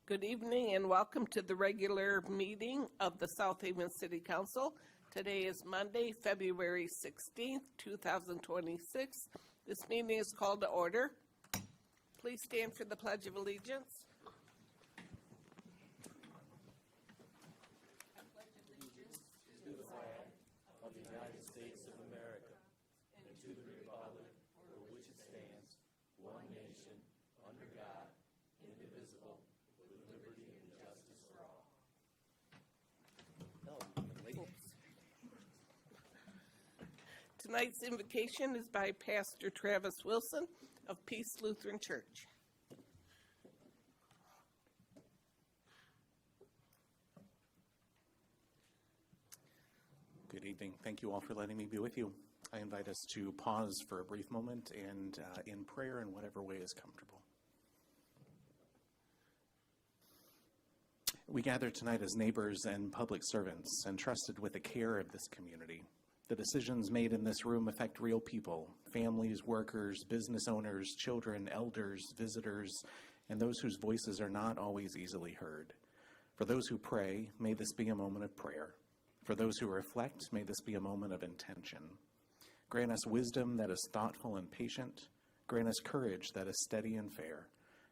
Good evening and welcome to the regular meeting of the South Haven City Council. Today is Monday, February 16th, 2026. This meeting is called to order. Please stand for the Pledge of Allegiance. Tonight's invocation is by Pastor Travis Wilson of Peace Lutheran Church. Good evening. Thank you all for letting me be with you. I invite us to pause for a brief moment and in prayer in whatever way is comfortable. We gather tonight as neighbors and public servants entrusted with the care of this community. The decisions made in this room affect real people, families, workers, business owners, children, elders, visitors, and those whose voices are not always easily heard. For those who pray, may this be a moment of prayer. For those who reflect, may this be a moment of intention. Grant us wisdom that is thoughtful and patient. Grant us courage that is steady and fair.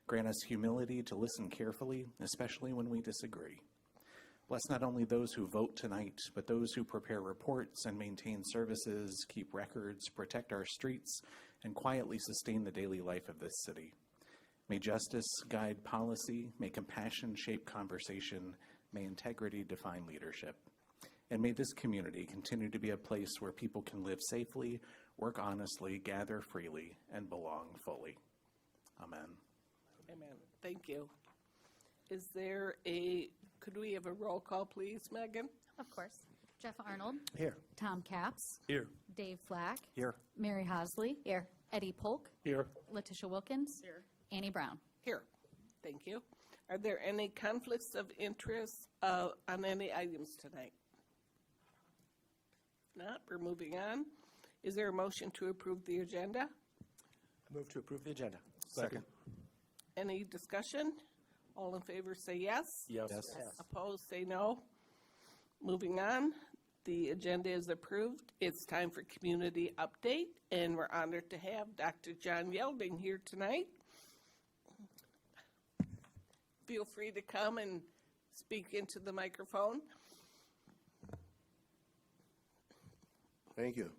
Grant us humility to listen carefully, especially when we disagree. Bless not only those who vote tonight, but those who prepare reports and maintain services, keep records, protect our streets, and quietly sustain the daily life of this city. May justice guide policy, may compassion shape conversation, may integrity define leadership. And may this community continue to be a place where people can live safely, work honestly, gather freely, and belong fully. Amen. Amen. Thank you. Could we have a roll call, please, Megan? Of course. Jeff Arnold. Here. Tom Capps. Here. Dave Flack. Here. Mary Hosley. Here. Eddie Polk. Here. Letitia Wilkins. Here. Annie Brown. Here. Thank you. Are there any conflicts of interest on any items tonight? Not. We're moving on. Is there a motion to approve the agenda? I move to approve the agenda. Second. Any discussion? All in favor say yes. Yes. Opposed say no. Moving on. The agenda is approved. It's time for community update, and we're honored to have Dr. John Yelding here tonight. Feel free to come and speak into the microphone. Thank you.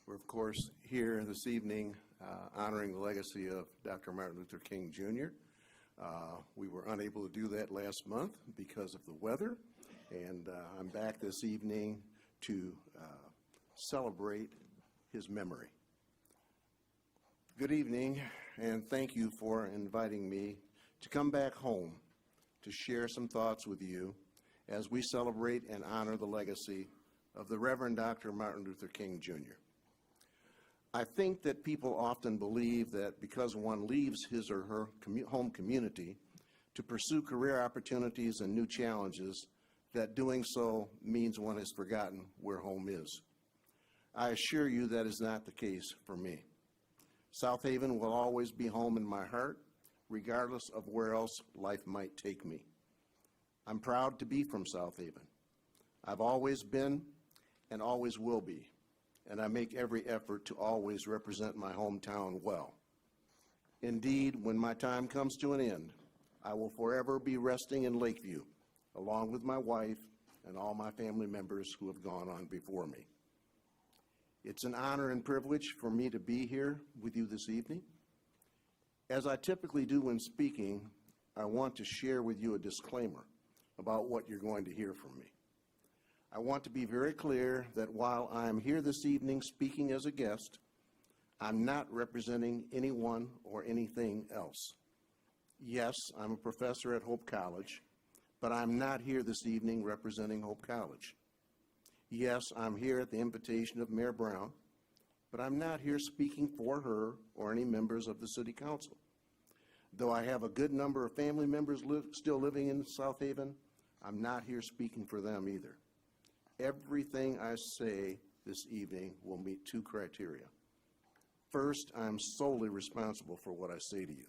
We're, of course, here this evening honoring the legacy of Dr. Martin Luther King, Jr. We were unable to do that last month because of the weather, and I'm back this evening to celebrate his memory. Good evening, and thank you for inviting me to come back home to share some thoughts with you as we celebrate and honor the legacy of the Reverend Dr. Martin Luther King, Jr. I think that people often believe that because one leaves his or her home community to pursue career opportunities and new challenges, that doing so means one has forgotten where home is. I assure you that is not the case for me. South Haven will always be home in my heart, regardless of where else life might take me. I'm proud to be from South Haven. I've always been and always will be, and I make every effort to always represent my hometown well. Indeed, when my time comes to an end, I will forever be resting in Lakeview, along with my wife and all my family members who have gone on before me. It's an honor and privilege for me to be here with you this evening. As I typically do when speaking, I want to share with you a disclaimer about what you're going to hear from me. I want to be very clear that while I am here this evening speaking as a guest, I'm not representing anyone or anything else. Yes, I'm a professor at Hope College, but I'm not here this evening representing Hope College. Yes, I'm here at the invitation of Mayor Brown, but I'm not here speaking for her or any members of the City Council. Though I have a good number of family members still living in South Haven, I'm not here speaking for them either. Everything I say this evening will meet two criteria. First, I'm solely responsible for what I say to you.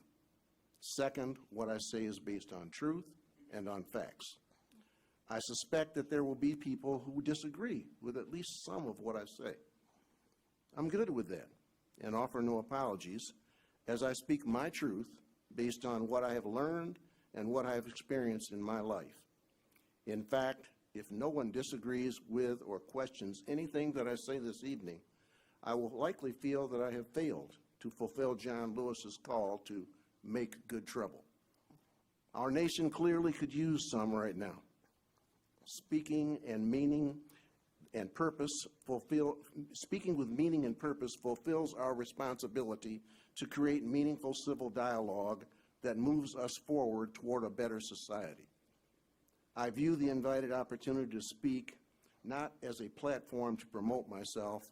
Second, what I say is based on truth and on facts. I suspect that there will be people who disagree with at least some of what I say. I'm good with that and offer no apologies as I speak my truth based on what I have learned and what I have experienced in my life. In fact, if no one disagrees with or questions anything that I say this evening, I will likely feel that I have failed to fulfill John Lewis's call to make good trouble. Our nation clearly could use some right now. Speaking with meaning and purpose fulfills our responsibility to create meaningful civil dialogue that moves us forward toward a better society. I view the invited opportunity to speak not as a platform to promote myself,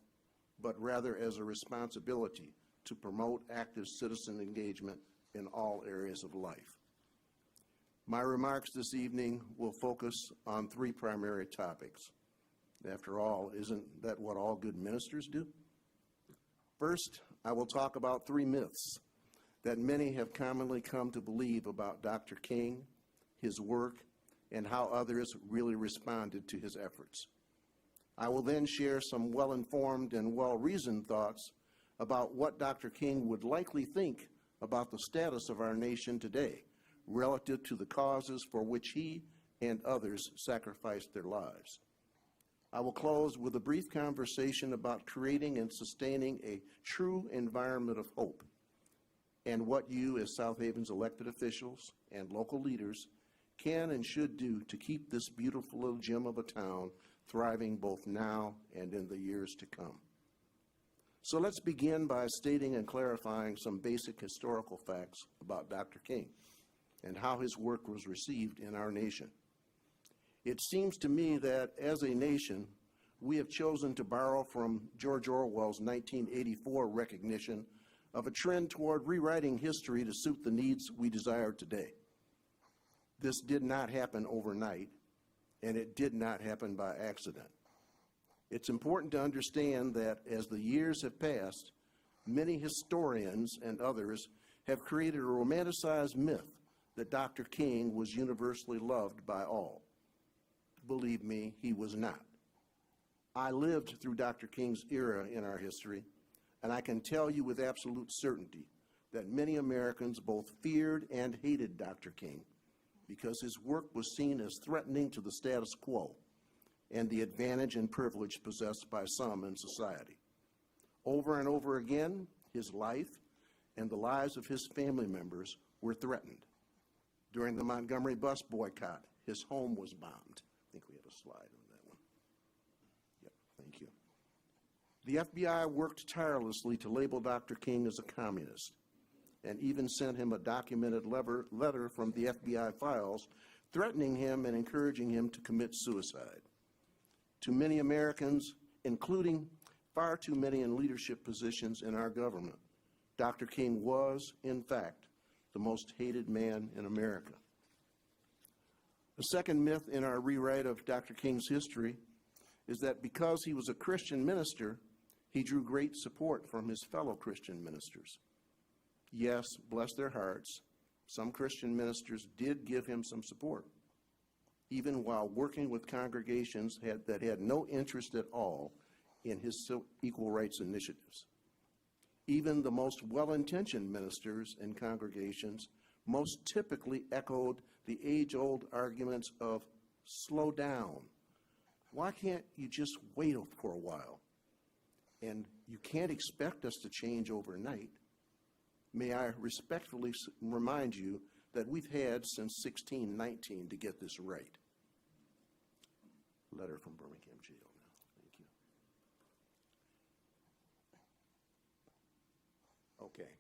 but rather as a responsibility to promote active citizen engagement in all areas of life. My remarks this evening will focus on three primary topics. After all, isn't that what all good ministers do? First, I will talk about three myths that many have commonly come to believe about Dr. King, his work, and how others really responded to his efforts. I will then share some well-informed and well-reasoned thoughts about what Dr. King would likely think about the status of our nation today relative to the causes for which he and others sacrificed their lives. I will close with a brief conversation about creating and sustaining a true environment of hope and what you as South Haven's elected officials and local leaders can and should do to keep this beautiful little gem of a town thriving both now and in the years to come. So let's begin by stating and clarifying some basic historical facts about Dr. King and how his work was received in our nation. It seems to me that as a nation, we have chosen to borrow from George Orwell's 1984 recognition of a trend toward rewriting history to suit the needs we desire today. This did not happen overnight, and it did not happen by accident. It's important to understand that as the years have passed, many historians and others have created a romanticized myth that Dr. King was universally loved by all. Believe me, he was not. I lived through Dr. King's era in our history, and I can tell you with absolute certainty that many Americans both feared and hated Dr. King because his work was seen as threatening to the status quo and the advantage and privilege possessed by some in society. Over and over again, his life and the lives of his family members were threatened. During the Montgomery bus boycott, his home was bombed. I think we have a slide on that one. Yep, thank you. The FBI worked tirelessly to label Dr. King as a communist and even sent him a documented letter from the FBI files threatening him and encouraging him to commit suicide. To many Americans, including far too many in leadership positions in our government, Dr. King was, in fact, the most hated man in America. The second myth in our rewrite of Dr. King's history is that because he was a Christian minister, he drew great support from his fellow Christian ministers. Yes, bless their hearts, some Christian ministers did give him some support, even while working with congregations that had no interest at all in his equal rights initiatives. Even the most well-intentioned ministers and congregations most typically echoed the age-old arguments of slow down. Why can't you just wait for a while? And you can't expect us to change overnight. May I respectfully remind you that we've had since 1619 to get this right. Letter from Birmingham Jail now. Thank you. Okay.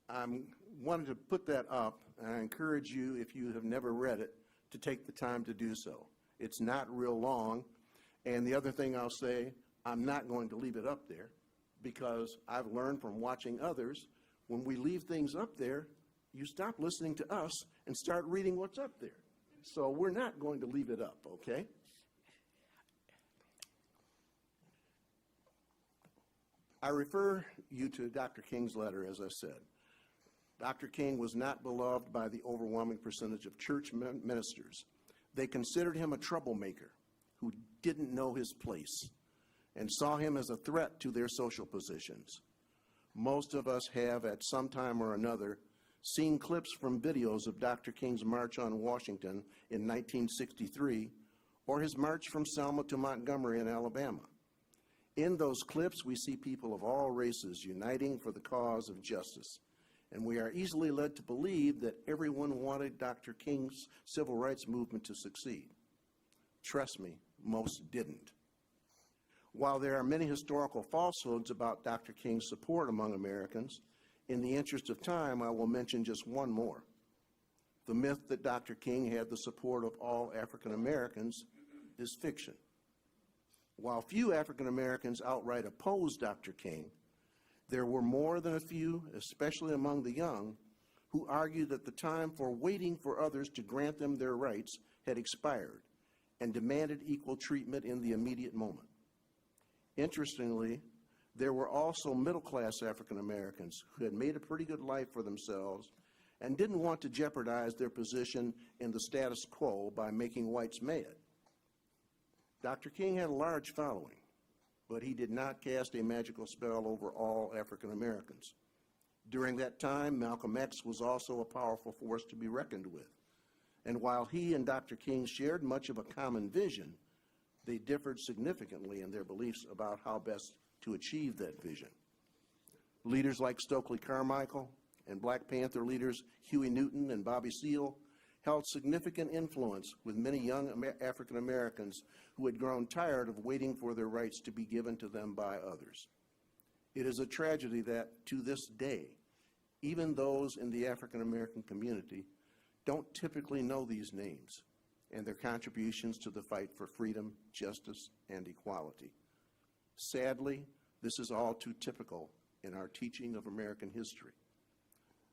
I wanted to put that up, and I encourage you, if you have never read it, to take the time to do so. It's not real long, and the other thing I'll say, I'm not going to leave it up there because I've learned from watching others, when we leave things up there, you stop listening to us and start reading what's up there. So we're not going to leave it up, okay? I refer you to Dr. King's letter, as I said. Dr. King was not beloved by the overwhelming percentage of church ministers. They considered him a troublemaker who didn't know his place and saw him as a threat to their social positions. Most of us have, at some time or another, seen clips from videos of Dr. King's March on Washington in 1963 or his march from Selma to Montgomery in Alabama. In those clips, we see people of all races uniting for the cause of justice, and we are easily led to believe that everyone wanted Dr. King's civil rights movement to succeed. Trust me, most didn't. While there are many historical falsehoods about Dr. King's support among Americans, in the interest of time, I will mention just one more. The myth that Dr. King had the support of all African Americans is fiction. While few African Americans outright opposed Dr. King, there were more than a few, especially among the young, who argued that the time for waiting for others to grant them their rights had expired and demanded equal treatment in the immediate moment. Interestingly, there were also middle-class African Americans who had made a pretty good life for themselves and didn't want to jeopardize their position in the status quo by making whites mad. Dr. King had a large following, but he did not cast a magical spell over all African Americans. During that time, Malcolm X was also a powerful force to be reckoned with. And while he and Dr. King shared much of a common vision, they differed significantly in their beliefs about how best to achieve that vision. Leaders like Stokely Carmichael and Black Panther leaders Huey Newton and Bobby Seale held significant influence with many young African Americans who had grown tired of waiting for their rights to be given to them by others. It is a tragedy that, to this day, even those in the African American community don't typically know these names and their contributions to the fight for freedom, justice, and equality. Sadly, this is all too typical in our teaching of American history.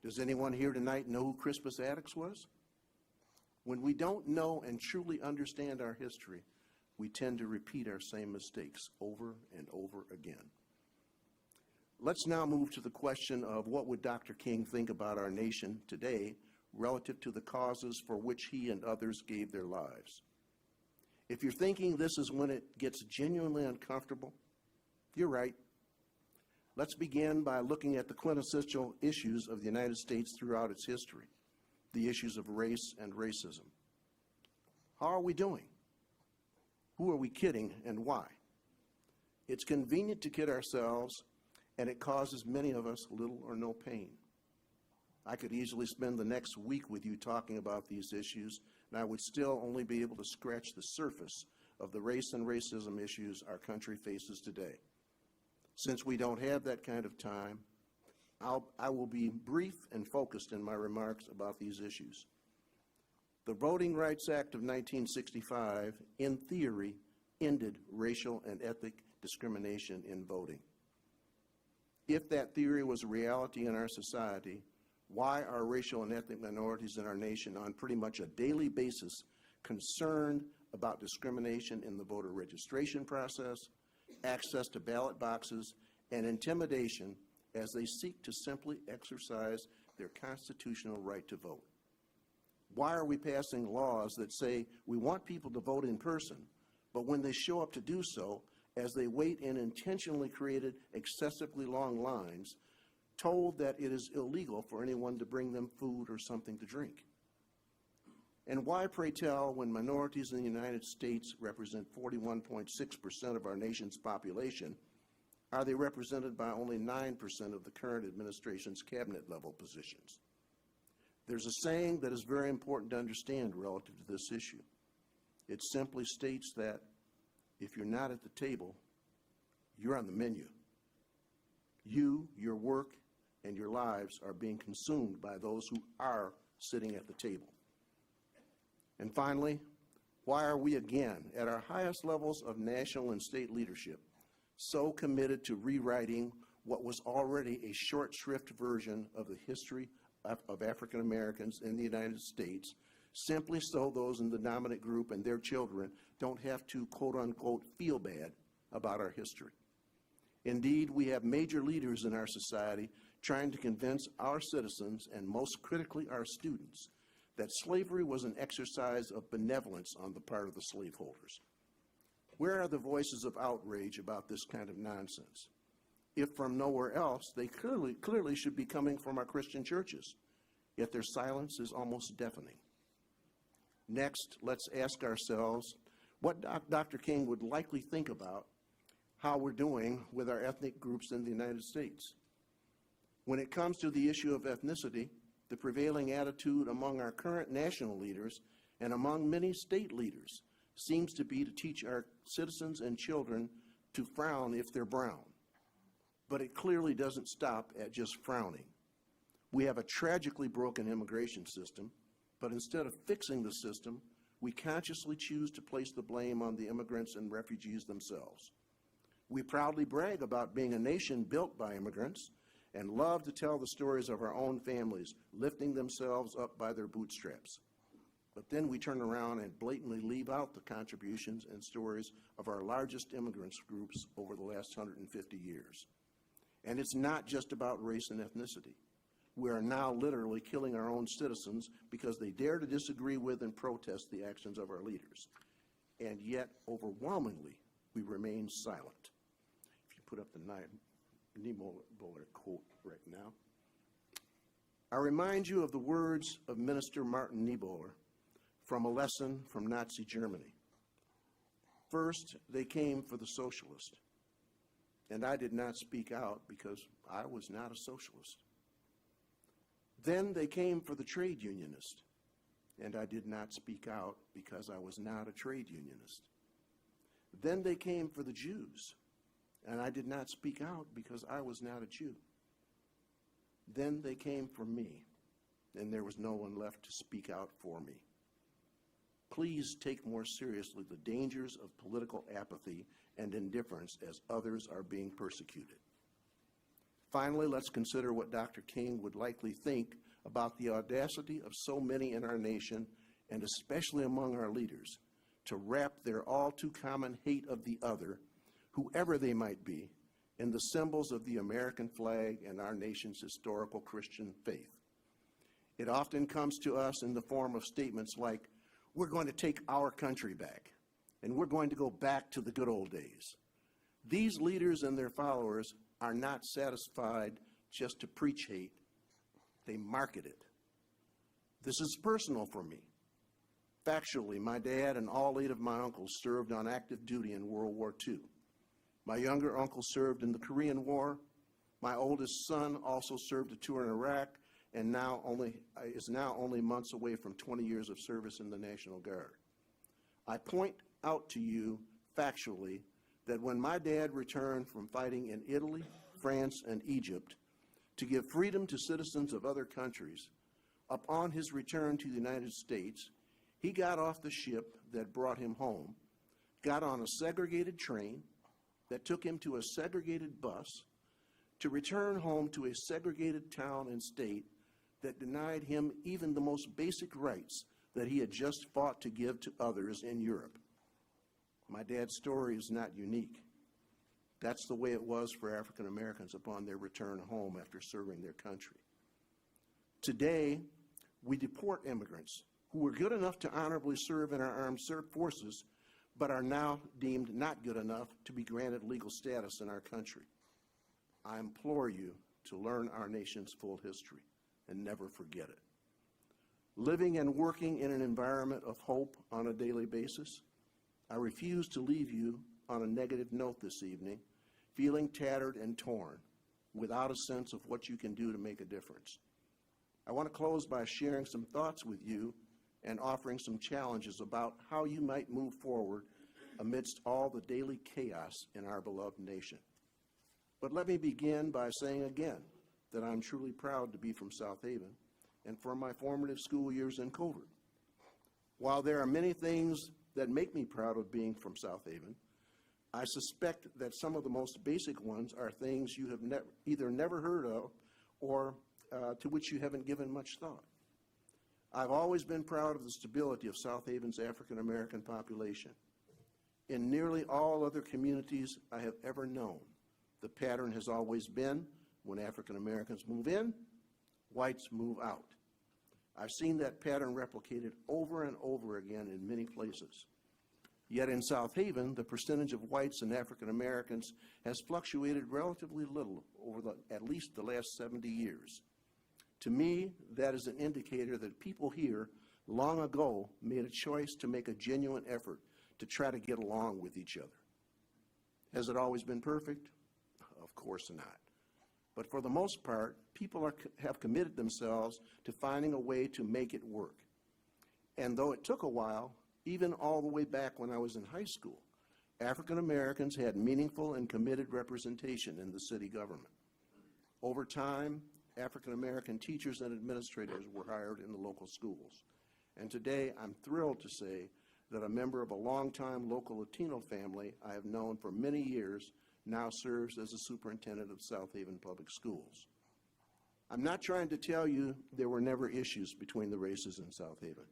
Does anyone here tonight know who Crispus Attucks was? When we don't know and truly understand our history, we tend to repeat our same mistakes over and over again. Let's now move to the question of what would Dr. King think about our nation today relative to the causes for which he and others gave their lives. If you're thinking this is when it gets genuinely uncomfortable, you're right. Let's begin by looking at the quintessential issues of the United States throughout its history, the issues of race and racism. How are we doing? Who are we kidding and why? It's convenient to kid ourselves, and it causes many of us little or no pain. I could easily spend the next week with you talking about these issues, and I would still only be able to scratch the surface of the race and racism issues our country faces today. Since we don't have that kind of time, I will be brief and focused in my remarks about these issues. The Voting Rights Act of 1965, in theory, ended racial and ethnic discrimination in voting. If that theory was a reality in our society, why are racial and ethnic minorities in our nation on pretty much a daily basis concerned about discrimination in the voter registration process, access to ballot boxes, and intimidation as they seek to simply exercise their constitutional right to vote? Why are we passing laws that say we want people to vote in person, but when they show up to do so, as they wait in intentionally created excessively long lines, told that it is illegal for anyone to bring them food or something to drink? And why, pray tell, when minorities in the United States represent 41.6% of our nation's population, are they represented by only 9% of the current administration's cabinet-level positions? There's a saying that is very important to understand relative to this issue. It simply states that if you're not at the table, you're on the menu. You, your work, and your lives are being consumed by those who are sitting at the table. And finally, why are we again, at our highest levels of national and state leadership, so committed to rewriting what was already a short shrift version of the history of African Americans in the United States, simply so those in the dominant group and their children don't have to, quote unquote, feel bad about our history? Indeed, we have major leaders in our society trying to convince our citizens, and most critically our students, that slavery was an exercise of benevolence on the part of the slaveholders. Where are the voices of outrage about this kind of nonsense? If from nowhere else, they clearly should be coming from our Christian churches, yet their silence is almost deafening. Next, let's ask ourselves what Dr. King would likely think about how we're doing with our ethnic groups in the United States. When it comes to the issue of ethnicity, the prevailing attitude among our current national leaders and among many state leaders seems to be to teach our citizens and children to frown if they're brown. But it clearly doesn't stop at just frowning. We have a tragically broken immigration system, but instead of fixing the system, we consciously choose to place the blame on the immigrants and refugees themselves. We proudly brag about being a nation built by immigrants and love to tell the stories of our own families lifting themselves up by their bootstraps. But then we turn around and blatantly leave out the contributions and stories of our largest immigrants groups over the last 150 years. And it's not just about race and ethnicity. We are now literally killing our own citizens because they dare to disagree with and protest the actions of our leaders. And yet, overwhelmingly, we remain silent. If you put up the Niemöller quote right now. I remind you of the words of Minister Martin Niemöller from a lesson from Nazi Germany. First, they came for the socialist, and I did not speak out because I was not a socialist. Then they came for the trade unionist, and I did not speak out because I was not a trade unionist. Then they came for the Jews, and I did not speak out because I was not a Jew. Then they came for me, and there was no one left to speak out for me. Please take more seriously the dangers of political apathy and indifference as others are being persecuted. Finally, let's consider what Dr. King would likely think about the audacity of so many in our nation, and especially among our leaders, to wrap their all-too-common hate of the other, whoever they might be, in the symbols of the American flag and our nation's historical Christian faith. It often comes to us in the form of statements like, "We're going to take our country back, and we're going to go back to the good old days." These leaders and their followers are not satisfied just to preach hate. They market it. This is personal for me. Factually, my dad and all 8 of my uncles served on active duty in World War II. My younger uncle served in the Korean War. My oldest son also served a tour in Iraq and is now only months away from 20 years of service in the National Guard. I point out to you factually that when my dad returned from fighting in Italy, France, and Egypt to give freedom to citizens of other countries, upon his return to the United States, he got off the ship that brought him home, got on a segregated train that took him to a segregated bus, to return home to a segregated town and state that denied him even the most basic rights that he had just fought to give to others in Europe. My dad's story is not unique. That's the way it was for African Americans upon their return home after serving their country. Today, we deport immigrants who were good enough to honorably serve in our armed forces, but are now deemed not good enough to be granted legal status in our country. I implore you to learn our nation's full history and never forget it. Living and working in an environment of hope on a daily basis, I refuse to leave you on a negative note this evening, feeling tattered and torn, without a sense of what you can do to make a difference. I want to close by sharing some thoughts with you and offering some challenges about how you might move forward amidst all the daily chaos in our beloved nation. But let me begin by saying again that I'm truly proud to be from South Haven and from my formative school years in Covert. While there are many things that make me proud of being from South Haven, I suspect that some of the most basic ones are things you have either never heard of or to which you haven't given much thought. I've always been proud of the stability of South Haven's African American population. In nearly all other communities I have ever known, The pattern has always been, when African Americans move in, whites move out. I've seen that pattern replicated over and over again in many places. Yet in South Haven, the percentage of whites and African Americans has fluctuated relatively little over at least the last 70 years. To me, that is an indicator that people here long ago made a choice to make a genuine effort to try to get along with each other. Has it always been perfect? Of course not. But for the most part, people have committed themselves to finding a way to make it work. And though it took a while, even all the way back when I was in high school, African Americans had meaningful and committed representation in the city government. Over time, African American teachers and administrators were hired in the local schools. And today, I'm thrilled to say that a member of a longtime local Latino family I have known for many years now serves as the superintendent of South Haven Public Schools. I'm not trying to tell you there were never issues between the races in South Haven,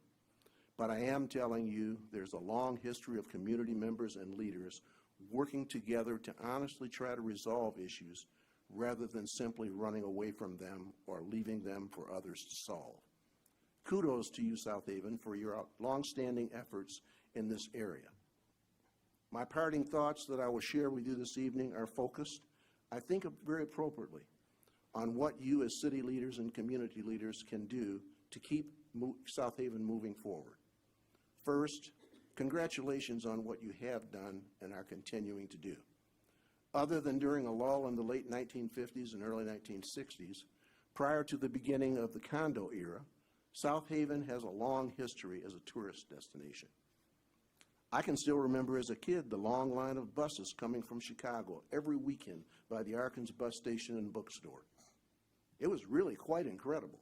but I am telling you there's a long history of community members and leaders working together to honestly try to resolve issues rather than simply running away from them or leaving them for others to solve. Kudos to you, South Haven, for your longstanding efforts in this area. My parting thoughts that I will share with you this evening are focused, I think very appropriately, on what you as city leaders and community leaders can do to keep South Haven moving forward. First, congratulations on what you have done and are continuing to do. Other than during a lull in the late 1950s and early 1960s, prior to the beginning of the condo era, South Haven has a long history as a tourist destination. I can still remember as a kid the long line of buses coming from Chicago every weekend by the Arkins bus station and bookstore. It was really quite incredible.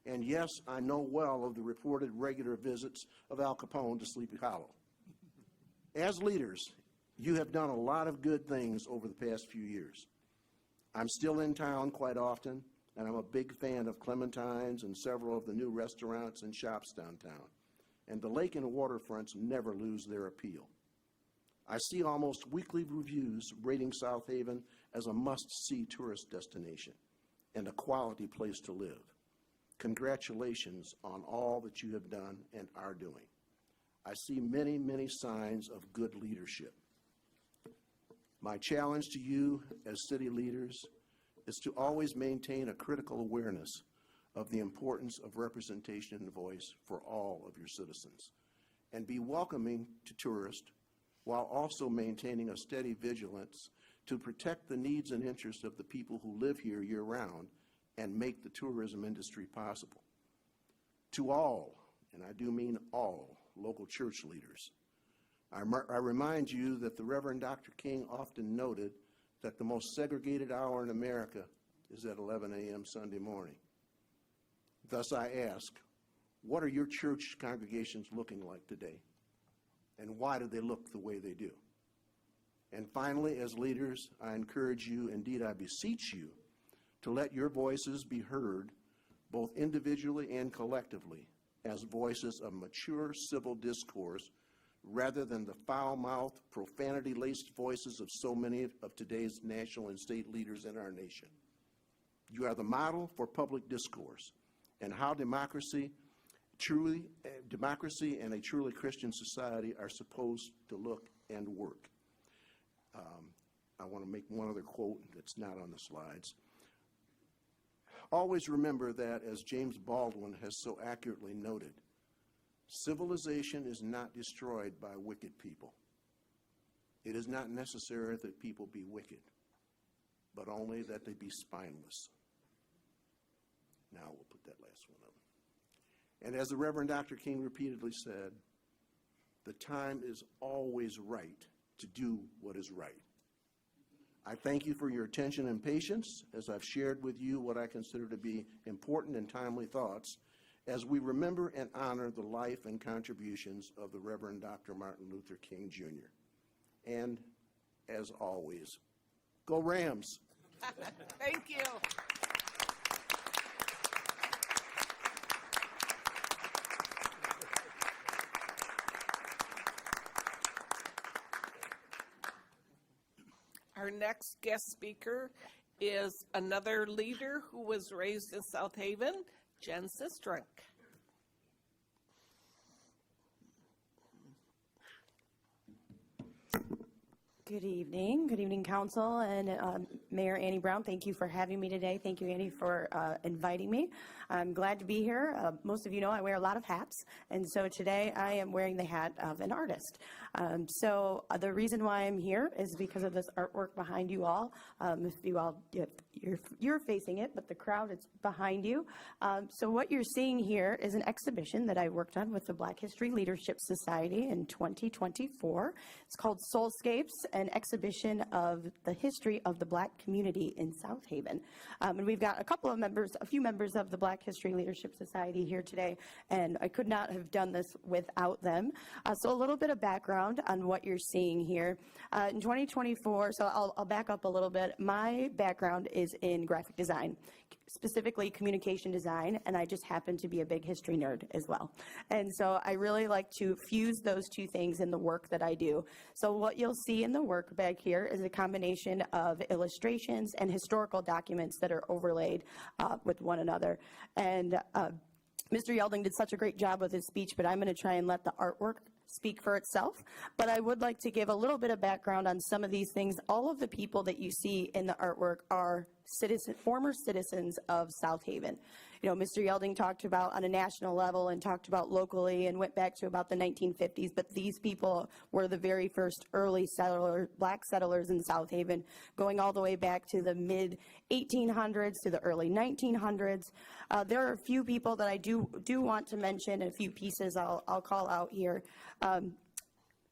And yes, I know well of the reported regular visits of Al Capone to Sleepy Hollow. As leaders, you have done a lot of good things over the past few years. I'm still in town quite often, and I'm a big fan of Clementine's and several of the new restaurants and shops downtown. And the lake and waterfronts never lose their appeal. I see almost weekly reviews rating South Haven as a must-see tourist destination and a quality place to live. Congratulations on all that you have done and are doing. I see many, many signs of good leadership. My challenge to you as city leaders is to always maintain a critical awareness of the importance of representation and voice for all of your citizens, and be welcoming to tourists while also maintaining a steady vigilance to protect the needs and interests of the people who live here year-round and make the tourism industry possible. To all, and I do mean all, local church leaders, I remind you that the Reverend Dr. King often noted that the most segregated hour in America is at 11 a.m. Sunday morning. Thus I ask, what are your church congregations looking like today? And why do they look the way they do? And finally, as leaders, I encourage you, indeed I beseech you, to let your voices be heard, both individually and collectively, as voices of mature civil discourse, rather than the foul-mouthed, profanity-laced voices of so many of today's national and state leaders in our nation. You are the model for public discourse and how democracy and a truly Christian society are supposed to look and work. I want to make one other quote that's not on the slides. Always remember that, as James Baldwin has so accurately noted, civilization is not destroyed by wicked people. It is not necessary that people be wicked, but only that they be spineless. Now we'll put that last one up. And as the Reverend Dr. King repeatedly said, the time is always right to do what is right. I thank you for your attention and patience as I've shared with you what I consider to be important and timely thoughts as we remember and honor the life and contributions of the Reverend Dr. Martin Luther King, Jr. And, as always, go Rams! Thank you. Our next guest speaker is another leader who was raised in South Haven, Jen Sistrunk. Good evening, Council and Mayor Annie Brown. Thank you for having me today. Thank you, Annie, for inviting me. I'm glad to be here. Most of you know I wear a lot of hats, and so today I am wearing the hat of an artist. The reason why I'm here is because of this artwork behind you all. You're facing it, but the crowd is behind you. So what you're seeing here is an exhibition that I worked on with the Black History Leadership Society in 2024. It's called Soulscapes, an exhibition of the history of the Black community in South Haven. And we've got a few members of the Black History Leadership Society here today, and I could not have done this without them. So a little bit of background on what you're seeing here. In 2024, so I'll back up a little bit. My background is in graphic design, specifically communication design, and I just happen to be a big history nerd as well. And so I really like to fuse those two things in the work that I do. So what you'll see in the work back here is a combination of illustrations and historical documents that are overlaid with one another. And Mr. Yelding did such a great job with his speech, but I'm going to try and let the artwork speak for itself. But I would like to give a little bit of background on some of these things. All of the people that you see in the artwork are former citizens of South Haven. You know, Mr. Yelding talked about on a national level and talked about locally and went back to about the 1950s, but these people were the very first early black settlers in South Haven, going all the way back to the mid-1800s to the early 1900s. There are a few people that I do want to mention, a few pieces I'll call out here. I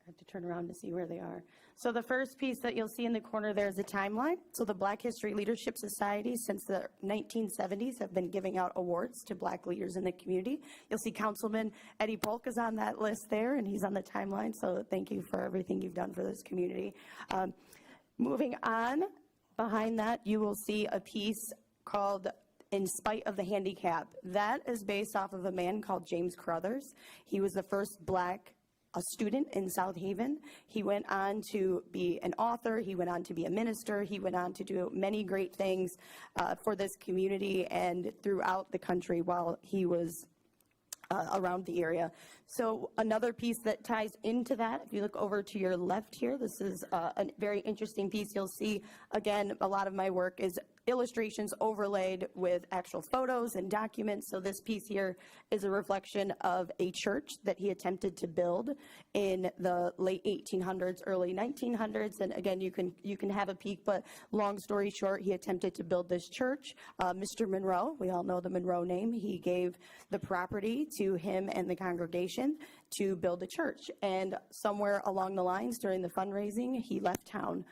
have to turn around to see where they are. So the first piece that you'll see in the corner there is a timeline. So the Black History Leadership Society since the 1970s have been giving out awards to black leaders in the community. You'll see Councilman Eddie Polk is on that list there, and he's on the timeline, so thank you for everything you've done for this community. Moving on, behind that you will see a piece called In Spite of the Handicap. That is based off of a man called James Crothers. He was the first black student in South Haven. He went on to be an author. He went on to be a minister. He went on to do many great things for this community and throughout the country while he was around the area. So another piece that ties into that, if you look over to your left here, this is a very interesting piece. You'll see, again, a lot of my work is illustrations overlaid with actual photos and documents. So this piece here is a reflection of a church that he attempted to build in the late 1800s, early 1900s. And again, you can have a peek, but long story short, he attempted to build this church. Mr. Monroe, we all know the Monroe name, he gave the property to him and the congregation to build a church. And somewhere along the lines during the fundraising, he left town.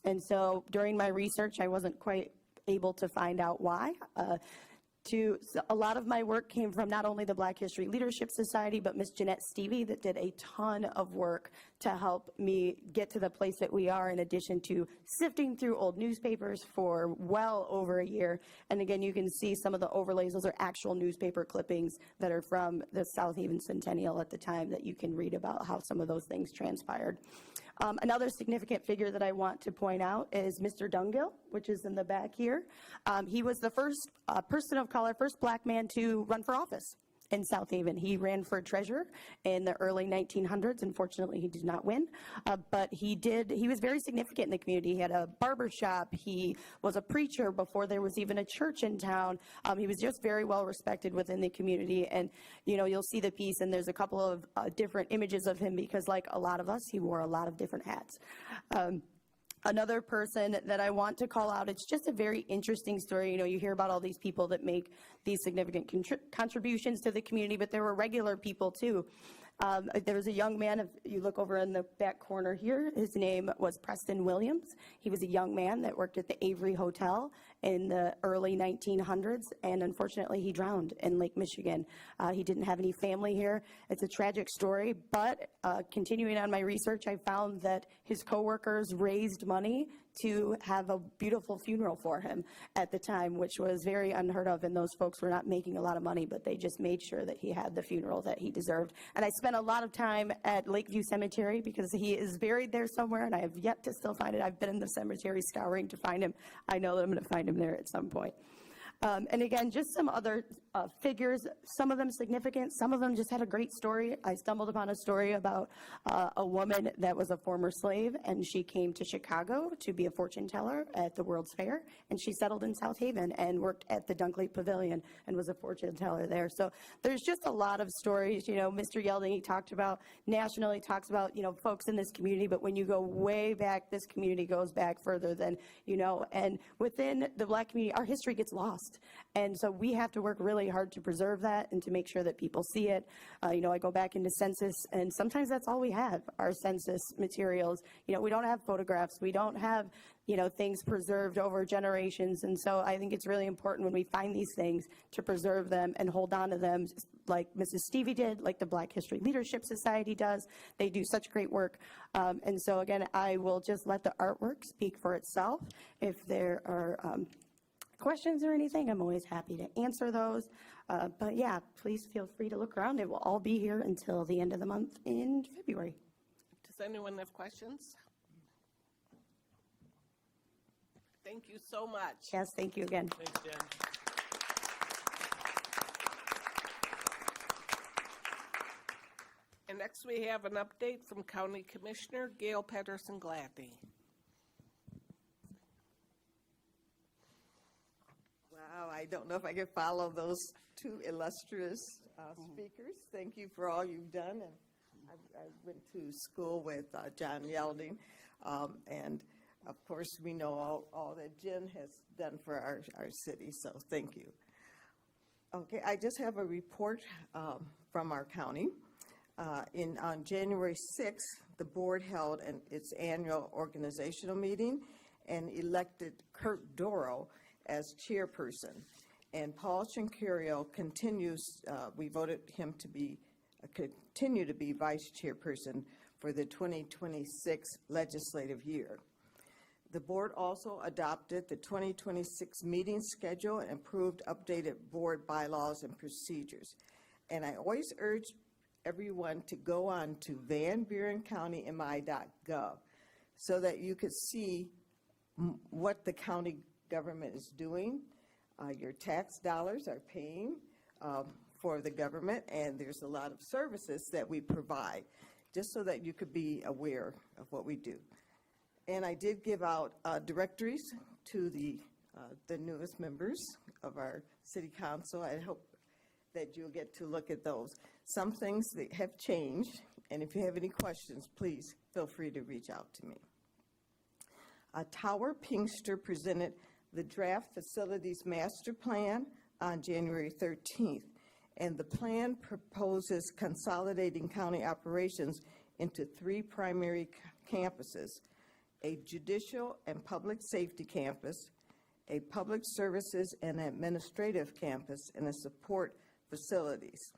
And so during my research, I wasn't quite able to find out why. A lot of my work came from not only the Black History Leadership Society, but Miss Jeanette Stevie that did a ton of work to help me get to the place that we are, in addition to sifting through old newspapers for well over a year. And again, you can see some of the overlays. Those are actual newspaper clippings that are from the South Haven Centennial at the time that you can read about how some of those things transpired. Another significant figure that I want to point out is Mr. Dungill, which is in the back here. He was the first person of color, first black man to run for office in South Haven. He ran for treasurer in the early 1900s. Unfortunately, he did not win, but he was very significant in the community. He had a barber shop. He was a preacher before there was even a church in town. He was just very well respected within the community. And, you know, you'll see the piece, and there's a couple of different images of him because, like a lot of us, he wore a lot of different hats. Another person that I want to call out, it's just a very interesting story. You know, you hear about all these people that make these significant contributions to the community, but there were regular people too. There was a young man, if you look over in the back corner here, his name was Preston Williams. He was a young man that worked at the Avery Hotel in the early 1900s, and unfortunately he drowned in Lake Michigan. He didn't have any family here. It's a tragic story, but continuing on my research, I found that his coworkers raised money to have a beautiful funeral for him at the time, which was very unheard of, and those folks were not making a lot of money, but they just made sure that he had the funeral that he deserved. And I spent spent a lot of time at Lakeview Cemetery because he is buried there somewhere, and I have yet to still find it. I've been in the cemetery scouring to find him. I know that I'm going to find him there at some point. And again, just some other figures, some of them significant, some of them just had a great story. I stumbled upon a story about a woman that was a former slave, and she came to Chicago to be a fortune teller at the World's Fair, and she settled in South Haven and worked at the Dunkley Pavilion and was a fortune teller there. So there's just a lot of stories. You know, Mr. Yelding, he talked about nationally, talks about, you know, folks in this community, but when you go way back, this community goes back further than, you know, and within the Black community, our history gets lost. And so we have to work really hard to preserve that and to make sure that people see it. You know, I go back into census, and sometimes that's all we have, our census materials. You know, we don't have photographs. We don't have, you know, things preserved over generations. And so I think it's really important when we find these things to preserve them and hold on to them, like Mrs. Stevie did, like the Black History Leadership Society does. They do such great work. And so, again, I will just let the artwork speak for itself. If there are questions or anything, I'm always happy to answer those. But yeah, please feel free to look around. It will all be here until the end of the month in February. Does anyone have questions? Thank you so much. Yes, thank you again. Thanks, Jen. And next we have an update from County Commissioner Gail Pedersen Gladney. Wow, I don't know if I can follow those two illustrious speakers. Thank you for all you've done. And I went to school with John Yelding. And of course, we know all that Jen has done for our city, so thank you. Okay, I just have a report from our county. On January 6th, the board held its annual organizational meeting and elected Kurt Dorough as chairperson. And Paul Shinkario continues, we voted him to continue to be vice chairperson for the 2026 legislative year. The board also adopted the 2026 meeting schedule and approved updated board bylaws and procedures. And I always urge everyone to go on to vanburencountymi.gov so that you could see what the county government is doing. Your tax dollars are paying for the government, and there's a lot of services that we provide, just so that you could be aware of what we do. And I did give out directories to the newest members of our city council. I hope that you'll get to look at those. Some things that have changed, and if you have any questions, please feel free to reach out to me. Tower Pinkster presented the draft facilities master plan on January 13th, and the plan proposes consolidating county operations into 3 primary campuses: a judicial and public safety campus, a public services and administrative campus, and a support facilities.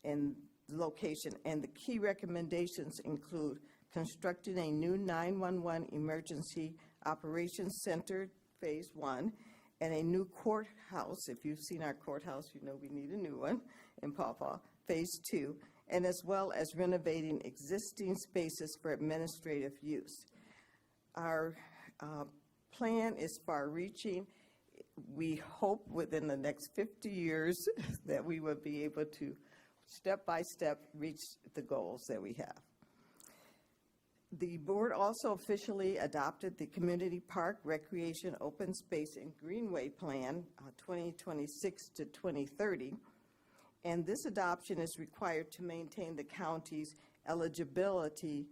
And the location and the key recommendations include constructing a new 911 emergency operations center, phase 1, and a new courthouse. If you've seen our courthouse, you know we need a new one in Paw Paw, phase 2, and as well as renovating existing spaces for administrative use. Our plan is far-reaching. We hope within the next 50 years that we will be able to step by step reach the goals that we have. The board also officially adopted the Community Park Recreation Open Space and Greenway Plan 2026 to 2030, and this adoption is required to maintain the county's eligibility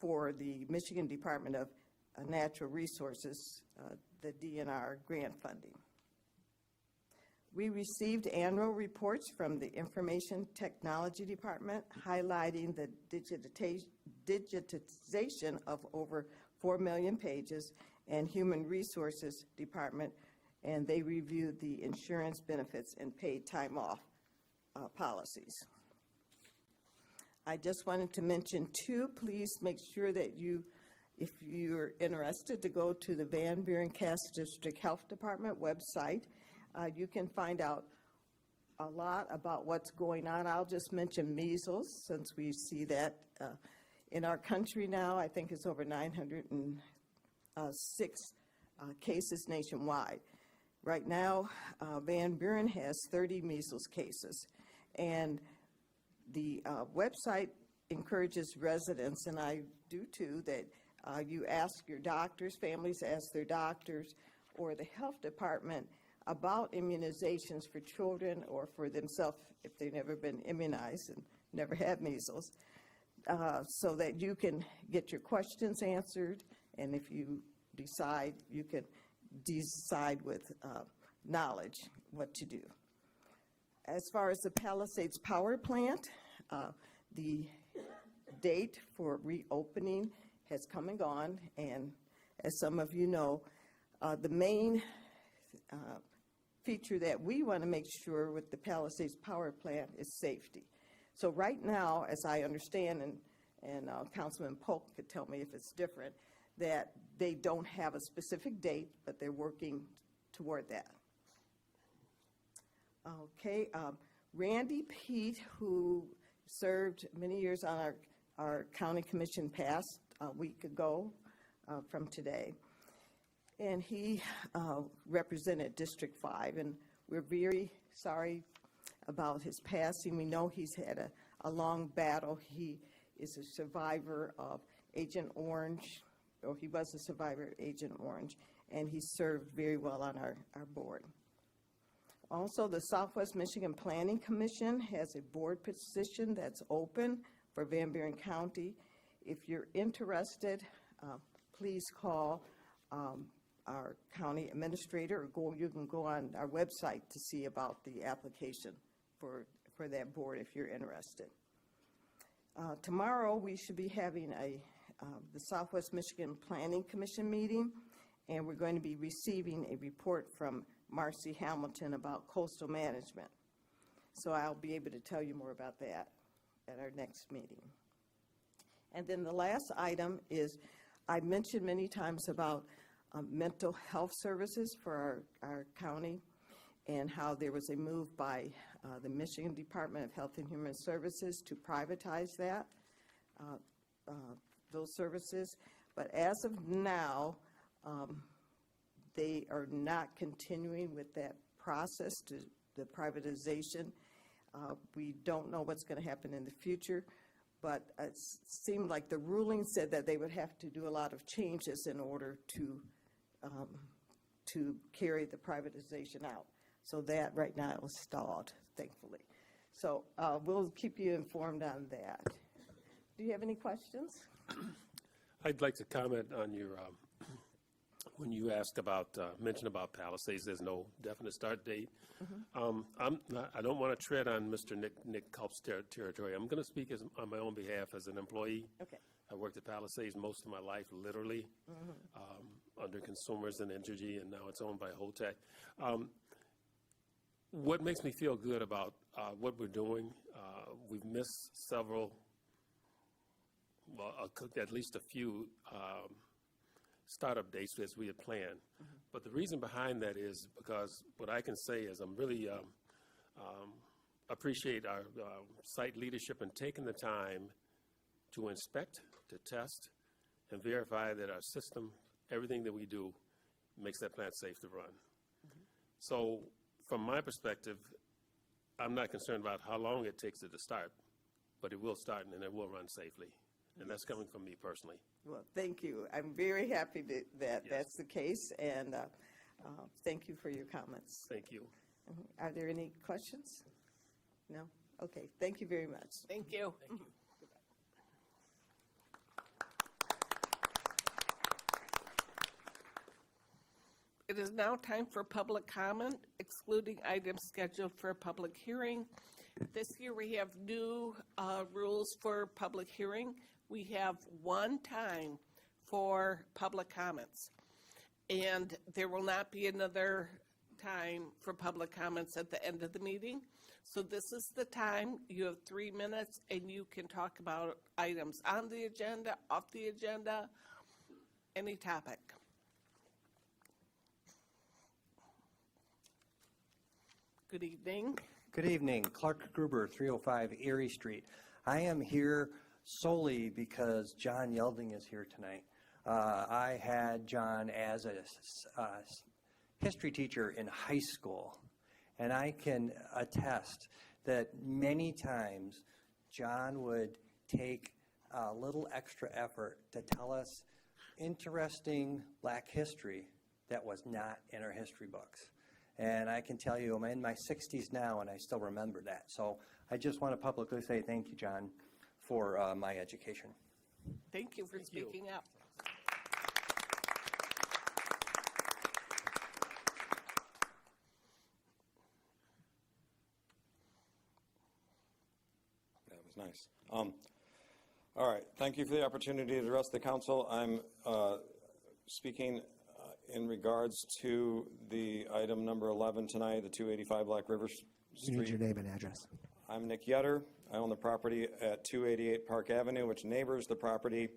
for the Michigan Department of Natural Resources, the DNR grant funding. We received annual reports from the Information Technology Department highlighting the digitization of over 4 million pages, and Human Resources Department, and they reviewed the insurance benefits and paid time off policies. I just wanted to mention too, please make sure that you, if you're interested, to go to the Van Buren Cass District Health Department website. You can find out a lot about what's going on. I'll just mention measles, since we see that in our country now. I think it's over 906 cases nationwide. Right now, Van Buren has 30 measles cases. And the website encourages residents, and I do too, that you ask your doctors, families ask their doctors or the health department about immunizations for children or for themselves if they've never been immunized and never had measles, so that you can get your questions answered, and if you decide, you can decide with knowledge what to do. As far as the Palisades Power Plant, the date for reopening has come and gone, and as some of you know, the main feature that we want to make sure with the Palisades Power Plant is safety. So right now, as I understand, and Councilman Polk could tell me if it's different, that they don't have a specific date, but they're working toward that. Okay, Randy Pete, who served many years on our county commission, passed a week ago from today. And he represented District 5, and we're very sorry about his passing. We know he's had a long battle. He is a survivor of Agent Orange, or he was a survivor of Agent Orange, and he served very well on our board. Also, the Southwest Michigan Planning Commission has a board position that's open for Van Buren County. If you're interested, please call our county administrator, or you can go on our website to see about the application for that board if you're interested. Tomorrow, we should be having the Southwest Michigan Planning Commission meeting, and we're going to be receiving a report from Marcy Hamilton about coastal management. So I'll be able to tell you more about that at our next meeting. And then the last item is, I mentioned many times about mental health services for our county, and how there was a move by the Michigan Department of Health and Human Services to privatize that, those services. But as of now, they are not continuing with that process to the privatization. We don't know what's going to happen in the future, but it seemed like the ruling said that they would have to do a lot of changes in order to carry the privatization out. So that right now is stalled, thankfully. So we'll keep you informed on that. Do you have any questions? I'd like to comment on your, when you asked about, mentioned about Palisades, there's no definite start date. I don't want to tread on Mr. Nick Culp's territory. I'm going to speak on my own behalf as an employee. Okay. I worked at Palisades most of my life, literally, under Consumers and Entergy, and now it's owned by Holtec. What makes me feel good about what we're doing, we've missed several, well, at least a few startup dates as we had planned. But the reason behind that is because what I can say is I'm really appreciate our site leadership in taking the time to inspect, to test, and verify that our system, everything that we do, makes that plant safe to run. So from my perspective, I'm not concerned about how long it takes it to start, but it will start and it will run safely. And that's coming from me personally. Well, thank you. I'm very happy that that's the case, and thank you for your comments. Thank you. Are there any questions? No? Okay, thank you very much. Thank you. It is now time for public comment, excluding items scheduled for a public hearing. This year, we have new rules for public hearing. We have one time for public comments, and there will not be another time for public comments at the end of the meeting. So this is the time. You have 3 minutes, and you can talk about items on the agenda, off the agenda, any topic. Good evening. Good evening, Clark Gruber, 305 Erie Street. I am here solely because John Yelding is here tonight. I had John as a history teacher in high school, and I can attest that many times John would take a little extra effort to tell us interesting Black history that was not in our history books. And I can tell you, I'm in my 60s now, and I still remember that. So I just want to publicly say thank you, John, for my education. Thank you for speaking up. That was nice. All right, thank you for the opportunity to address the council. I'm speaking in regards to the item number 11 tonight, the 285 Black River Street. You need your name and address. I'm Nick Yetter. I own the property at 288 Park Avenue, which neighbors the property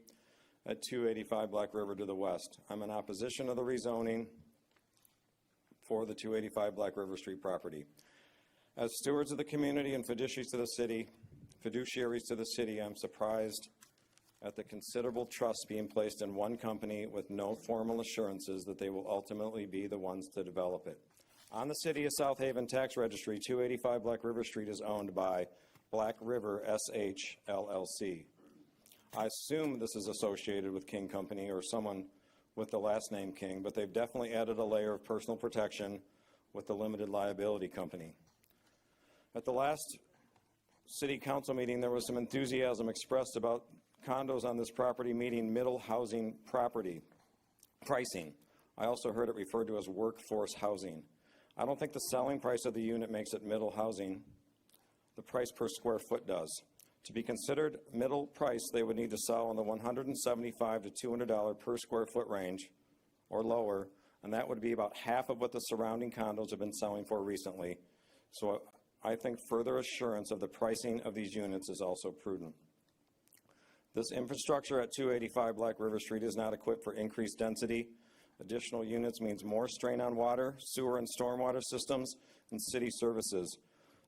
at 285 Black River to the west. I'm in opposition of the rezoning for the 285 Black River Street property. As stewards of the community and fiduciaries to the city, I'm surprised at the considerable trust being placed in one company with no formal assurances that they will ultimately be the ones to develop it. On the City of South Haven Tax Registry, 285 Black River Street is owned by Black River SH LLC. I assume this is associated with King Company or someone with the last name King, but they've definitely added a layer of personal protection with the limited liability company. At the last City Council meeting, there was some enthusiasm expressed about condos on this property meeting middle housing property pricing. I also heard it referred to as workforce housing. I don't think the selling price of the unit makes it middle housing. The price per square foot does. To be considered middle price, they would need to sell in the $175 to $200 per square foot range or lower, and that would be about half of what the surrounding condos have been selling for recently. So I think further assurance of the pricing of these units is also prudent. This infrastructure at 285 Black River Street is not equipped for increased density. Additional units means more strain on water, sewer and stormwater systems, and city services.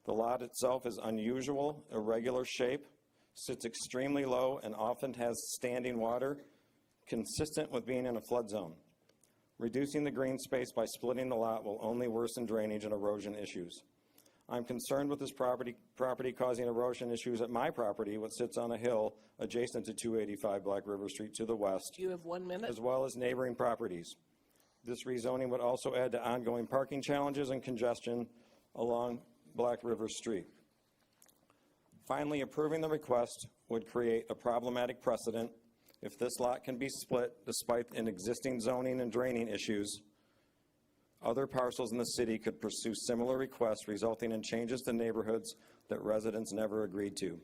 The lot itself is unusual, irregular shape, sits extremely low, and often has standing water, consistent with being in a flood zone. Reducing the green space by splitting the lot will only worsen drainage and erosion issues. I'm concerned with this property causing erosion issues at my property, which sits on a hill adjacent to 285 Black River Street to the west. You have 1 minute. As well as neighboring properties. This rezoning would also add to ongoing parking challenges and congestion along Black River Street. Finally, approving the request would create a problematic precedent. If this lot can be split despite an existing zoning and draining issues, other parcels in the city could pursue similar requests, resulting in changes to neighborhoods that residents never agreed to.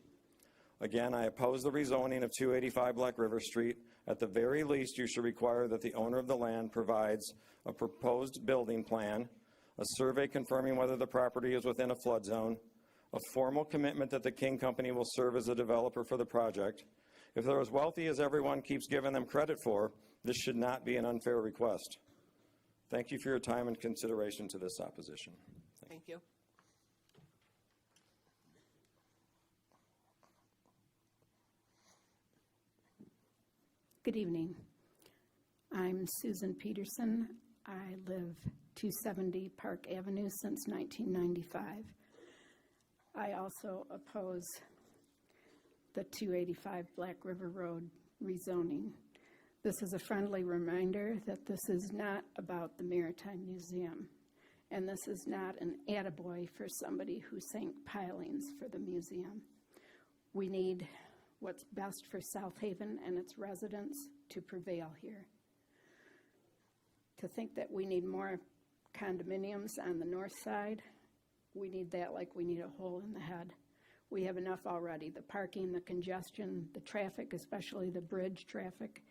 Again, I oppose the rezoning of 285 Black River Street. At the very least, you should require that the owner of the land provides a proposed building plan, a survey confirming whether the property is within a flood zone, a formal commitment that the King Company will serve as a developer for the project. If they're as wealthy as everyone keeps giving them credit for, this should not be an unfair request. Thank you for your time and consideration to this opposition. Thank you. Good evening. I'm Susan Peterson. I live 270 Park Avenue since 1995. I also oppose the 285 Black River Road rezoning. This is a friendly reminder that this is not about the Maritime Museum, and this is not an attaboy for somebody who sank pilings for the museum. We need what's best for South Haven and its residents to prevail here. To think that we need more condominiums on the north side, we need that like we need a hole in the head. We have enough already. The parking, the congestion, the traffic, especially the bridge traffic,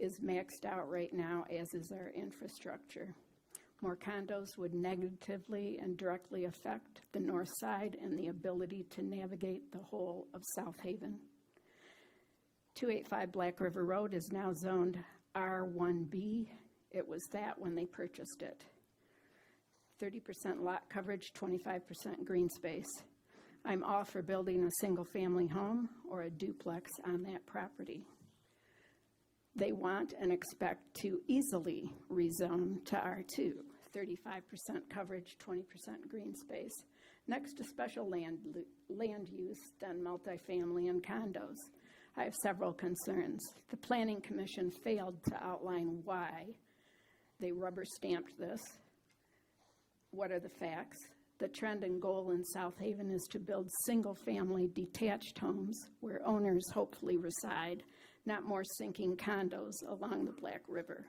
is maxed out right now, as is our infrastructure. More condos would negatively and directly affect the north side and the ability to navigate the whole of South Haven. 285 Black River Road is now zoned R1B. It was that when they purchased it. 30% lot coverage, 25% green space. I'm all for building a single-family home or a duplex on that property. They want and expect to easily rezone to R2, 35% coverage, 20% green space, next to special land use, then multifamily and condos. I have several concerns. The Planning Commission failed to outline why they rubber stamped this. What are the facts? The trend and goal in South Haven is to build single-family detached homes where owners hopefully reside, not more sinking condos along the Black River.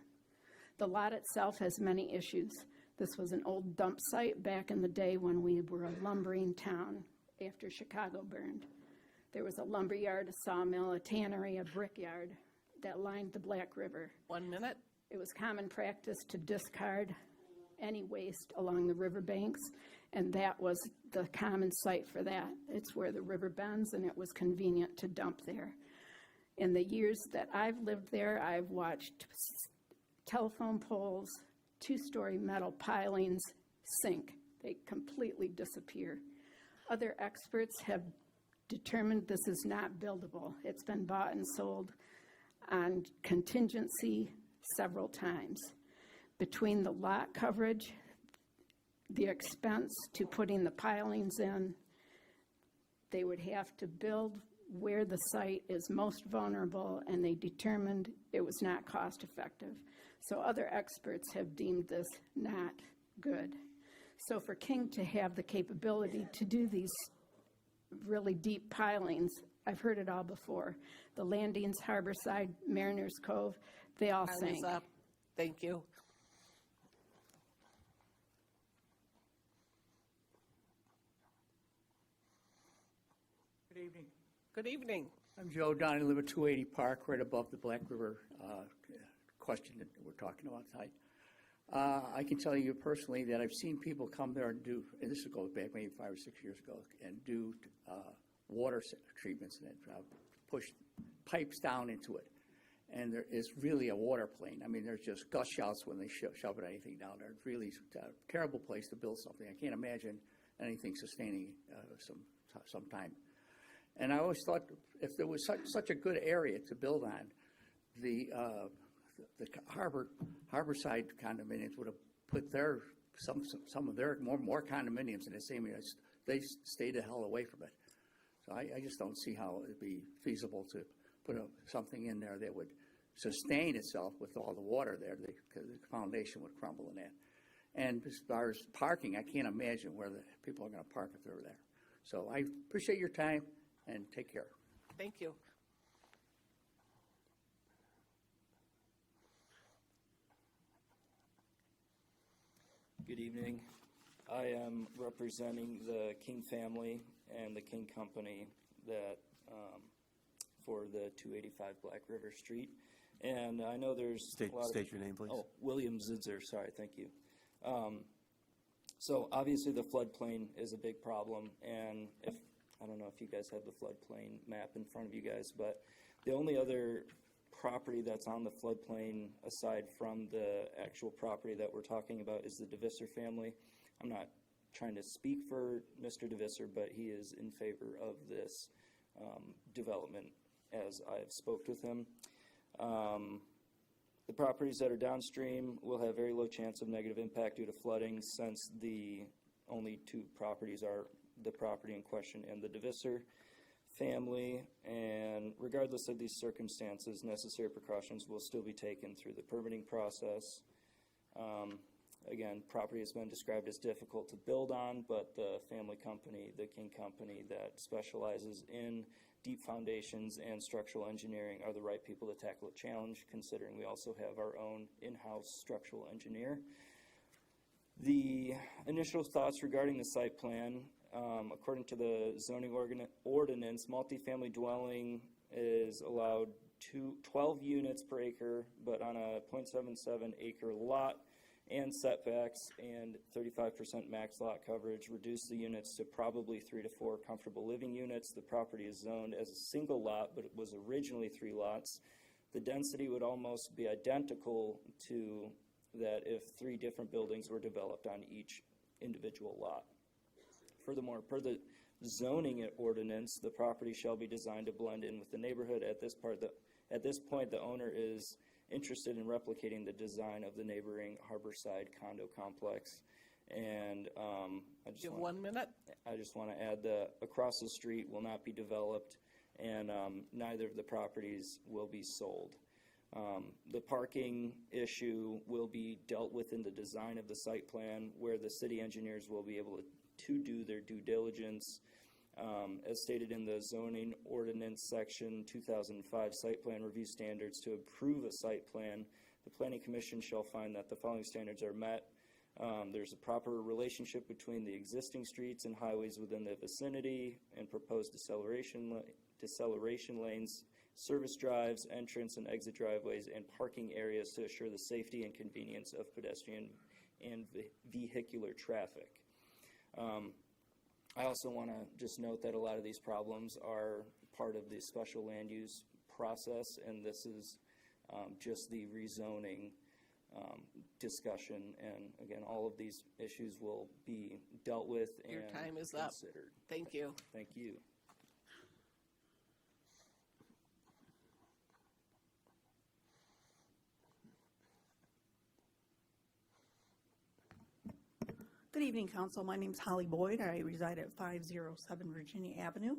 The lot itself has many issues. This was an old dump site back in the day when we were a lumbering town after Chicago burned. There was a lumber yard, a sawmill, a tannery, a brickyard that lined the Black River. 1 minute. It was common practice to discard any waste along the riverbanks, and that was the common site for that. It's where the river bends, and it was convenient to dump there. In the years that I've lived there, I've watched telephone poles, two-story metal pilings sink. They completely disappear. Other experts have determined this is not buildable. It's been bought and sold on contingency several times. Between the lot coverage, the expense to putting the pilings in, they would have to build where the site is most vulnerable, and they determined it was not cost effective. So other experts have deemed this not good. So for King to have the capability to do these really deep pilings, I've heard it all before. The landings, Harborside, Mariners Cove, they all Time sank. is up. Thank you. Good evening. Good evening. I'm Joe Donnie, live at 280 Park, right above the Black River question that we're talking about tonight. I can tell you personally that I've seen people come there and do, and this goes back maybe 5 or 6 years ago, and do water treatments and push pipes down into it. And there is really a water plane. I mean, there's just gushouts when they shove anything down there. It's really a terrible place to build something. I can't imagine anything sustaining some time. And I always thought if there was such a good area to build on, the Harborside condominiums would have put some of their more condominiums in the same area. They stayed the hell away from it. So I just don't see how it'd be feasible to put something in there that would sustain itself with all the water there, because the foundation would crumble in that. And as far as parking, I can't imagine where the people are going to park if they're there. So I appreciate your time, and take care. Thank you. Good evening. I am representing the King family and the King Company that for the 285 Black River Street. And I know there's State your name, please. Oh, William Zidzer, sorry, thank you. So obviously the floodplain is a big problem, and I don't know if you guys have the floodplain map in front of you guys, but the only other property that's on the floodplain aside from the actual property that we're talking about is the DeVisser family. I'm not trying to speak for Mr. DeVisser, but he is in favor of this development as I've spoke with him. The properties that are downstream will have very low chance of negative impact due to flooding, since the only two properties are the property in question and the DeVisser family. And regardless of these circumstances, necessary precautions will still be taken through the permitting process. Again, property has been described as difficult to build on, but the family company, the King Company, that specializes in deep foundations and structural engineering are the right people to tackle the challenge, considering we also have our own in-house structural engineer. The initial thoughts regarding the site plan, according to the zoning ordinance, multifamily dwelling is allowed 12 units per acre, but on a 0.77 acre lot, and setbacks and 35% max lot coverage reduce the units to probably 3 to 4 comfortable living units. The property is zoned as a single lot, but it was originally 3 lots. The density would almost be identical to that if 3 different buildings were developed on each individual lot. Furthermore, per the zoning ordinance, the property shall be designed to blend in with the neighborhood. At this point, the owner is interested in replicating the design of the neighboring Harborside condo complex. And I You have 1 minute. just want to add that across the street will not be developed, and neither of the properties will be sold. The parking issue will be dealt with in the design of the site plan, where the city engineers will be able to do their due diligence. As stated in the zoning ordinance section 2005 site plan review standards, to approve a site plan, the planning commission shall find that the following standards are met. There's a proper relationship between the existing streets and highways within the vicinity, and proposed deceleration lanes, service drives, entrance and exit driveways, and parking areas to assure the safety and convenience of pedestrian and vehicular traffic. I also want to just note that a lot of these problems are part of the special land use process, and this is just the rezoning discussion. And again, all of these issues will be dealt with and Your time is up. considered. Thank you. Thank you. Good evening, Council. My name is Holly Boyd. I reside at 507 Virginia Avenue.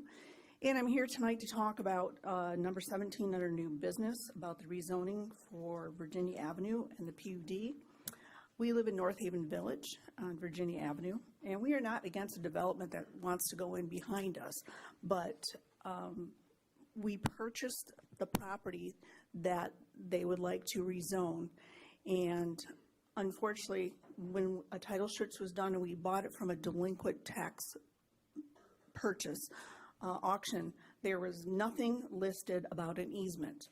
And I'm here tonight to talk about number 17 under new business, about the rezoning for Virginia Avenue and the PUD. We live in North Haven Village on Virginia Avenue, and we are not against a development that wants to go in behind us, but we purchased the property that they would like to rezone. And unfortunately, when a title search was done and we bought it from a delinquent tax purchase auction, there was nothing listed about an easement.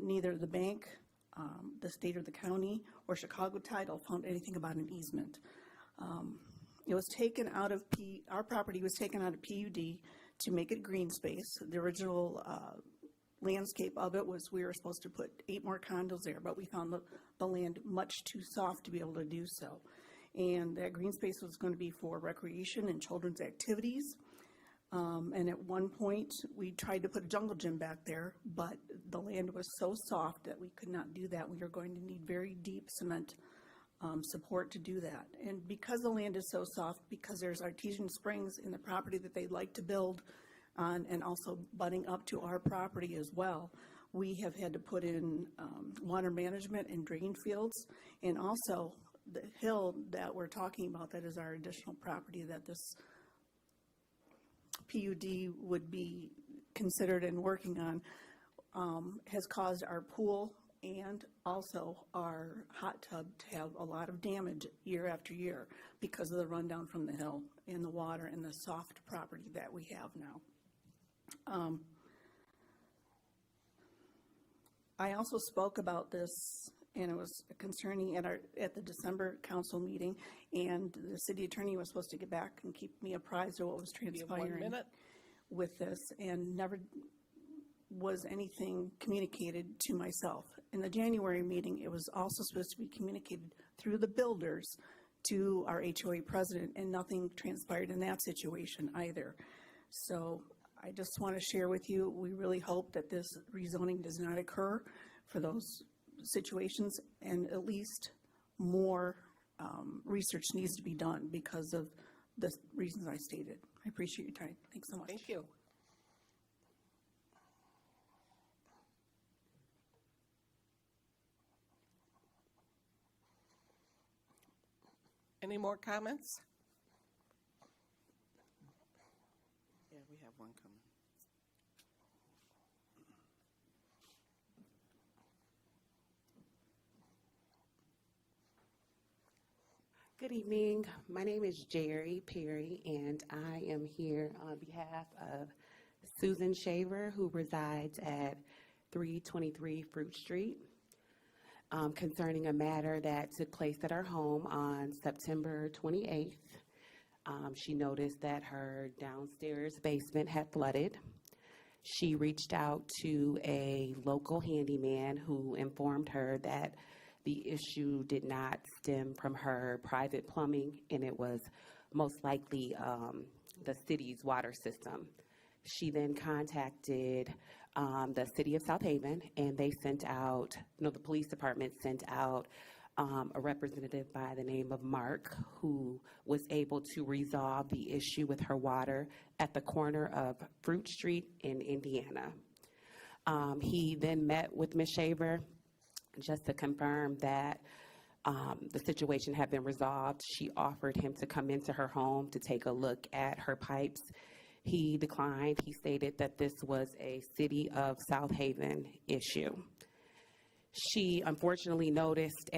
Neither the bank, the state or the county, or Chicago Title found anything about an easement. It was taken out of our property was taken out of PUD to make it green space. The original landscape of it was we were supposed to put 8 more condos there, but we found the land much too soft to be able to do so. And that green space was going to be for recreation and children's activities. And at one point, we tried to put a jungle gym back there, but the land was so soft that we could not do that. We are going to need very deep cement support to do that. And because the land is so soft, because there's artesian springs in the property that they'd like to build on, and also butting up to our property as well, we have had to put in water management and drain fields, and also the hill that we're talking about, that is our additional property that this PUD would be considered and working on, has caused our pool and also our hot tub to have a lot of damage year after year because of the rundown from the hill and the water and the soft property that we have now. I also spoke about this, and it was concerning at the December council meeting, and the city attorney was supposed to get back and keep me apprised of what was You have 1 transpiring minute. with this, and never was anything communicated to myself. In the January meeting, it was also supposed to be communicated through the builders to our HOA president, and nothing transpired in that situation either. So I just want to share with you, we really hope that this rezoning does not occur for those situations, and at least more research needs to be done because of the reasons I stated. I appreciate your time. Thanks so much. Thank you. Any more comments? Yeah, we have one coming. Good evening. My name is Jerry Perry, and I am here on behalf of Susan Shaver, who resides at 323 Fruit Street, concerning a matter that took place at her home on September 28th. She noticed that her downstairs basement had flooded. She reached out to a local handyman who informed her that the issue did not stem from her private plumbing, and it was most likely the city's water system. She then contacted the city of South Haven, and they sent out, the police department sent out a representative by the name of Mark, who was able to resolve the issue with her water at the corner of Fruit Street in Indiana. He then met with Ms. Shaver just to confirm that the situation had been resolved. She offered him to come into her home to take a look at her pipes. He declined. He stated that this was a city of South Haven issue. She unfortunately noticed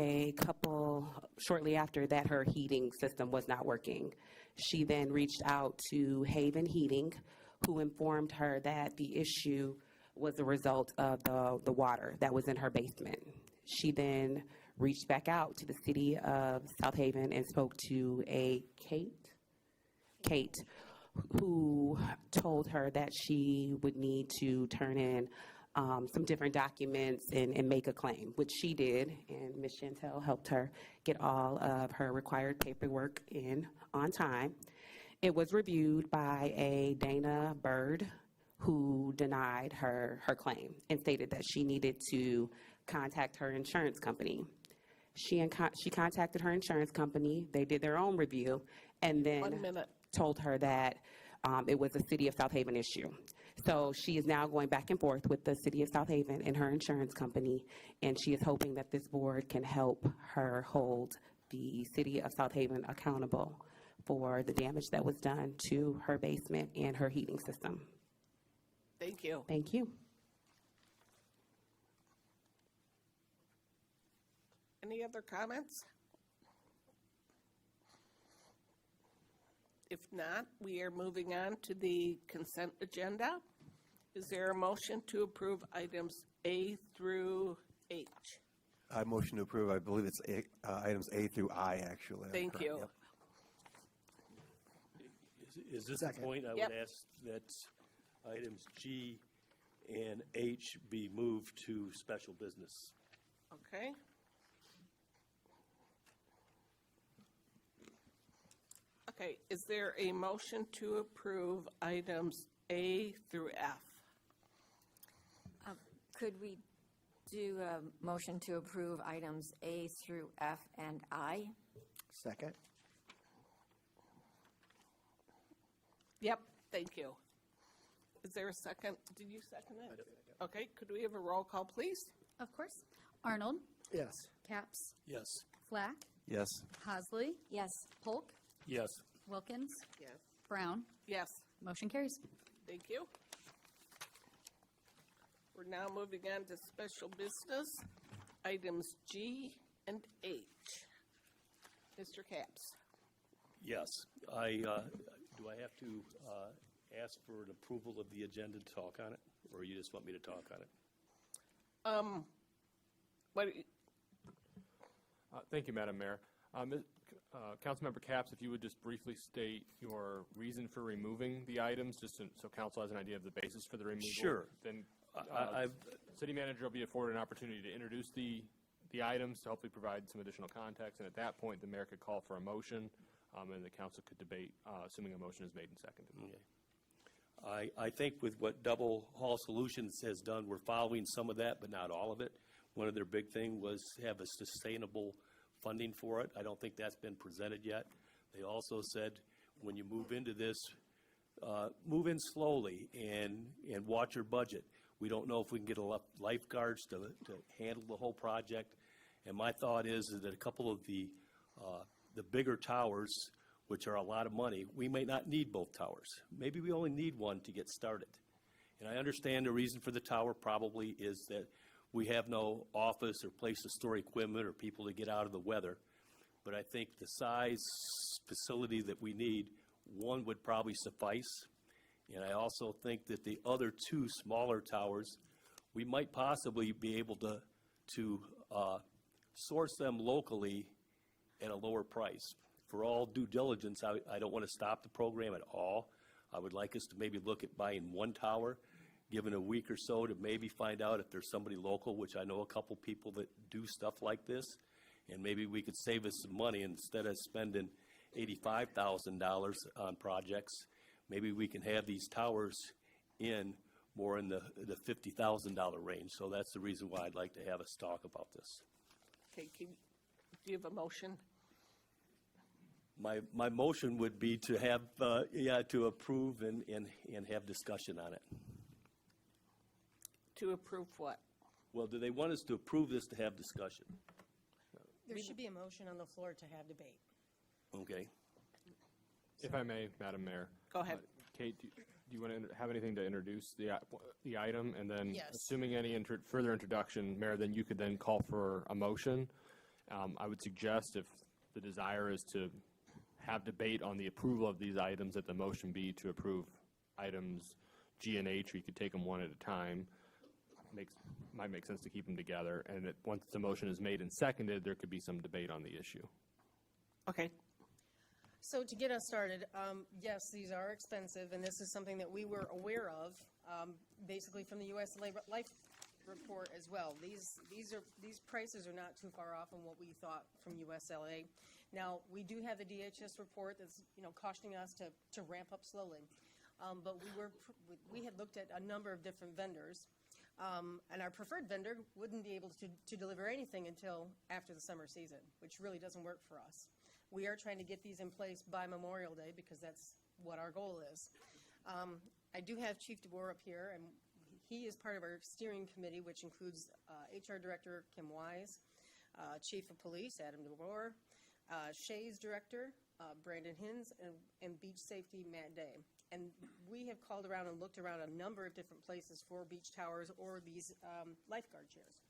shortly after that, her heating system was not working. She then reached out to Haven Heating, who informed her that the issue was a result of the water that was in her basement. She then reached back out to the city of South Haven and spoke to a Kate, who told her that she would need to turn in some different documents and make a claim, which she did, and Ms. Chantel helped her get all of her required paperwork in on time. It was reviewed by a Dana Bird, who denied her claim and stated that she needed to contact her insurance company. She contacted her insurance company. They did their own review and then told her that it was a city of South Haven issue. So she is now going back and forth with the city of South Haven and her insurance company, and she is hoping that this board can help her hold the city of South Haven accountable for the damage that was done to her basement and her heating system. Thank you. Thank you. Any other comments? If not, we are moving on to the consent agenda. Is there a motion to approve items A through H? I motion to approve. I believe it's items A through I, actually. Thank you. Yep. Is this the point I would ask that items G and H be moved to special business? Okay. Okay, is there a motion to approve items A through F? Could we do a motion to approve items A through F and I? Second. Yep, thank you. Is there a second? Did you second it? Okay, could we have a roll call, please? Of course. Arnold, Yes. Capps, Yes. Flack, Yes. Hasley, Yes. Polk, Yes. Wilkins, Yes. Brown. Yes, Motion carries. thank you. We're now moving on to special business, items G and H. Mr. Capps. Yes. Do I have to ask for an approval of the agenda to talk on it, or you just want me to talk on it? What, Thank you, Madam Mayor. Councilmember Capps, if you would just briefly state your reason for removing the items, just so council has an idea of the basis for the removal. Sure. Then I've city manager will be afforded an opportunity to introduce the items to hopefully provide some additional context. And at that point, the mayor could call for a motion, and the council could debate, assuming a motion is made and seconded. Okay. I think with what Double Hall Solutions has done, we're following some of that, but not all of it. One of their big thing was have a sustainable funding for it. I don't think that's been presented yet. They also said, when you move into this, move in slowly and watch your budget. We don't know if we can get enough lifeguards to handle the whole project. And my thought is that a couple of the bigger towers, which are a lot of money, we may not need both towers. Maybe we only need one to get started. And I understand the reason for the tower probably is that we have no office or place to store equipment or people to get out of the weather. But I think the size facility that we need, one would probably suffice. And I also think that the other two smaller towers, we might possibly be able to source them locally at a lower price. For all due diligence, I don't want to stop the program at all. I would like us to maybe look at buying one tower given a week or so to maybe find out if there's somebody local, which I know a couple people that do stuff like this, and maybe we could save us some money instead of spending $85,000 on projects. Maybe we can have these towers in more in the $50,000 range. So that's the reason why I'd like to have us talk about this. Okay, do you have a motion? My motion would be to have, to approve and have discussion on it. To approve what? Well, do they want us to approve this to have discussion? There should be a motion on the floor to have debate. Okay. If I may, Madam Mayor. Go ahead. Kate, do you want to have anything to introduce the item? And then, Yes. assuming any further introduction, Mayor, then you could then call for a motion. I would suggest if the desire is to have debate on the approval of these items, that the motion be to approve items G and H, or you could take them one at a time. Might make sense to keep them together. And once the motion is made and seconded, there could be some debate on the issue. Okay. So to get us started, yes, these are expensive, and this is something that we were aware of, basically from the U.S. Life Report as well. These prices are not too far off from what we thought from USLA. Now, we do have the DHS report that's cautioning us to ramp up slowly, but we had looked at a number of different vendors, and our preferred vendor wouldn't be able to deliver anything until after the summer season, which really doesn't work for us. We are trying to get these in place by Memorial Day because that's what our goal is. I do have Chief DeBoer up here, and he is part of our steering committee, which includes HR Director Kim Wise, Chief of Police Adam DeBoer, Shays Director Brandon Hins, and Beach Safety Matt Day. And we have called around and looked around a number of different places for beach towers or these lifeguard chairs.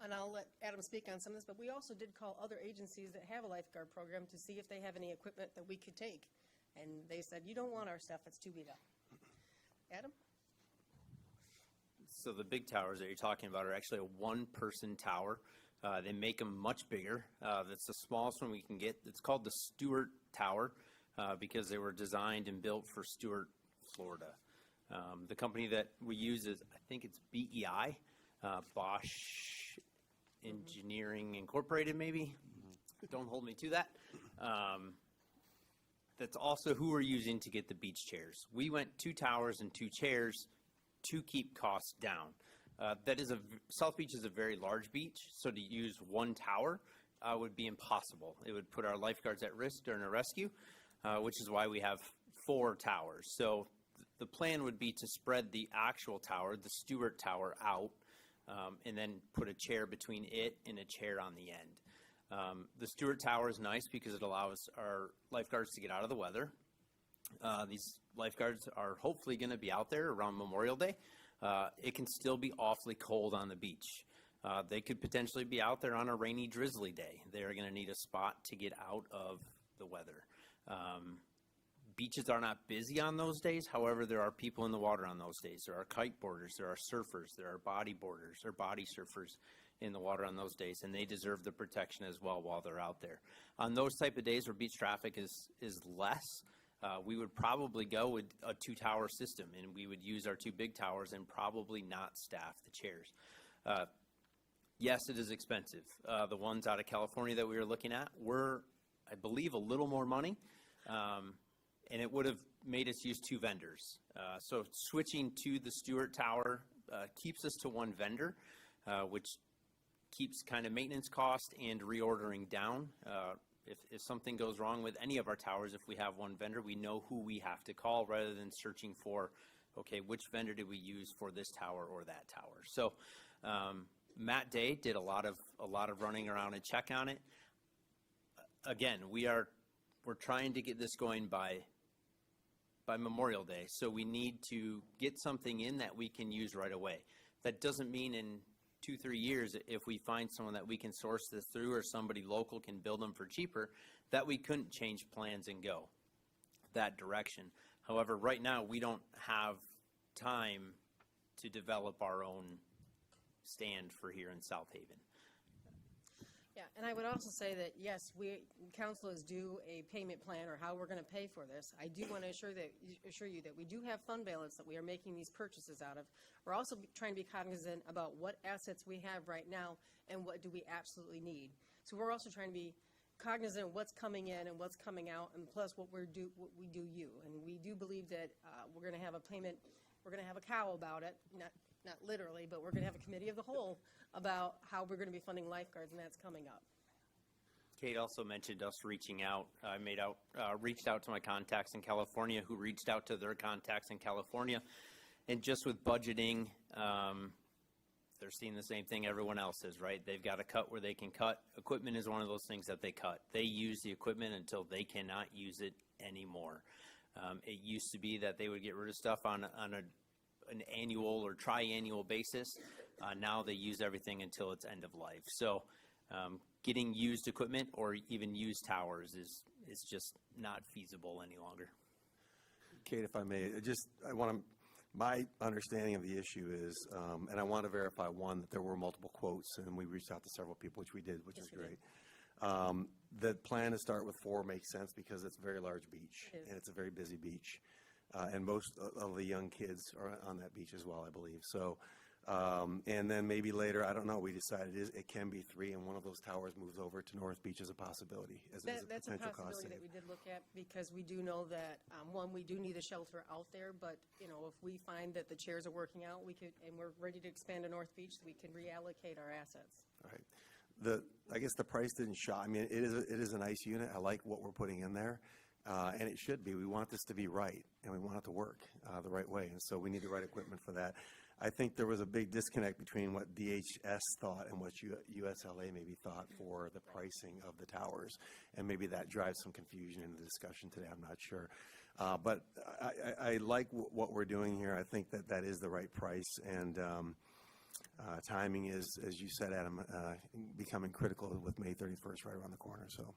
And I'll let Adam speak on some of this, but we also did call other agencies that have a lifeguard program to see if they have any equipment that we could take. And they said, you don't want our stuff, it's too beat up. Adam? So the big towers that you're talking about are actually a one-person tower. They make them much bigger. That's the smallest one we can get. It's called the Stewart Tower because they were designed and built for Stewart, Florida. The company that we use is, I think it's BEI, Bosch Engineering Incorporated, maybe. Don't hold me to that. That's also who we're using to get the beach chairs. We went 2 towers and 2 chairs to keep costs down. South Beach is a very large beach, so to use 1 tower would be impossible. It would put our lifeguards at risk during a rescue, which is why we have 4 towers. So the plan would be to spread the actual tower, the Stewart Tower, out, and then put a chair between it and a chair on the end. The Stewart Tower is nice because it allows our lifeguards to get out of the weather. These lifeguards are hopefully going to be out there around Memorial Day. It can still be awfully cold on the beach. They could potentially be out there on a rainy, drizzly day. They're going to need a spot to get out of the weather. Beaches are not busy on those days. However, there are people in the water on those days. There are kiteboarders, there are surfers, there are bodyboarders or body surfers in the water on those days, and they deserve the protection as well while they're out there. On those type of days where beach traffic is less, we would probably go with a 2-tower system, and we would use our 2 big towers and probably not staff the chairs. Yes, it is expensive. The ones out of California that we were looking at were, I believe, a little more money. And it would have made us use 2 vendors. So switching to the Stewart Tower keeps us to 1 vendor, which keeps kind of maintenance cost and reordering down. If something goes wrong with any of our towers, if we have 1 vendor, we know who we have to call rather than searching for, okay, which vendor did we use for this tower or that tower. So Matt Day did a lot of running around and check on it. Again, we're trying to get this going by Memorial Day, so we need to get something in that we can use right away. That doesn't mean in 2-3 years, if we find someone that we can source this through or somebody local can build them for cheaper, that we couldn't change plans and go that direction. However, right now we don't have time to develop our own stand for here in South Haven. Yeah, and I would also say that, yes, council is due a payment plan or how we're going to pay for this. I do want to assure you that we do have fund balance that we are making these purchases out of. We're also trying to be cognizant about what assets we have right now and what do we absolutely need. So we're also trying to be cognizant of what's coming in and what's coming out, and plus what we do you. And we do believe that we're going to have a payment, we're going to have a cow about it, not literally, but we're going to have a committee of the whole about how we're going to be funding lifeguards, and that's coming up. Kate also mentioned us reaching out. I reached out to my contacts in California, who reached out to their contacts in California. And just with budgeting, they're seeing the same thing everyone else is, right? They've got to cut where they can cut. Equipment is one of those things that they cut. They use the equipment until they cannot use it anymore. It used to be that they would get rid of stuff on an annual or triannual basis. Now they use everything until it's end of life. So getting used equipment or even used towers is just not feasible any longer. Kate, if I may, my understanding of the issue is, and I want to verify, one, that there were multiple quotes, and we reached out to several people, which we did, which is great. The plan to start with 4 makes sense because it's a very large beach, and it's a very busy beach. And most of the young kids are on that beach as well, I believe. So, and then maybe later, I don't know, we decided it can be 3, and one of those towers moves over to North Beach as a possibility, as a That's a potential cost possibility save. that we did look at, because we do know that, one, we do need a shelter out there, but, if we find that the chairs are working out, and we're ready to expand to North Beach, we can reallocate our assets. All right. I guess the price didn't shock. I mean, it is a nice unit. I like what we're putting in there. And it should be. We want this to be right, and we want it to work the right way. And so we need the right equipment for that. I think there was a big disconnect between what DHS thought and what USLA maybe thought for the pricing of the towers. And maybe that drives some confusion in the discussion today. I'm not sure. But I like what we're doing here. I think that is the right price. And timing is, as you said, Adam, becoming critical with May 31st right around the corner. So.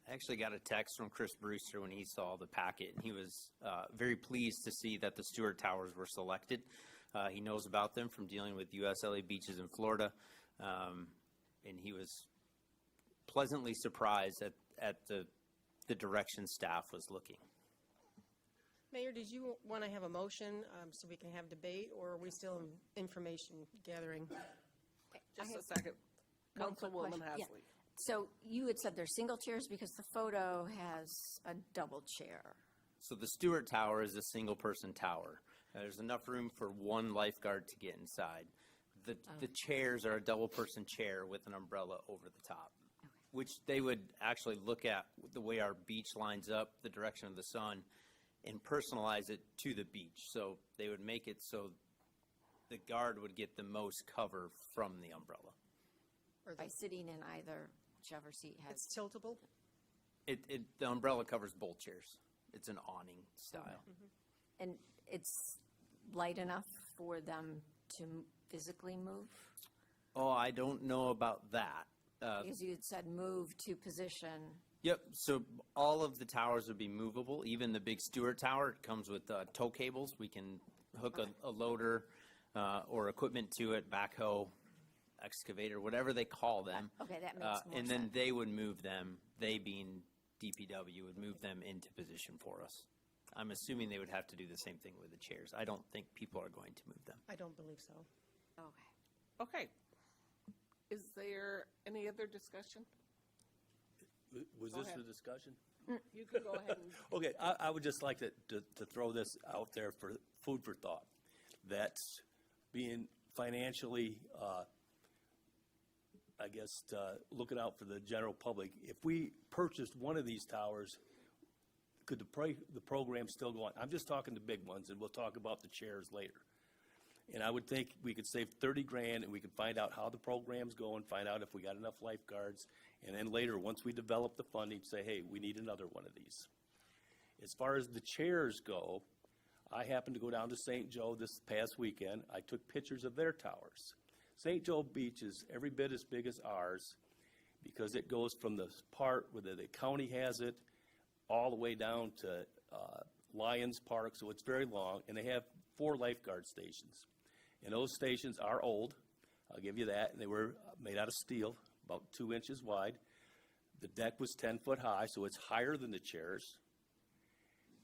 I actually got a text from Chris Brewster when he saw the packet, and he was very pleased to see that the Stewart Towers were selected. He knows about them from dealing with USLA beaches in Florida, and he was pleasantly surprised at the direction staff was looking. Mayor, did you want to have a motion so we can have debate, or are we still in information gathering? Just a second. Councilwoman question. Yeah. Hasley. So you had said they're single chairs because the photo has a double chair. So the Stewart Tower is a single-person tower. There's enough room for one lifeguard to get inside. The chairs are a double-person chair with an umbrella over the top, which they would actually look at the way our beach lines up, the direction of the sun, and personalize it to the beach. So they would make it so the guard would get the most cover from the umbrella. By sitting in either, whichever seat has. It's tiltable? The umbrella covers both chairs. It's an awning style. And it's light enough for them to physically move? Oh, I don't know about that. Because you had said move to position. Yep, so all of the towers would be movable. Even the big Stewart Tower comes with tow cables. We can hook a loader or equipment to it, backhoe, excavator, whatever they call them. Okay, that makes more and sense. then they would move them, they being DPW, would move them into position for us. I'm assuming they would have to do the same thing with the chairs. I don't think people are going to move them. I don't believe so. Okay. Okay. Is there any other discussion? Was Go this ahead. the discussion? You can go ahead and. Okay, I would just like to throw this out there for food for thought. That's being financially, I guess, looking out for the general public. If we purchased one of these towers, could the program still go on? I'm just talking the big ones, and we'll talk about the chairs later. And I would think we could save $30,000, and we could find out how the program's going, find out if we got enough lifeguards, and then later, once we develop the funding, say, hey, we need another one of these. As far as the chairs go, I happened to go down to St. Joe this past weekend. I took pictures of their towers. St. Joe Beach is every bit as big as ours because it goes from the part where the county has it all the way down to Lions Park, so it's very long, and they have 4 lifeguard stations. And those stations are old, I'll give you that, and they were made out of steel, about 2 inches wide. The deck was 10 foot high, so it's higher than the chairs.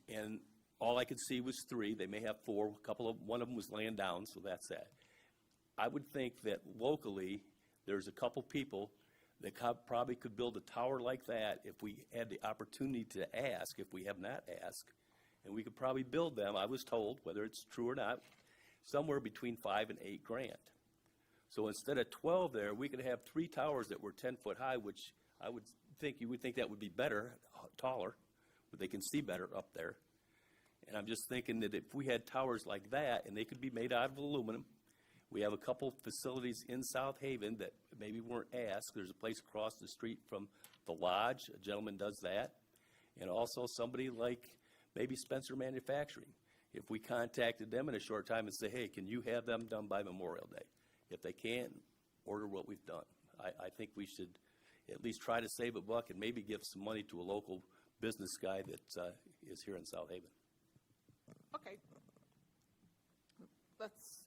And all I could see was 3. They may have 4. One of them was laying down, so that's that. I would think that locally, there's a couple people that probably could build a tower like that if we had the opportunity to ask, if we have not asked. And we could probably build them, I was told, whether it's true or not, somewhere between $5,000 and $8,000. So instead of 12 there, we could have 3 towers that were 10 foot high, which I would think, you would think that would be better, taller, but they can see better up there. And I'm just thinking that if we had towers like that, and they could be made out of aluminum, we have a couple facilities in South Haven that maybe weren't asked. There's a place across the street from the Lodge, a gentleman does that, and also somebody like maybe Spencer Manufacturing. If we contacted them in a short time and say, hey, can you have them done by Memorial Day? If they can't, order what we've done. I think we should at least try to save a buck and maybe give some money to a local business guy that is here in South Haven. Okay. Let's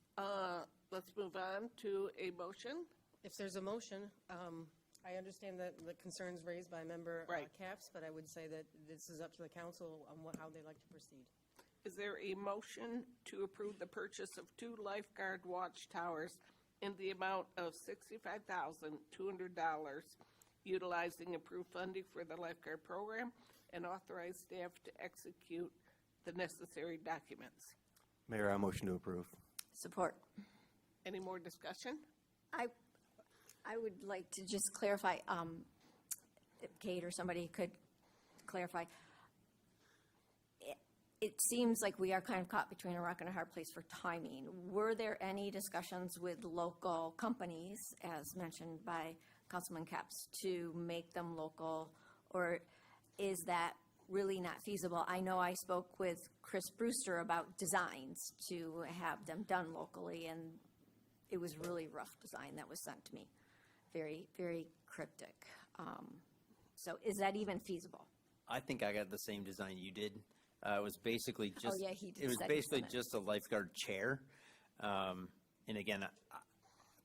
move on to a motion. If there's a motion, I understand that the concerns raised by Member Capps, but I would say that this is up to the council on how they'd like to proceed. Is there a motion to approve the purchase of 2 lifeguard watchtowers in the amount of $65,200, utilizing approved funding for the lifeguard program, and authorize staff to execute the necessary documents? Mayor, I motion to approve. Support. Any more discussion? I would like to just clarify, if Kate or somebody could clarify. It seems like we are kind of caught between a rock and a hard place for timing. Were there any discussions with local companies, as mentioned by Councilman Capps, to make them local, or is that really not feasible? I know I spoke with Chris Brewster about designs to have them done locally, and it was really rough design that was sent to me. Very, very cryptic. So is that even feasible? I think I got the same design you did. It was basically just, yeah, he did it was say he basically sent it. just a lifeguard chair. And again,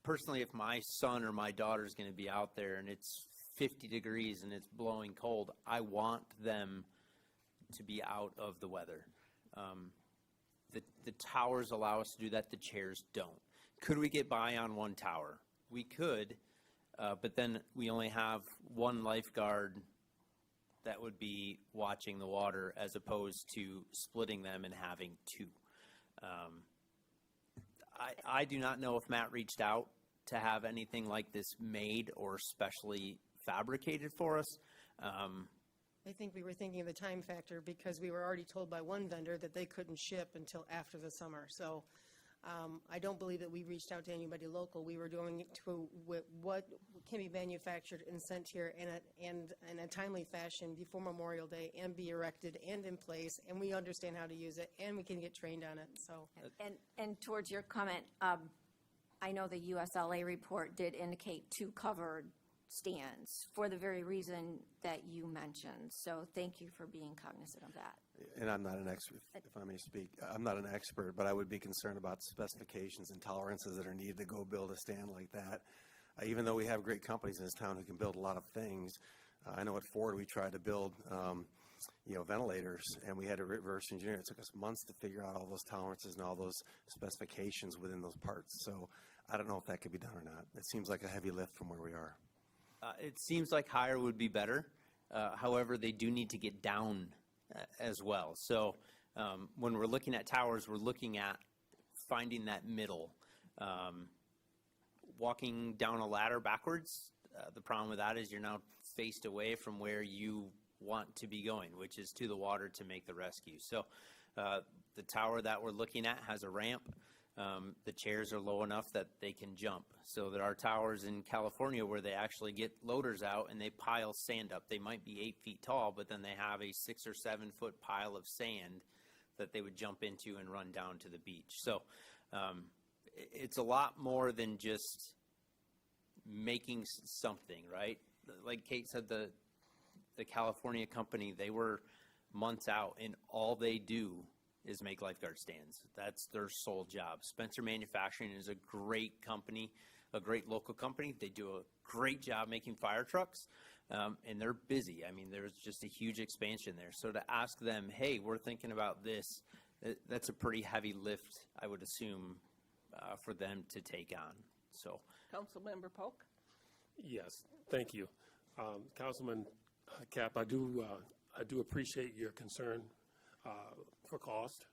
personally, if my son or my daughter is going to be out there and it's 50 degrees and it's blowing cold, I want them to be out of the weather. The towers allow us to do that. The chairs don't. Could we get by on one tower? We could, but then we only have one lifeguard that would be watching the water as opposed to splitting them and having 2. I do not know if Matt reached out to have anything like this made or specially fabricated for us. I think we were thinking of the time factor because we were already told by one vendor that they couldn't ship until after the summer. So I don't believe that we reached out to anybody local. We were doing it to what can be manufactured and sent here in a timely fashion before Memorial Day and be erected and in place, and we understand how to use it, and we can get trained on it. So, And towards your comment, I know the USLA report did indicate 2 covered stands for the very reason that you mentioned. So thank you for being cognizant of that. And I'm not an expert, if I may speak. I'm not an expert, but I would be concerned about specifications and tolerances that are needed to go build a stand like that. Even though we have great companies in this town who can build a lot of things, I know at Ford we tried to build, ventilators, and we had to reverse engineer. It took us months to figure out all those tolerances and all those specifications within those parts. So I don't know if that could be done or not. It seems like a heavy lift from where we are. It seems like higher would be better. However, they do need to get down as well. So when we're looking at towers, we're looking at finding that middle. Walking down a ladder backwards, the problem with that is you're now faced away from where you want to be going, which is to the water to make the rescue. So the tower that we're looking at has a ramp. The chairs are low enough that they can jump. So there are towers in California where they actually get loaders out and they pile sand up. They might be 8 feet tall, but then they have a 6 or 7 foot pile of sand that they would jump into and run down to the beach. So it's a lot more than just making something, right? Like Kate said, the California company, they were months out, and all they do is make lifeguard stands. That's their sole job. Spencer Manufacturing is a great company. a great local company. They do a great job making fire trucks, and they're busy. I mean, there's just a huge expansion there. So to ask them, hey, we're thinking about this, that's a pretty heavy lift, I would assume, for them to take on. So, Councilmember Polk? Yes, thank you. Councilman Cap, I do appreciate your concern for cost.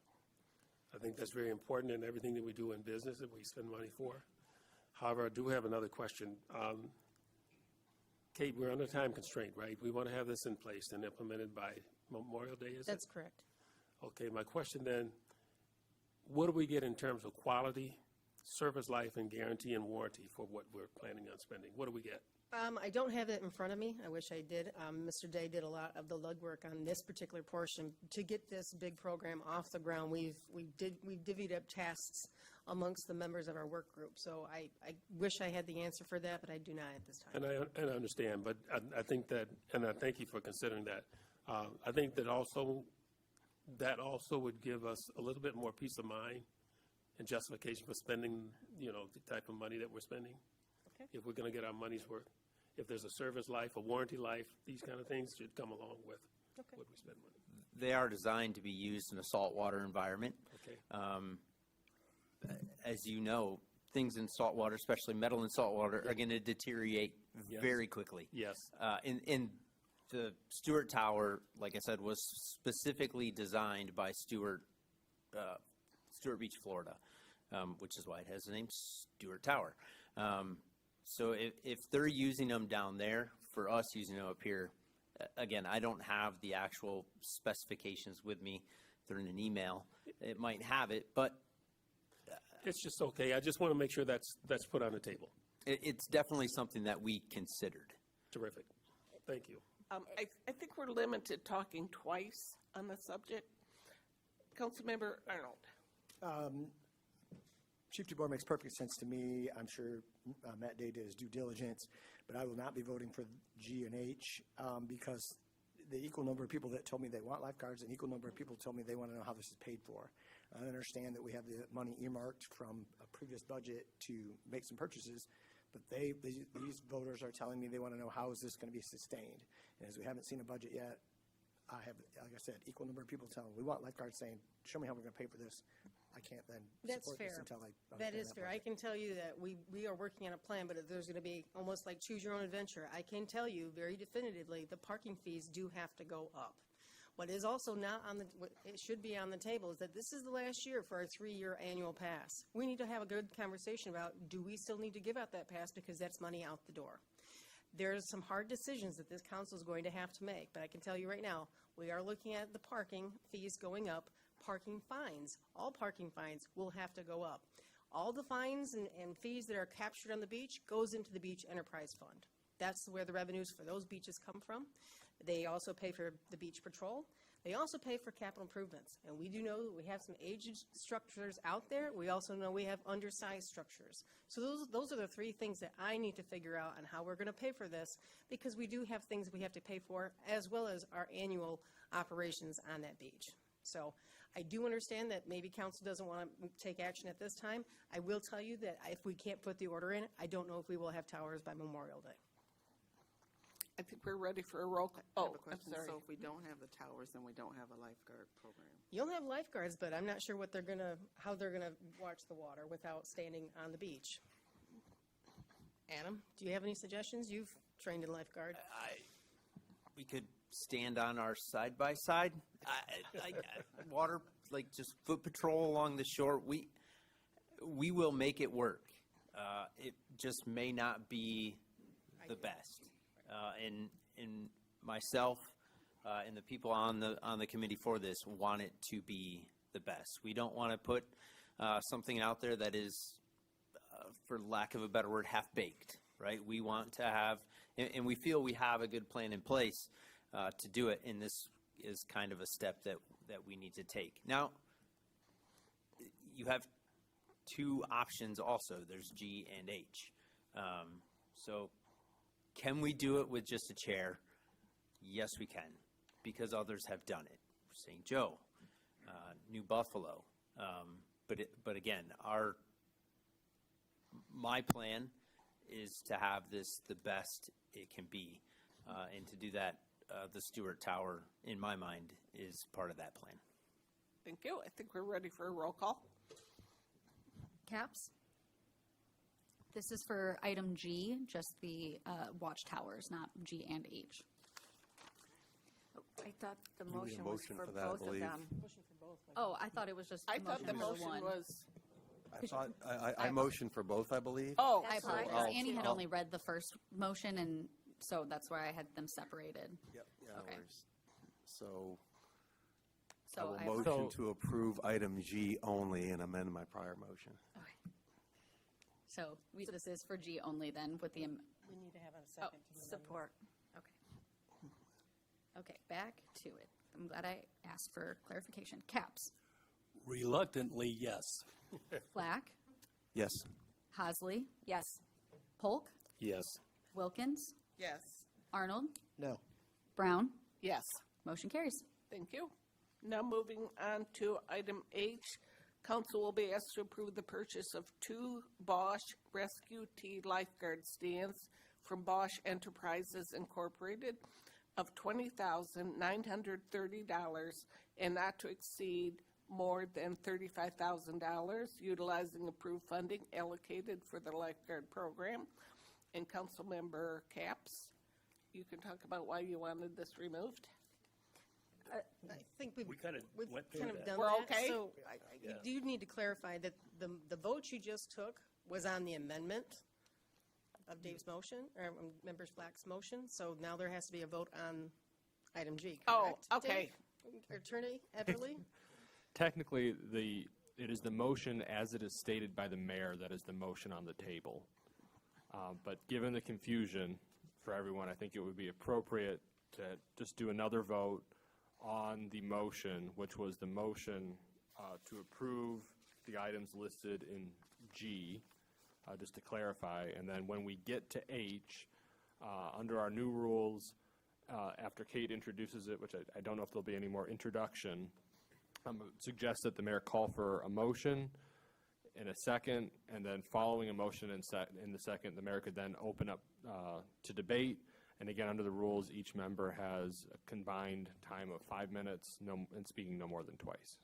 I think that's very important in everything that we do in business that we spend money for. However, I do have another question. Kate, we're under time constraint, right? We want to have this in place and implemented by Memorial Day, is it? That's correct. Okay, my question then, what do we get in terms of quality, service life, and guarantee and warranty for what we're planning on spending? What do we get? I don't have it in front of me. I wish I did. Mr. Day did a lot of the legwork on this particular portion. To get this big program off the ground, we've divvied up tasks amongst the members of our work group. So I wish I had the answer for that, but I do not at this time. And I understand, but I think that, and I thank you for considering that. I think that also would give us a little bit more peace of mind and justification for spending, the type of money that we're spending. Okay. If we're going to get our money's worth. If there's a service life, a warranty life, these kind of things should come along with what we spend money. they are designed to be used in a saltwater environment. Okay. As you know, things in saltwater, especially metal in saltwater, are going to deteriorate very quickly. Yes. In the Stewart Tower, like I said, was specifically designed by Stewart Beach, Florida, which is why it has the name Stewart Tower. So if they're using them down there, for us using them up here, again, I don't have the actual specifications with me. They're in an email. It might have it, but it's just okay. I just want to make sure that's put on the table. It's definitely something that we considered. Terrific. Thank you. I think we're limited talking twice on the subject. Councilmember Arnold. Chief DeBoer makes perfect sense to me. I'm sure Matt Day did his due diligence, but I will not be voting for G and H because the equal number of people that told me they want lifeguards and equal number of people told me they want to know how this is paid for. I understand that we have the money earmarked from a previous budget to make some purchases, but these voters are telling me they want to know how is this going to be sustained. And as we haven't seen a budget yet, I have, like I said, equal number of people telling we want lifeguards saying, show me how we're going to pay for this. I can't then support this until I understand That is fair. budget. I can tell you that we are working on a plan, but if there's going to be almost like choose your own adventure. I can tell you very definitively the parking fees do have to go up. What is also not on what it should be on the table is that this is the last year for our 3-year annual pass. We need to have a good conversation about, do we still need to give out that pass because that's money out the door? There's some hard decisions that this council is going to have to make, but I can tell you right now, we are looking at the parking fees going up. Parking fines, all parking fines will have to go up. All the fines and fees that are captured on the beach goes into the Beach Enterprise Fund. That's where the revenues for those beaches come from. They also pay for the beach patrol. They also pay for capital improvements. And we do know that we have some aged structures out there. We also know we have undersized structures. So those are the 3 things that I need to figure out on how we're going to pay for this, because we do have things we have to pay for, as well as our annual operations on that beach. So I do understand that maybe council doesn't want to take action at this time. I will tell you that if we can't put the order in, I don't know if we will have towers by Memorial Day. I think we're ready for a roll call. I have Oh, a question. I'm sorry. So if we don't have the towers, then we don't have a lifeguard program. You'll have lifeguards, but I'm not sure how they're gonna watch the water without standing on the beach. Adam, do you have any suggestions? You've trained in lifeguard. We could stand on our side by side. Water, like just foot patrol along the shore. We will make it work. It just may not be the best. And myself and the people on the committee for this want it to be the best. We don't want to put something out there that is, for lack of a better word, half-baked, right? We want to have, and we feel we have a good plan in place to do it, and this is kind of a step that we need to take. Now, you have 2 options also. There's G and H. So can we do it with just a chair? Yes, we can, because others have done it. St. Joe, New Buffalo. But again, my plan is to have this the best it can be. And to do that, the Stewart Tower, in my mind, is part of that plan. Thank you. I think we're ready for a roll call. Caps? This is for item G, just the watchtowers, not G and H. I thought the You need a motion was motion for for that, I both of believe. them. Oh, I thought it was just I a thought the for motion one. was, I thought, I motioned for both, I believe. oh, I That's what I apologize. thought, Annie had too. only read the first motion, and so that's why I had them separated. Yep. Yeah, no Okay. worries. So I So will I motion to approve item G only and amend my prior motion. So this is for G only then with the, We need to have a second. Support. okay. Okay, back to it. I'm glad I asked for clarification. Caps? Reluctantly, yes. Flack? Yes. Hosley? Yes. Polk? Yes. Wilkins? yes. Arnold? No. Brown? Yes. Motion carries. Thank you. Now moving on to item H, council will be asked to approve the purchase of 2 Bosch Rescue T lifeguard stands from Bosch Enterprises Incorporated of $20,930 and not to exceed more than $35,000, utilizing approved funding allocated for the lifeguard program. And Councilmember Capps, you can talk about why you wanted this removed. I think we've kind of went through kind of that. done We're that. okay? So you do need to clarify that the vote you just took was on the amendment of Dave's motion, or Member Flack's motion. So now there has to be a vote on item G, Oh, correct? okay. Dave? Attorney Everly? Technically, it is the motion as it is stated by the mayor that is the motion on the table. But given the confusion for everyone, I think it would be appropriate to just do another vote on the motion, which was the motion to approve the items listed in G, just to clarify. And then when we get to H, under our new rules, after Kate introduces it, which I don't know if there'll be any more introduction, I would suggest that the mayor call for a motion in a second, and then following a motion in the second, the mayor could then open up to debate. And again, under the rules, each member has a combined time of 5 minutes, and speaking no more than twice.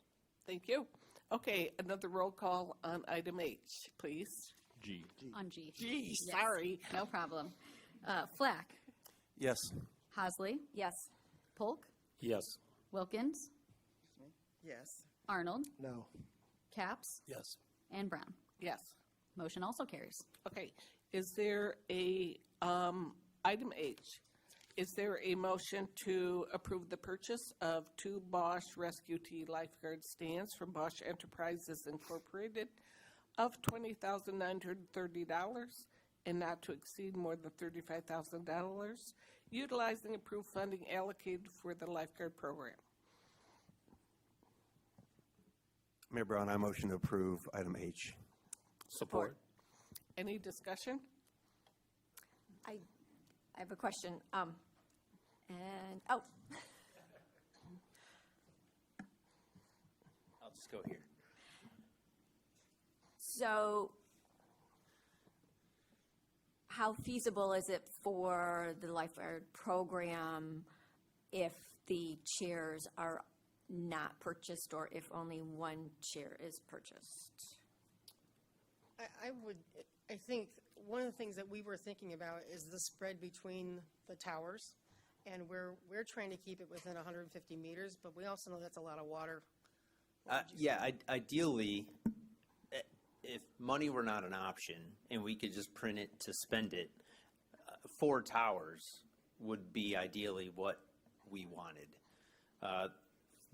Thank you. Okay, another roll call on item H, please. G. On G. Gee, Yes. sorry. No problem. Flack? Yes. Hosley? Yes. Polk? Yes. Wilkins? Yes. Arnold? No. Caps? Yes. And Brown. Yes. Motion also carries. Okay, is there a, item H, is there a motion to approve the purchase of 2 Bosch Rescue T lifeguard stands from Bosch Enterprises Incorporated of $20,930 and not to exceed more than $35,000, utilizing approved funding allocated for the lifeguard program? Mayor Brown, I motion to approve item H. Support. Any discussion? I have a question. I'll just go here. So how feasible is it for the lifeguard program if the chairs are not purchased or if only one chair is purchased? I think one of the things that we were thinking about is the spread between the towers. And we're trying to keep it within 150 meters, but we also know that's a lot of water. Ideally, if money were not an option and we could just print it to spend it, 4 towers would be ideally what we wanted.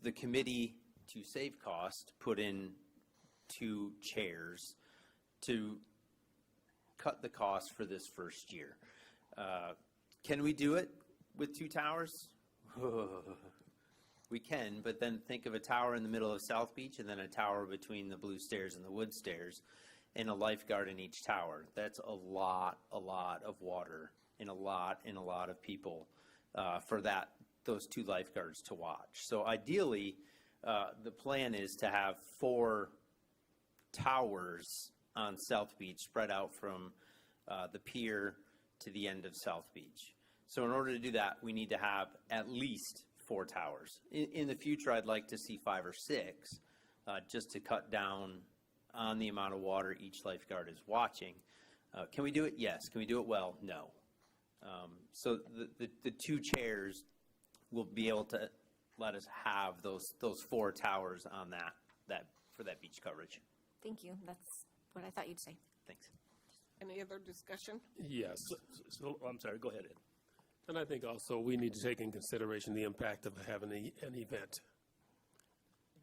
The committee, to save cost, put in 2 chairs to cut the cost for this first year. Can we do it with 2 towers? We can, but then think of a tower in the middle of South Beach and then a tower between the Blue Stairs and the Wood Stairs and a lifeguard in each tower. That's a lot of water and a lot of people for those 2 lifeguards to watch. So ideally, the plan is to have 4 towers on South Beach spread out from the pier to the end of South Beach. So in order to do that, we need to have at least 4 towers. In the future, I'd like to see 5 or 6, just to cut down on the amount of water each lifeguard is watching. Can we do it? Yes. Can we do it well? No. So the 2 chairs will be able to let us have those 4 towers on that for that beach coverage. Thank you. That's what I thought you'd say. Thanks. Any other discussion? Yes. So, I'm sorry, go ahead, Ed. And I think also we need to take in consideration the impact of having an event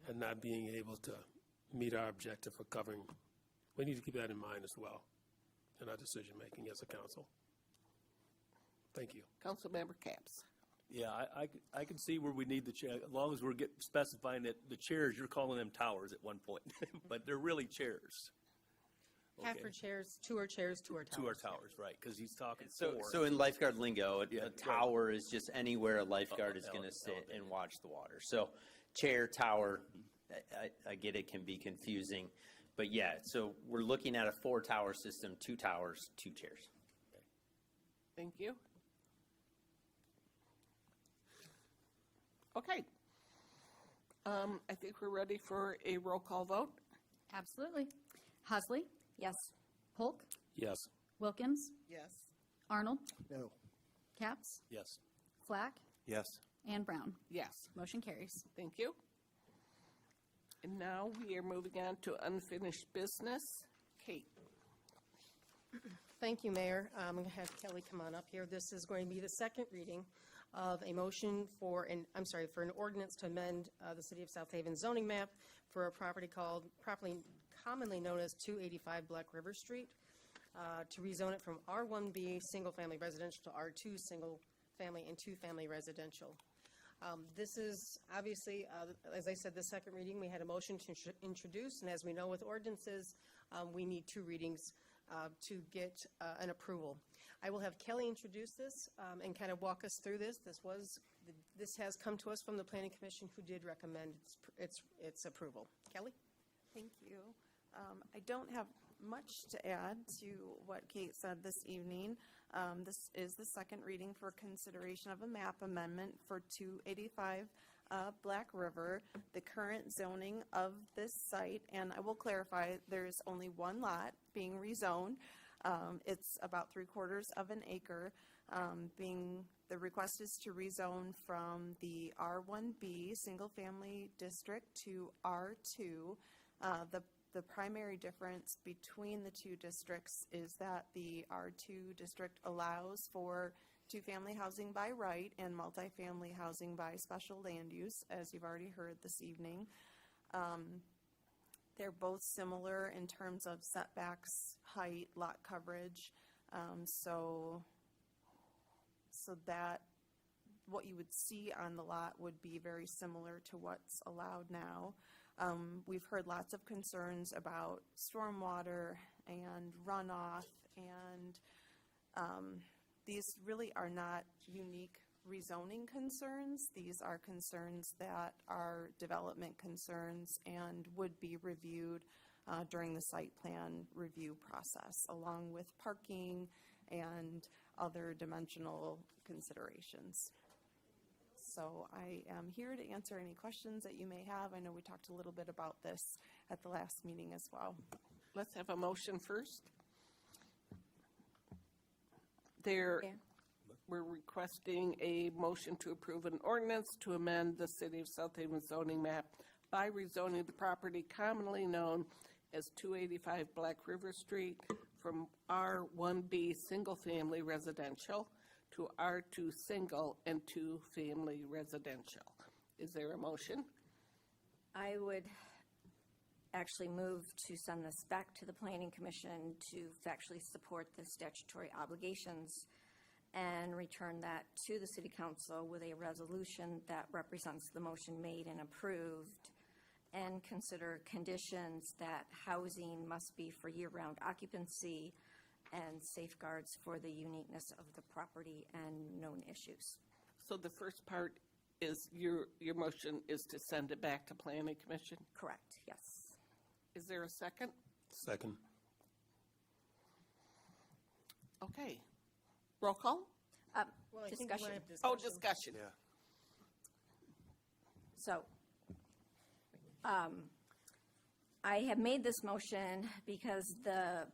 and not being able to meet our objective for covering. We need to keep that in mind as well in our decision-making as a council. Thank you. Councilmember Capps. Yeah, I can see where we need the chair, as long as we're specifying that the chairs, you're calling them towers at one point, but they're really chairs. Half Okay. are chairs, 2 are chairs, 2 are towers. 2 are towers, right, because he's talking So 4. so in lifeguard lingo, a right. tower is just anywhere a lifeguard is going to sit and watch the water. So chair, tower, I get it can be confusing, but yeah, so we're looking at a 4-tower system, 2 towers, 2 chairs. Thank you. Okay. I think we're ready for a roll call vote. Absolutely. Husley, Yes. Polk, Yes. Wilkins, Yes. Arnold, No. Capps, Yes. Flack, Yes. and Brown. Yes. Motion carries. Thank you. And now we are moving on to unfinished business. Kate. Thank you, Mayor. I'm going to have Kelly come on up here. This is going to be the second reading of a motion for an ordinance to amend the City of South Haven zoning map for a property commonly known as 285 Black River Street, to rezone it from R1B single-family residential to R2 single-family and two-family residential. This is obviously, as I said, the second reading. We had a motion to introduce, and as we know with ordinances, we need 2 readings to get an approval. I will have Kelly introduce this and kind of walk us through this. This has come to us from the Planning Commission, who did recommend its approval. Kelly? Thank you. I don't have much to add to what Kate said this evening. This is the second reading for consideration of a map amendment for 285 Black River, the current zoning of this site, and I will clarify, there's only 1 lot being rezoned. It's about 3/4 of an acre. The request is to rezone from the R1B single-family district to R2. The primary difference between the 2 districts is that the R2 district allows for 2-family housing by right and multifamily housing by special land use, as you've already heard this evening. They're both similar in terms of setbacks, height, lot coverage. So that what you would see on the lot would be very similar to what's allowed now. We've heard lots of concerns about stormwater and runoff, and these really are not unique rezoning concerns. These are concerns that are development concerns and would be reviewed during the site plan review process, along with parking and other dimensional considerations. So I am here to answer any questions that you may have. I know we talked a little bit about this at the last meeting as well. Let's have a motion first. We're requesting a motion to approve an ordinance to amend the City of South Haven zoning map by rezoning the property commonly known as 285 Black River Street from R1B single-family residential to R2 single and 2-family residential. Is there a motion? I would actually move to send this back to the Planning Commission to factually support the statutory obligations and return that to the City Council with a resolution that represents the motion made and approved, and consider conditions that housing must be for year-round occupancy and safeguards for the uniqueness of the property and known issues. So the first part is your motion is to send it back to Planning Commission? Correct, yes. Is there a second? Second. Okay. Roll call? Well, I think we might Discussion. have Oh, discussion. Yeah. So, I have made this motion because the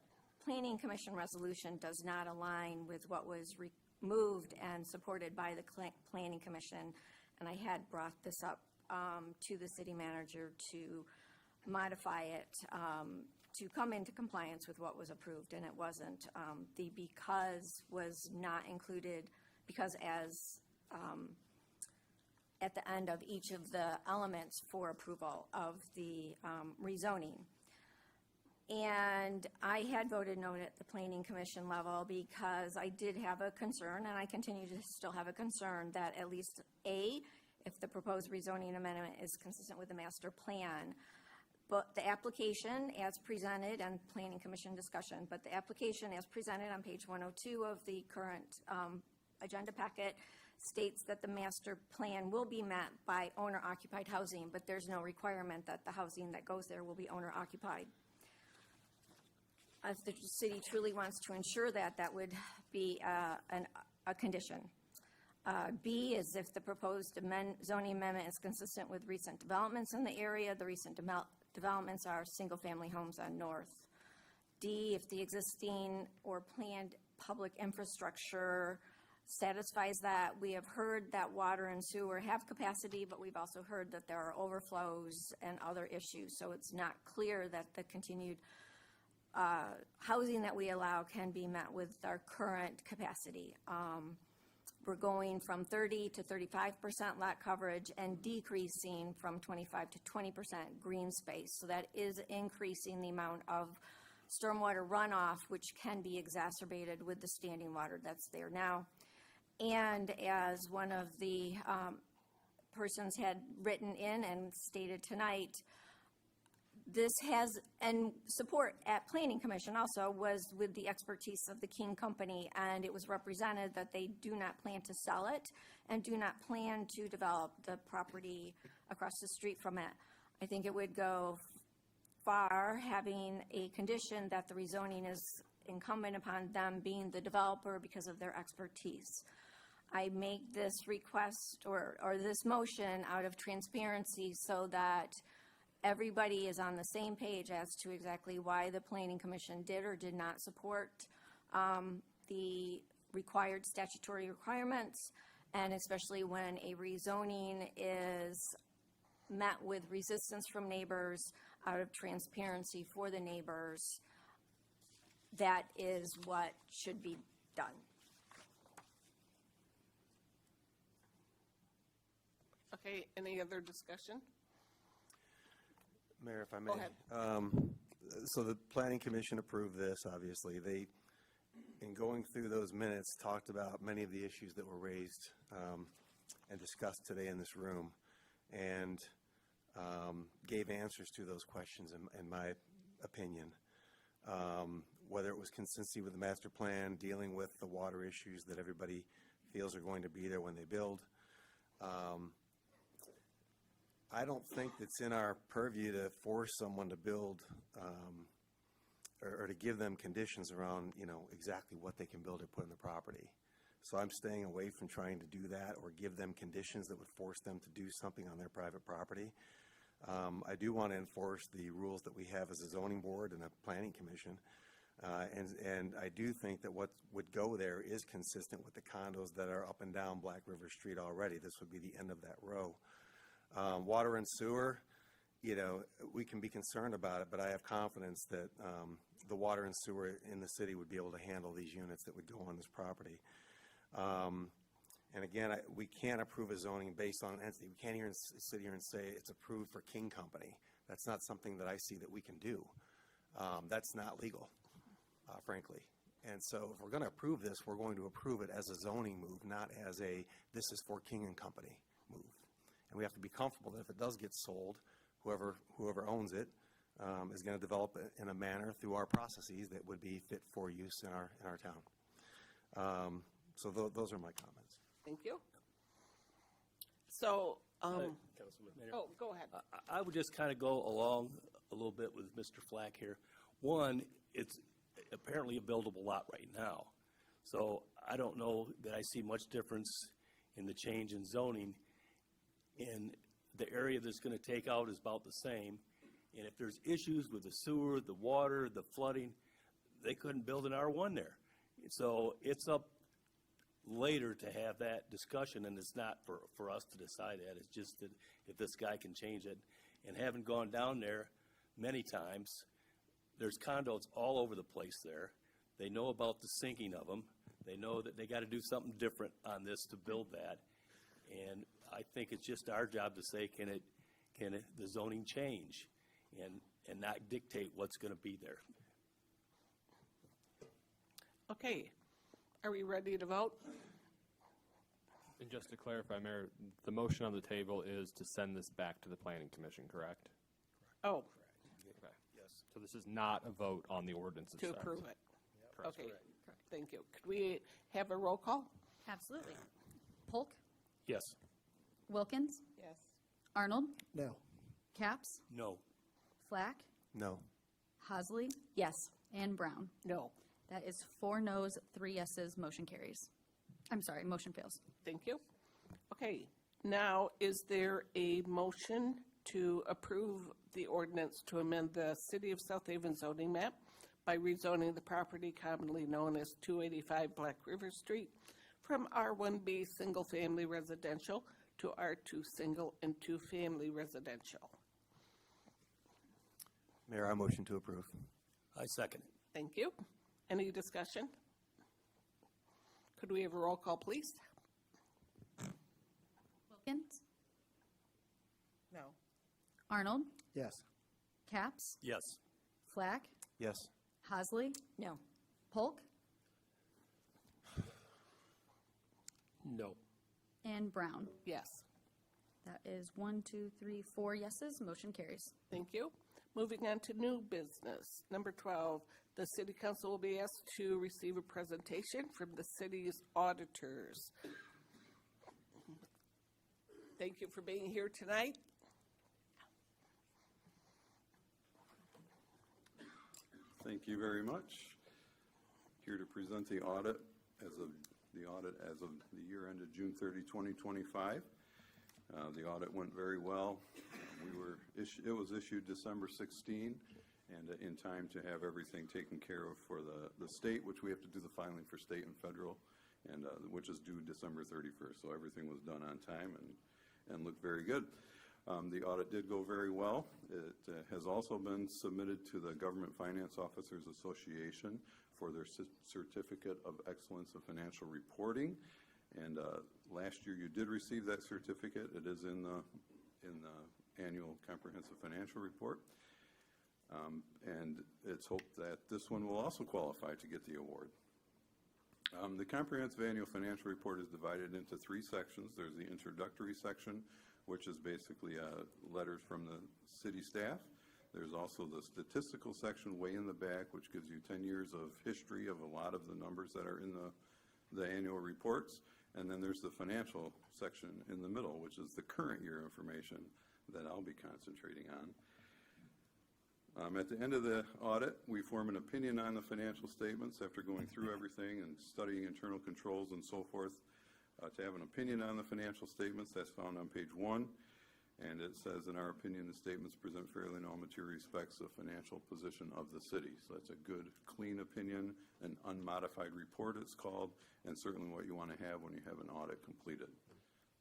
Planning Commission resolution does not align with what was removed and supported by the Planning Commission. And I had brought this up to the city manager to modify it to come into compliance with what was approved, and it wasn't. The because was not included, because as at the end of each of the elements for approval of the rezoning. And I had voted no at the Planning Commission level because I did have a concern, and I continue to still have a concern, that at least A, if the proposed rezoning amendment is consistent with the master plan, but the application as presented, and Planning Commission discussion, but the application as presented on page 102 of the current agenda packet states that the master plan will be met by owner-occupied housing, but there's no requirement that the housing that goes there will be owner-occupied. If the city truly wants to ensure that, that would be a condition. B is if the proposed zoning amendment is consistent with recent developments in the area. The recent developments are single-family homes on North. D, if the existing or planned public infrastructure satisfies that. We have heard that water and sewer have capacity, but we've also heard that there are overflows and other issues. So it's not clear that the continued housing that we allow can be met with our current capacity. We're going from 30 to 35% lot coverage and decreasing from 25 to 20% green space. So that is increasing the amount of stormwater runoff, which can be exacerbated with the standing water that's there now. And as one of the persons had written in and stated tonight, this has, and support at Planning Commission also was with the expertise of the King Company, and it was represented that they do not plan to sell it and do not plan to develop the property across the street from it. I think it would go far having a condition that the rezoning is incumbent upon them being the developer because of their expertise. I make this request or this motion out of transparency so that everybody is on the same page as to exactly why the Planning Commission did or did not support the required statutory requirements, and especially when a rezoning is met with resistance from neighbors out of transparency for the neighbors. That is what should be done. Okay, any other discussion? Mayor, if I may. Go ahead. So the Planning Commission approved this, obviously. They, in going through those minutes, talked about many of the issues that were raised and discussed today in this room, and gave answers to those questions, in my opinion. Whether it was consistency with the master plan, dealing with the water issues that everybody feels are going to be there when they build. I don't think it's in our purview to force someone to build or to give them conditions around, exactly what they can build or put in the property. So I'm staying away from trying to do that or give them conditions that would force them to do something on their private property. I do want to enforce the rules that we have as a zoning board and a planning commission. And I do think that what would go there is consistent with the condos that are up and down Black River Street already. This would be the end of that row. Water and sewer, we can be concerned about it, but I have confidence that the water and sewer in the city would be able to handle these units that would go on this property. And again, we can't approve a zoning based on entity. We can't even sit here and say it's approved for King Company. That's not something that I see that we can do. That's not legal, frankly. And so if we're going to approve this, we're going to approve it as a zoning move, not as a this is for King and Company move. And we have to be comfortable that if it does get sold, whoever owns it is going to develop it in a manner through our processes that would be fit for use in our town. So those are my comments. Thank you. So, Councilman Mayor. oh, go ahead. I would just kind of go along a little bit with Mr. Flack here. One, it's apparently a buildable lot right now. So I don't know that I see much difference in the change in zoning. And the area that's going to take out is about the same. And if there's issues with the sewer, the water, the flooding, they couldn't build an R1 there. So it's up later to have that discussion, and it's not for us to decide that. It's just that if this guy can change it. And having gone down there many times, there's condos all over the place there. They know about the sinking of them. They know that they got to do something different on this to build that. And I think it's just our job to say, can the zoning change and not dictate what's going to be there. Okay, are we ready to vote? And just to clarify, Mayor, the motion on the table is to send this back to the Planning Commission, correct? Oh, Okay. Yes. So this is not a vote on the ordinance to itself? approve it. Correct. Okay, thank you. Could we have a roll call? Absolutely. Polk, Yes. Wilkins, Yes. Arnold, No. Capps, No. Flack, No. Hasley, Yes. and Brown. No. That is 4 noes, 3 yeses, motion carries. I'm sorry, motion fails. Thank you. Okay, now, is there a motion to approve the ordinance to amend the City of South Haven zoning map by rezoning the property commonly known as 285 Black River Street from R1B Single Family Residential to R2 Single and 2 Family Residential? Mayor, I motion to approve. I second it. Thank you. Any discussion? Could we have a roll call, please? Wilkins, No. Arnold, Yes. Capps, Yes. Flack, Yes. Hasley, No. Polk, No. and Brown. Yes. That is 1, 2, 3, 4 yeses, motion carries. Thank you. Moving on to new business. Number 12, the city council will be asked to receive a presentation from the city's auditors. Thank you for being here tonight. Thank you very much. Here to present the audit as of the year ended June 30, 2025. The audit went very well. It was issued December 16, and in time to have everything taken care of for the state, which we have to do the filing for state and federal, and which is due December 31st. So everything was done on time and looked very good. The audit did go very well. It has also been submitted to the Government Finance Officers Association for their Certificate of Excellence in Financial Reporting. And last year you did receive that certificate. It is in the annual comprehensive financial report. And it's hoped that this one will also qualify to get the award. The comprehensive annual financial report is divided into 3 sections. There's the introductory section, which is basically letters from the city staff. There's also the statistical section way in the back, which gives you 10 years of history of a lot of the numbers that are in the annual reports. And then there's the financial section in the middle, which is the current year information that I'll be concentrating on. At the end of the audit, we form an opinion on the financial statements after going through everything and studying internal controls and so forth. To have an opinion on the financial statements, that's found on page 1. And it says, in our opinion, the statements present fairly in all material respects the financial position of the city. So that's a good, clean opinion, an unmodified report it's called, and certainly what you want to have when you have an audit completed.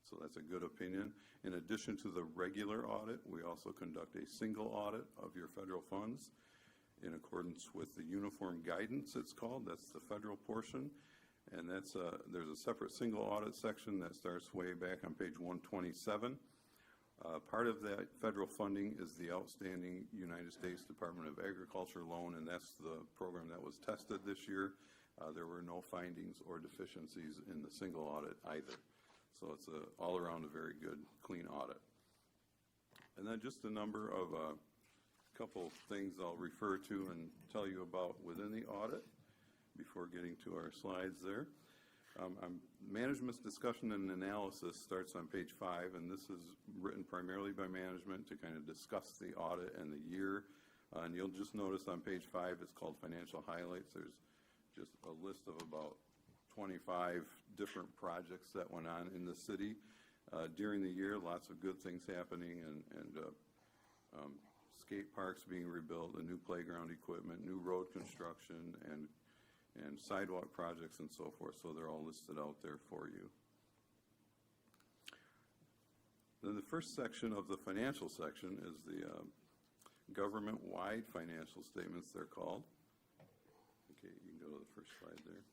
So that's a good opinion. In addition to the regular audit, we also conduct a single audit of your federal funds in accordance with the uniform guidance, it's called. That's the federal portion. And that's there's a separate single audit section that starts way back on page 127. Part of that federal funding is the outstanding United States Department of Agriculture loan, and that's the program that was tested this year. There were no findings or deficiencies in the single audit either. So it's all around a very good, clean audit. And then just a number of couple things I'll refer to and tell you about within the audit before getting to our slides there. Management's discussion and analysis starts on page 5, and this is written primarily by management to kind of discuss the audit and the year. And you'll just notice on page 5, it's called Financial Highlights. There's just a list of about 25 different projects that went on in the city during the year. Lots of good things happening, and skate parks being rebuilt, a new playground equipment, new road construction, and sidewalk projects and so forth. So they're all listed out there for you. Then the first section of the financial section is the government-wide financial statements, they're called. Okay, you can go to the first slide there.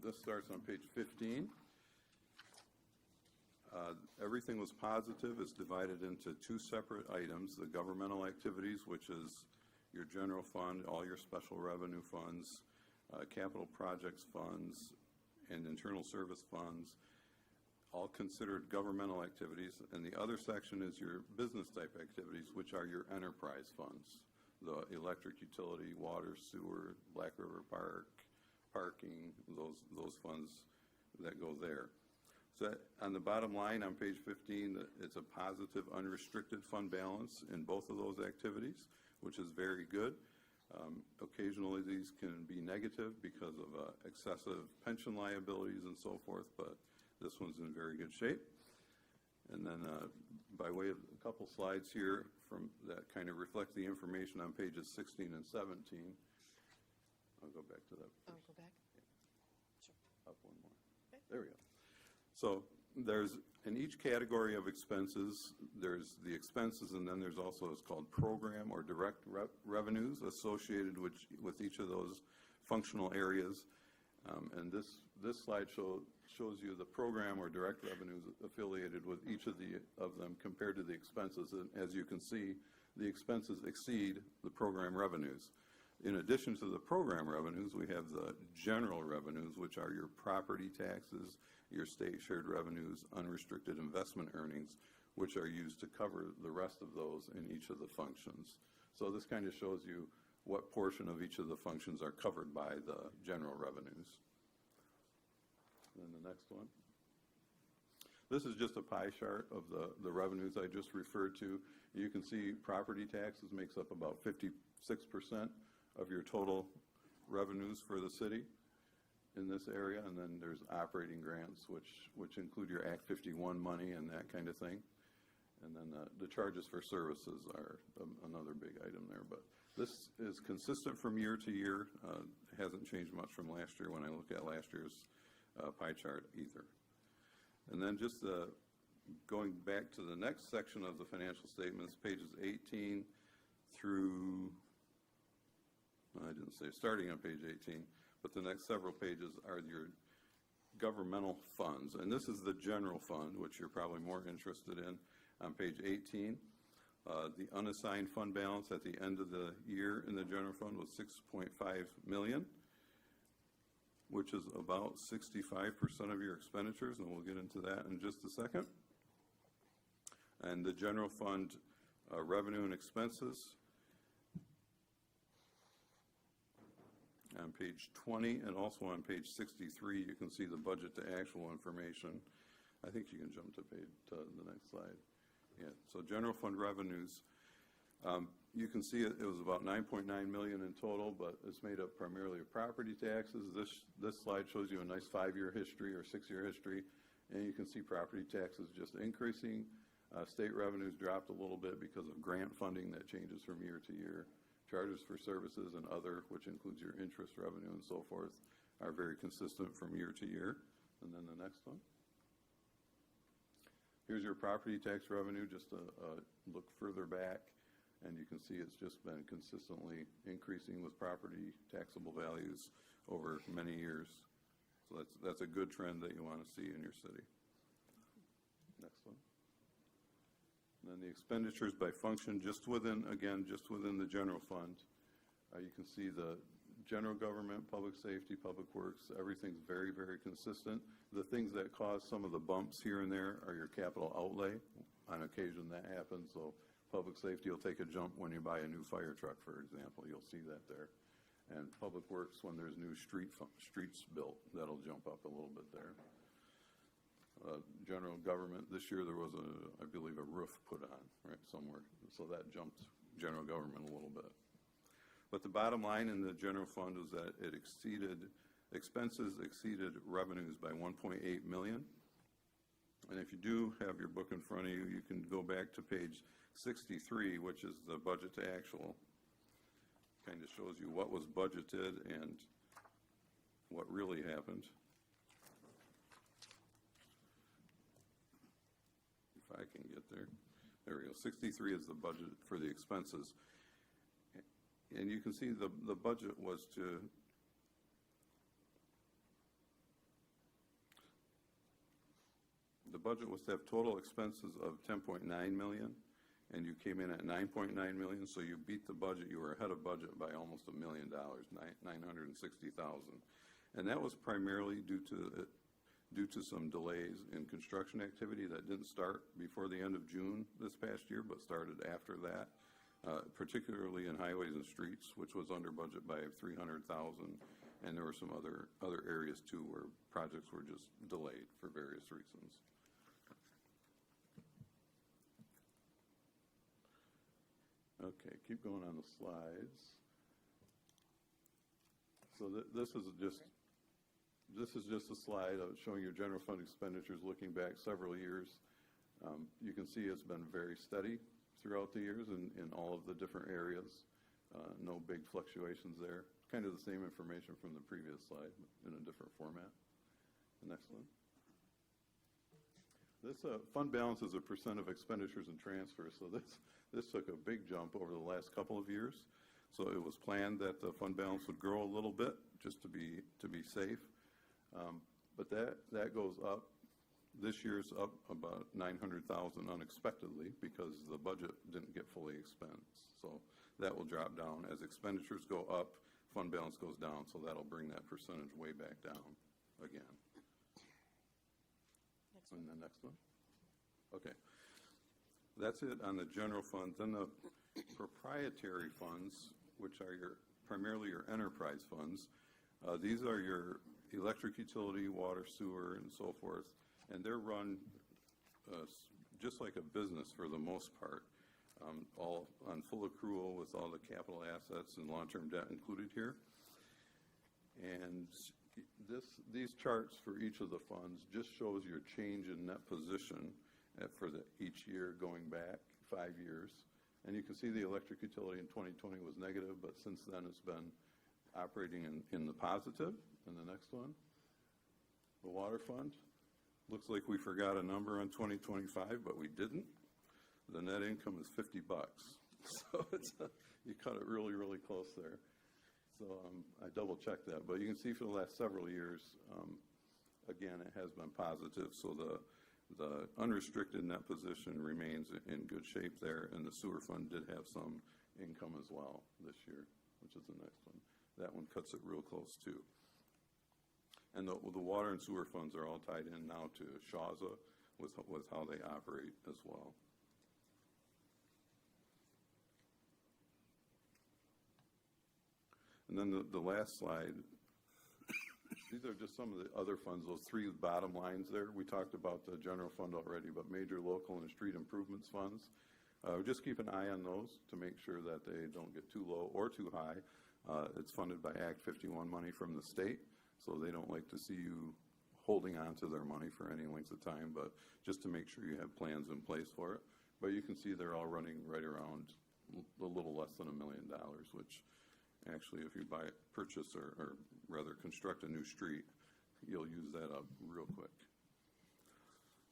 This starts on page 15. Everything was positive. It's divided into two separate items: the governmental activities, which is your general fund, all your special revenue funds, capital projects funds, and internal service funds, all considered governmental activities. And the other section is your business type activities, which are your enterprise funds, the electric utility, water, sewer, Black River Park, parking, those funds that go there. So on the bottom line on page 15, it's a positive unrestricted fund balance in both of those activities, which is very good. Occasionally these can be negative because of excessive pension liabilities and so forth, but this one's in very good shape. And then by way of a couple slides here from that kind of reflect the information on pages 16 and 17. I'll go back to that. Oh, go back? Sure. Up one more. There we go. So there's, in each category of expenses, there's the expenses, and then there's also what's called program or direct revenues associated with each of those functional areas. And this slide shows you the program or direct revenues affiliated with each of them compared to the expenses. And as you can see, the expenses exceed the program revenues. In addition to the program revenues, we have the general revenues, which are your property taxes, your state shared revenues, unrestricted investment earnings, which are used to cover the rest of those in each of the functions. So this kind of shows you what portion of each of the functions are covered by the general revenues. And then the next one. This is just a pie chart of the revenues I just referred to. You can see property taxes makes up about 56% of your total revenues for the city in this area, and then there's operating grants, which include your Act 51 money and that kind of thing. And then the charges for services are another big item there. But this is consistent from year to year. It hasn't changed much from last year when I look at last year's pie chart either. And then just going back to the next section of the financial statements, pages 18 through, I didn't say starting on page 18, but the next several pages are your governmental funds. And this is the general fund, which you're probably more interested in on page 18. The unassigned fund balance at the end of the year in the general fund was $6.5 million, which is about 65% of your expenditures, and we'll get into that in just a second. And the general fund revenue and expenses on page 20, and also on page 63, you can see the budget to actual information. I think you can jump to the next slide. Yeah, so general fund revenues, you can see it was about $9.9 million in total, but it's made up primarily of property taxes. This slide shows you a nice 5-year history or 6-year history, and you can see property taxes just increasing. State revenues dropped a little bit because of grant funding that changes from year to year. Charges for services and other, which includes your interest revenue and so forth, are very consistent from year to year. And then the next one. Here's your property tax revenue, just a look further back, and you can see it's just been consistently increasing with property taxable values over many years. So that's a good trend that you want to see in your city. Next one. And then the expenditures by function, just within the general fund, you can see the general government, public safety, public works, everything's very, very consistent. The things that cause some of the bumps here and there are your capital outlay. On occasion that happens, so public safety will take a jump when you buy a new fire truck, for example. You'll see that there. And public works, when there's new streets built, that'll jump up a little bit there. General government, this year there was I believe a roof put on, right, somewhere. So that jumped general government a little bit. But the bottom line in the general fund was that expenses exceeded revenues by 1.8 million. And if you do have your book in front of you, you can go back to page 63, which is the budget to actual. Kind of shows you what was budgeted and what really happened. If I can get there. There we go. 63 is the budget for the expenses. And you can see the budget was to have total expenses of 10.9 million, and you came in at 9.9 million, so you beat the budget. You were ahead of budget by almost $1 million, 960,000. And that was primarily due to some delays in construction activity that didn't start before the end of June this past year, but started after that, particularly in highways and streets, which was under budget by 300,000. And there were some other areas too where projects were just delayed for various reasons. Okay, keep going on the slides. So this is just a slide of showing your general fund expenditures looking back several years. You can see it's been very steady throughout the years in all of the different areas. No big fluctuations there. Kind of the same information from the previous slide in a different format. The next one. This fund balance is a percent of expenditures and transfers. So this took a big jump over the last couple of years. So it was planned that the fund balance would grow a little bit just to be safe. But that goes up. This year's up about 900,000 unexpectedly because the budget didn't get fully expensed. So that will drop down. As expenditures go up, fund balance goes down. So that'll bring that percentage way back down again. And the next one. Okay. That's it on the general funds. Then the proprietary funds, which are primarily your enterprise funds. These are your electric utility, water, sewer, and so forth. And they're run just like a business for the most part, all on full accrual with all the capital assets and long-term debt included here. And these charts for each of the funds just shows your change in net position for each year going back 5 years. And you can see the electric utility in 2020 was negative, but since then it's been operating in the positive. And the next one, the water fund. Looks like we forgot a number on 2025, but we didn't. The net income is $50. So you cut it really, really close there. So I double-checked that. But you can see for the last several years, again, it has been positive. So the unrestricted net position remains in good shape there, and the sewer fund did have some income as well this year, which is the next one. That one cuts it real close, too. And the water and sewer funds are all tied in now to Shawza with how they operate as well. And then the last slide, these are just some of the other funds, those three bottom lines there. We talked about the general fund already, but major local and street improvements funds. Just keep an eye on those to make sure that they don't get too low or too high. It's funded by Act 51 money from the state, so they don't like to see you holding on to their money for any length of time, but just to make sure you have plans in place for it. But you can see they're all running right around a little less than $1 million, which actually, if you purchase or rather construct a new street, you'll use that up real quick.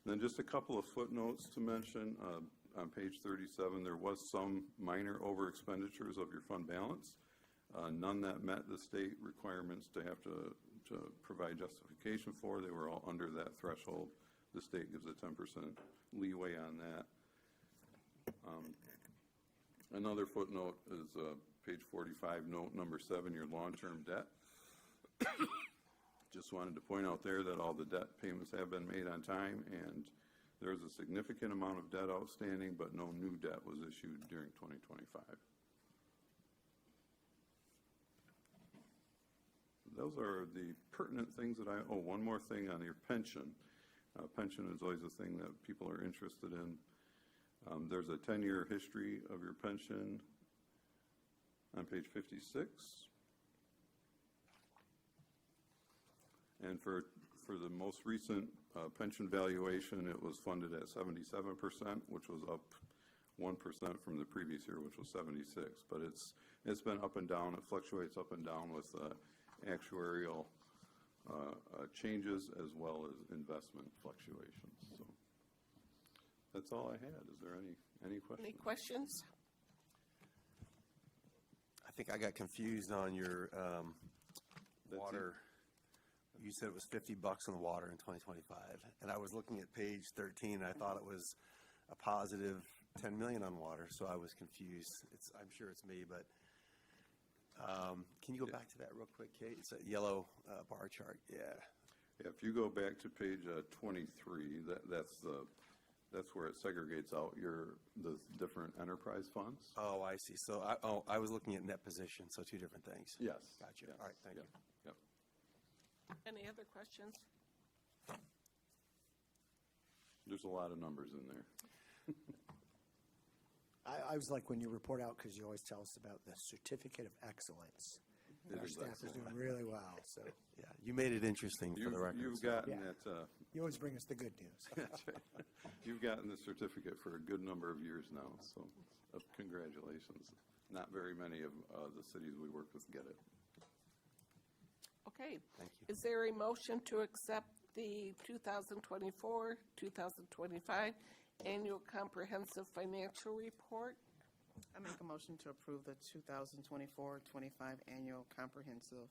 Then just a couple of footnotes to mention. On page 37, there was some minor over expenditures of your fund balance. None that met the state requirements to have to provide justification for. They were all under that threshold. The state gives a 10% leeway on that. Another footnote is page 45, note number 7, your long-term debt. Just wanted to point out there that all the debt payments have been made on time, and there's a significant amount of debt outstanding, but no new debt was issued during 2025. Those are the pertinent things that one more thing on your pension. Pension is always a thing that people are interested in. There's a 10-year history of your pension. On page 56. And for the most recent pension valuation, it was funded at 77%, which was up 1% from the previous year, which was 76. But it's been up and down. It fluctuates up and down with actuarial changes as well as investment fluctuations. So that's all I had. Is there any questions? Any questions? I think I got confused on your water. You said it was $50 on the water in 2025, and I was looking at page 13, and I thought it was a positive 10 million on water, so I was confused. I'm sure it's me, but can you go back to that real quick, Kate? It's a yellow bar chart. Yeah. If you go back to page 23, that's where it segregates out the different enterprise funds. Oh, I see. So I was looking at net position, so two different things. Yes. Gotcha. Yes. All right, thank you. Yep. Any other questions? There's a lot of numbers in there. I was like when you report out, because you always tell us about the certificate of excellence. Our staff is doing really well, so. Yeah, you made it interesting for the record. You've gotten Yeah. that. You always bring us the good news. That's right. You've gotten the certificate for a good number of years now, so congratulations. Not very many of the cities we work with get it. Okay. Thank you. Is there a motion to accept the 2024-2025 Annual Comprehensive Financial Report? I make a motion to approve the 2024-25 Annual Comprehensive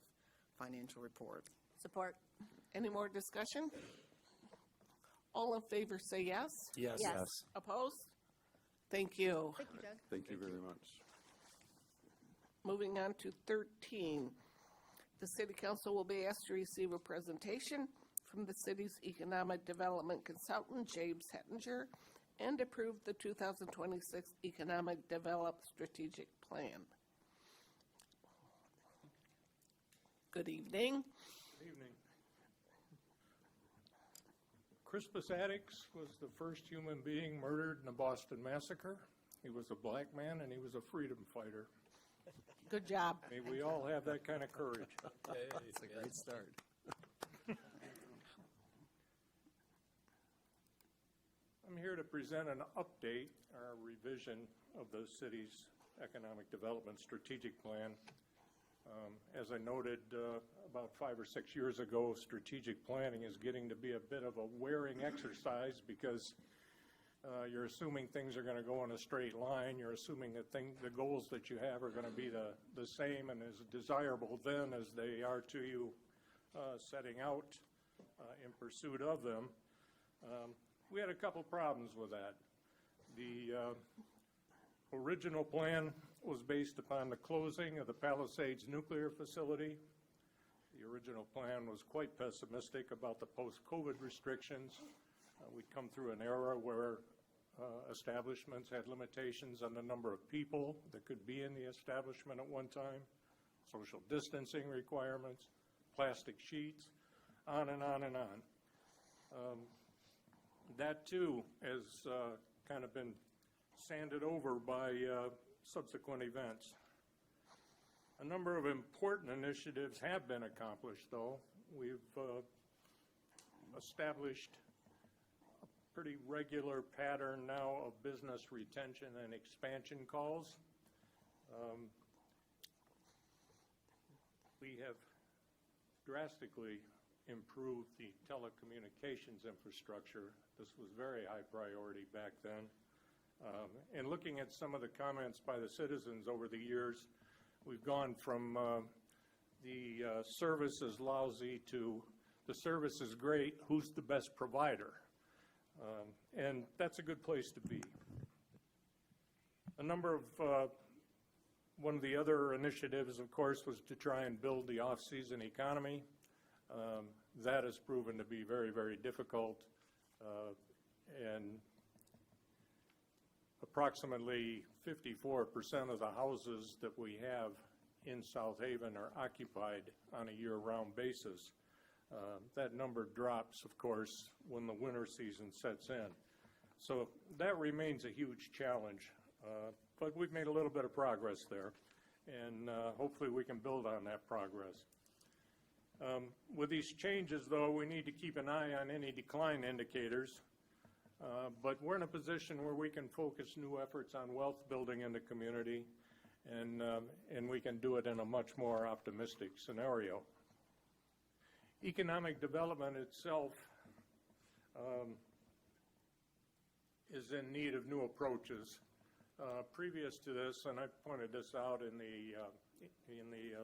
Financial Report. Support. Any more discussion? All in favor say yes. Yes. Yes. Opposed? Thank you. Thank you, Doug. Thank you very much. Moving on to 13. The City Council will be asked to receive a presentation from the city's economic development consultant, James Hettinger, and approve the 2026 Economic Development Strategic Plan. Good evening. Evening. Crispus Attucks was the first human being murdered in the Boston Massacre. He was a black man and he was a freedom fighter. Good job. May we all have that kind of courage. It's a great start. I'm here to present an update, or revision of the city's economic development strategic plan. As I noted about 5 or 6 years ago, strategic planning is getting to be a bit of a wearing exercise because you're assuming things are going to go in a straight line. You're assuming that the goals that you have are going to be the same and as desirable then as they are to you setting out in pursuit of them. We had a couple problems with that. The original plan was based upon the closing of the Palisades nuclear facility. The original plan was quite pessimistic about the post-COVID restrictions. We'd come through an era where establishments had limitations on the number of people that could be in the establishment at one time, social distancing requirements, plastic sheets, on and on and on. That too has kind of been sanded over by subsequent events. A number of important initiatives have been accomplished, though. We've established a pretty regular pattern now of business retention and expansion calls. We have drastically improved the telecommunications infrastructure. This was very high priority back then. And looking at some of the comments by the citizens over the years, we've gone from the service is lousy to the service is great, who's the best provider? And that's a good place to be. One of the other initiatives, of course, was to try and build the off-season economy. That has proven to be very, very difficult, and approximately 54% of the houses that we have in South Haven are occupied on a year-round basis. That number drops, of course, when the winter season sets in. So that remains a huge challenge, but we've made a little bit of progress there. and hopefully we can build on that progress. With these changes, though, we need to keep an eye on any decline indicators, but we're in a position where we can focus new efforts on wealth building in the community, and we can do it in a much more optimistic scenario. Economic development itself is in need of new approaches. Previous to this, and I pointed this out in the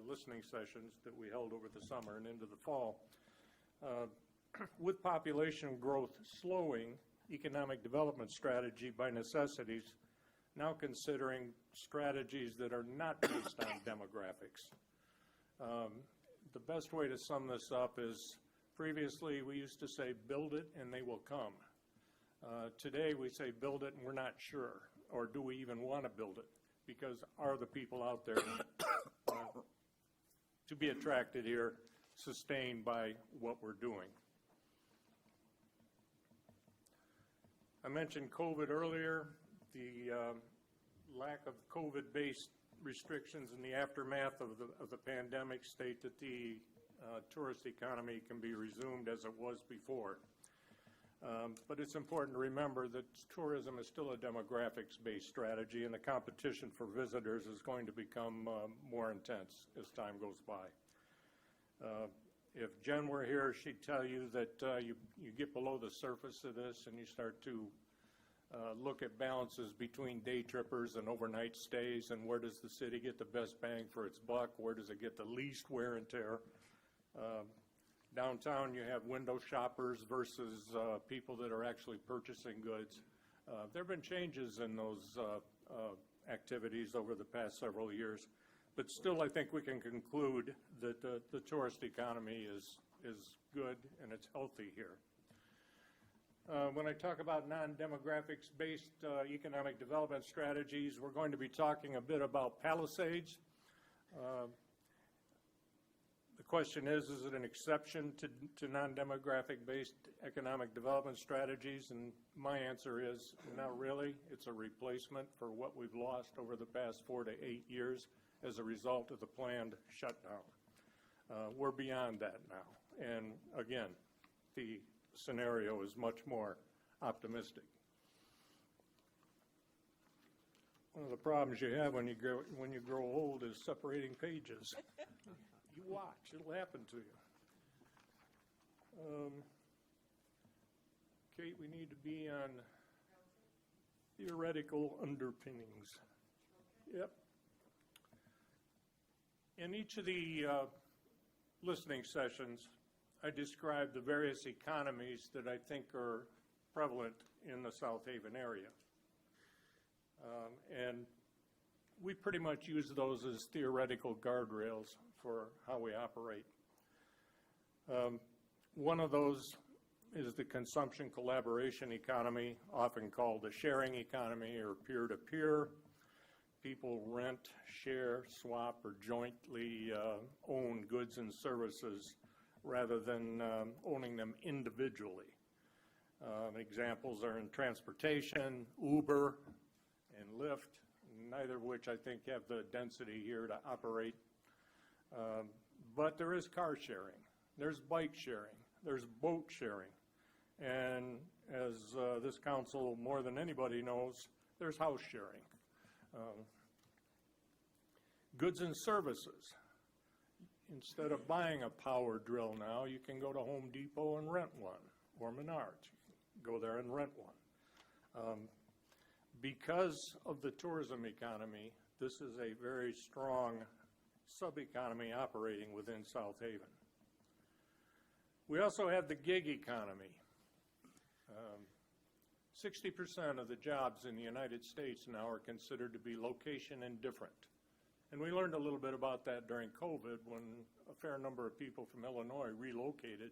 listening sessions that we held over the summer and into the fall, with population growth slowing, economic development strategy by necessities now considering strategies that are not based on demographics. The best way to sum this up is previously we used to say build it and they will come. Today we say build it and we're not sure, or do we even want to build it, because are the people out there to be attracted here sustained by what we're doing? I mentioned COVID earlier. The lack of COVID-based restrictions in the aftermath of the pandemic state that the tourist economy can be resumed as it was before. But it's important to remember that tourism is still a demographics-based strategy, and the competition for visitors is going to become more intense as time goes by. If Jen were here, she'd tell you that you get below the surface of this and you start to look at balances between day trippers and overnight stays, and where does the city get the best bang for its buck, where does it get the least wear and tear. Downtown you have window shoppers versus people that are actually purchasing goods. There have been changes in those activities over the past several years, but still I think we can conclude that the tourist economy is good and it's healthy here. When I talk about non-demographics based economic development strategies, we're going to be talking a bit about Palisades. The question is it an exception to non-demographic based economic development strategies? And my answer is not really. It's a replacement for what we've lost over the past 4 to 8 years as a result of the planned shutdown. We're beyond that now. And again, the scenario is much more optimistic. One of the problems you have when you grow old is separating pages. You watch, it'll happen to you. Kate, we need to be on theoretical underpinnings. Yep. In each of the listening sessions, I described the various economies that I think are prevalent in the South Haven area. And we pretty much use those as theoretical guardrails for how we operate. One of those is the consumption collaboration economy, often called the sharing economy or peer-to-peer. People rent, share, swap, or jointly own goods and services rather than owning them individually. Examples are in transportation, Uber and Lyft, neither of which I think have the density here to operate. But there is car sharing, there's bike sharing, there's boat sharing, and as this council more than anybody knows, there's house sharing. Goods and services. Instead of buying a power drill now, you can go to Home Depot and rent one, or Menards. Go there and rent one. Because of the tourism economy, this is a very strong sub-economy operating within South Haven. We also have the gig economy. 60% of the jobs in the United States now are considered to be location indifferent. And we learned a little bit about that during COVID when a fair number of people from Illinois relocated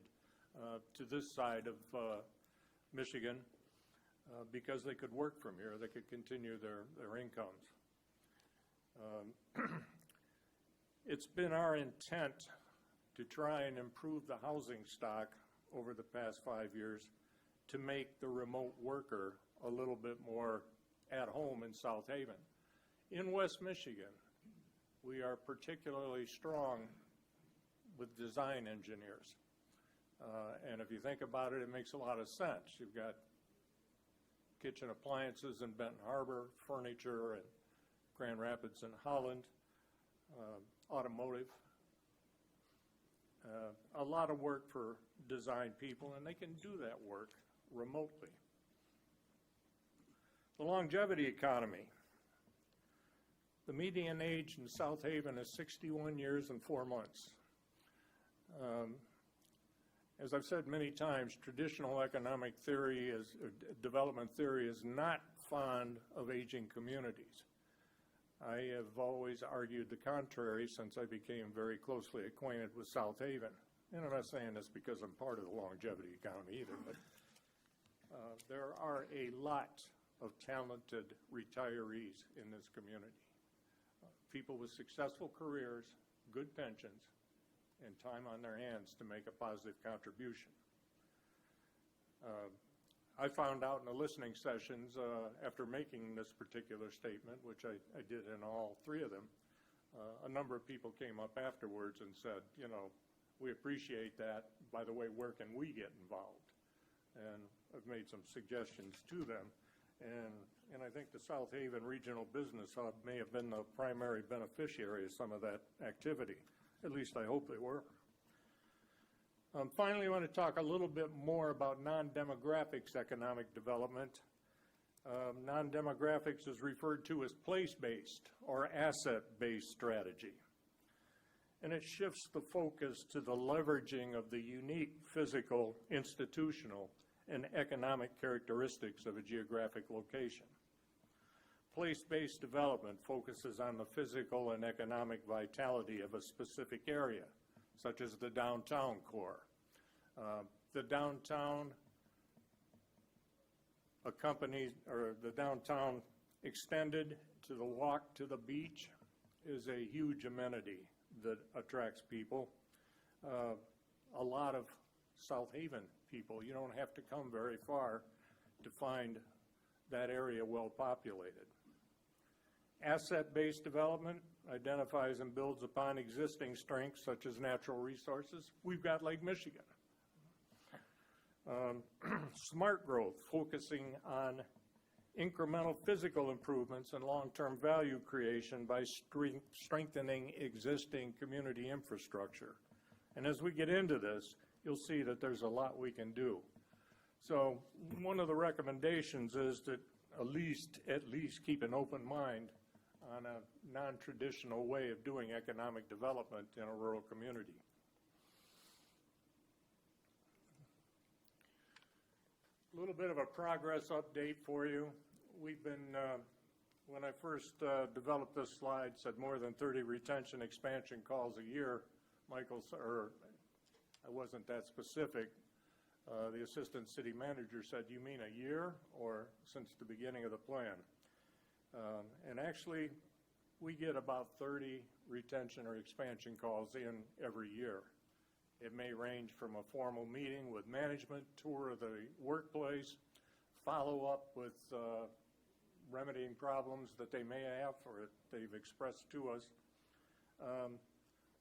to this side of Michigan because they could work from here, they could continue their incomes. It's been our intent to try and improve the housing stock over the past 5 years to make the remote worker a little bit more at home in South Haven. In West Michigan, we are particularly strong with design engineers. And if you think about it, it makes a lot of sense. You've got kitchen appliances in Benton Harbor, furniture in Grand Rapids and Holland, automotive. A lot of work for design people, and they can do that work remotely. The longevity economy. The median age in South Haven is 61 years and 4 months. As I've said many times, traditional economic theory development theory is not fond of aging communities. I have always argued the contrary since I became very closely acquainted with South Haven. And I'm not saying this because I'm part of the longevity economy either, but there are a lot of talented retirees in this community. People with successful careers, good pensions, and time on their hands to make a positive contribution. I found out in the listening sessions after making this particular statement, which I did in all 3 of them, a number of people came up afterwards and said, you know, we appreciate that. By the way, where can we get involved? And I've made some suggestions to them. And I think the South Haven Regional Business Hub may have been the primary beneficiary of some of that activity. At least I hope they were. Finally, I want to talk a little bit more about non-demographics economic development. Non-demographics is referred to as place-based or asset-based strategy. And it shifts the focus to the leveraging of the unique physical, institutional, and economic characteristics of a geographic location. Place-based development focuses on the physical and economic vitality of a specific area, such as the downtown core. The downtown the downtown extended to the walk to the beach is a huge amenity that attracts people. A lot of South Haven people, you don't have to come very far to find that area well populated. Asset-based development identifies and builds upon existing strengths such as natural resources. We've got Lake Michigan. Smart growth, focusing on incremental physical improvements and long-term value creation by strengthening existing community infrastructure. And as we get into this, you'll see that there's a lot we can do. So one of the recommendations is to at least keep an open mind on a non-traditional way of doing economic development in a rural community. A little bit of a progress update for you. We've been, when I first developed this slide, said more than 30 retention expansion calls a year. Michael, or I wasn't that specific. The assistant city manager said, you mean a year or since the beginning of the plan? And actually, we get about 30 retention or expansion calls in every year. It may range from a formal meeting with management, tour of the workplace, follow up with remedying problems that they may have or they've expressed to us,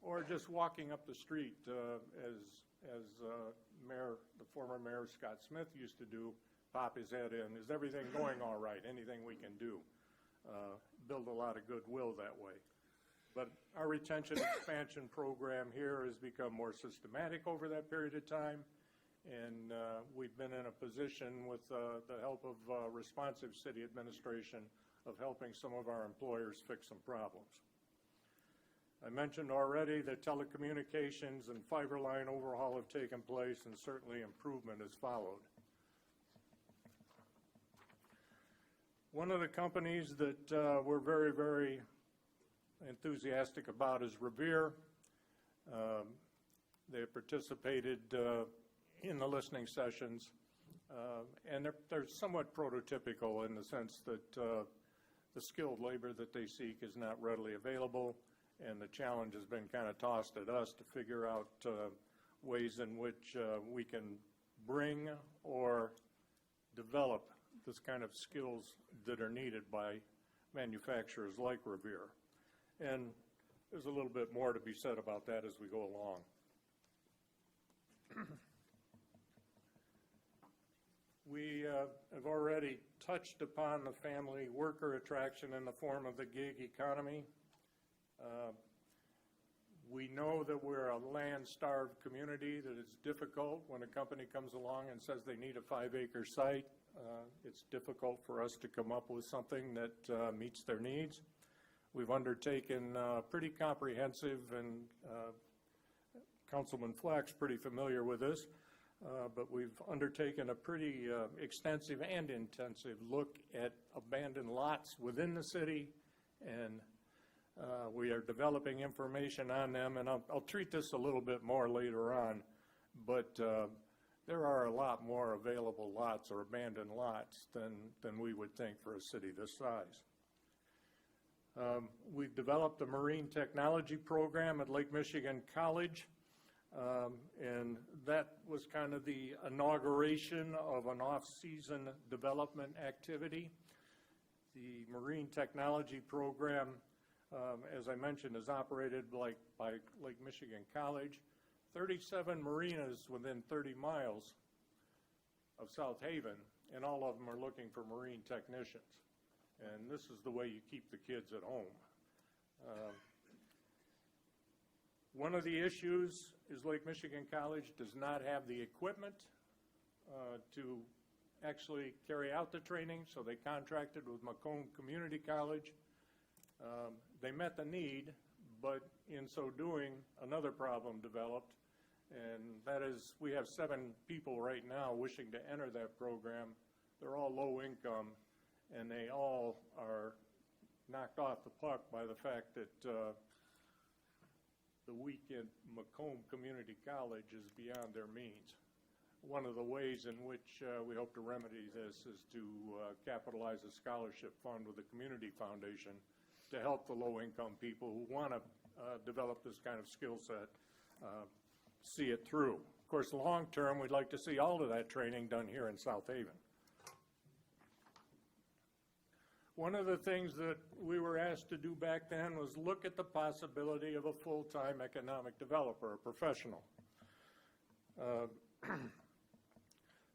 or just walking up the street as the former Mayor Scott Smith used to do, pop his head in, is everything going all right, anything we can do? Build a lot of goodwill that way. But our retention expansion program here has become more systematic over that period of time, and we've been in a position with the help of responsive city administration of helping some of our employers fix some problems. I mentioned already that telecommunications and fiber line overhaul have taken place, and certainly improvement has followed. One of the companies that we're very, very enthusiastic about is Revere. They participated in the listening sessions, and they're somewhat prototypical in the sense that the skilled labor that they seek is not readily available, and the challenge has been kind of tossed at us to figure out ways in which we can bring or develop this kind of skills that are needed by manufacturers like Revere. And there's a little bit more to be said about that as we go along. We have already touched upon the family worker attraction in the form of the gig economy. We know that we're a land-starved community, that it's difficult when a company comes along and says they need a 5-acre site. It's difficult for us to come up with something that meets their needs. We've undertaken pretty comprehensive, and Councilman Flack's pretty familiar with this, but we've undertaken a pretty extensive and intensive look at abandoned lots within the city, and we are developing information on them, and I'll treat this a little bit more later on, but there are a lot more available lots or abandoned lots than we would think for a city this size. We've developed a marine technology program at Lake Michigan College, and that was kind of the inauguration of an off-season development activity. The marine technology program, as I mentioned, is operated by Lake Michigan College. 37 marinas within 30 miles of South Haven, and all of them are looking for marine technicians. And this is the way you keep the kids at home. One of the issues is Lake Michigan College does not have the equipment to actually carry out the training, so they contracted with Macomb Community College. They met the need, but in so doing, another problem developed, and that is we have 7 people right now wishing to enter that program. They're all low income, and they all are knocked off the puck by the fact that the week in Macomb Community College is beyond their means. One of the ways in which we hope to remedy this is to capitalize a scholarship fund with the Community Foundation to help the low-income people who want to develop this kind of skill set see it through. Of course, long-term, we'd like to see all of that training done here in South Haven. One of the things that we were asked to do back then was look at the possibility of a full-time economic developer, a professional.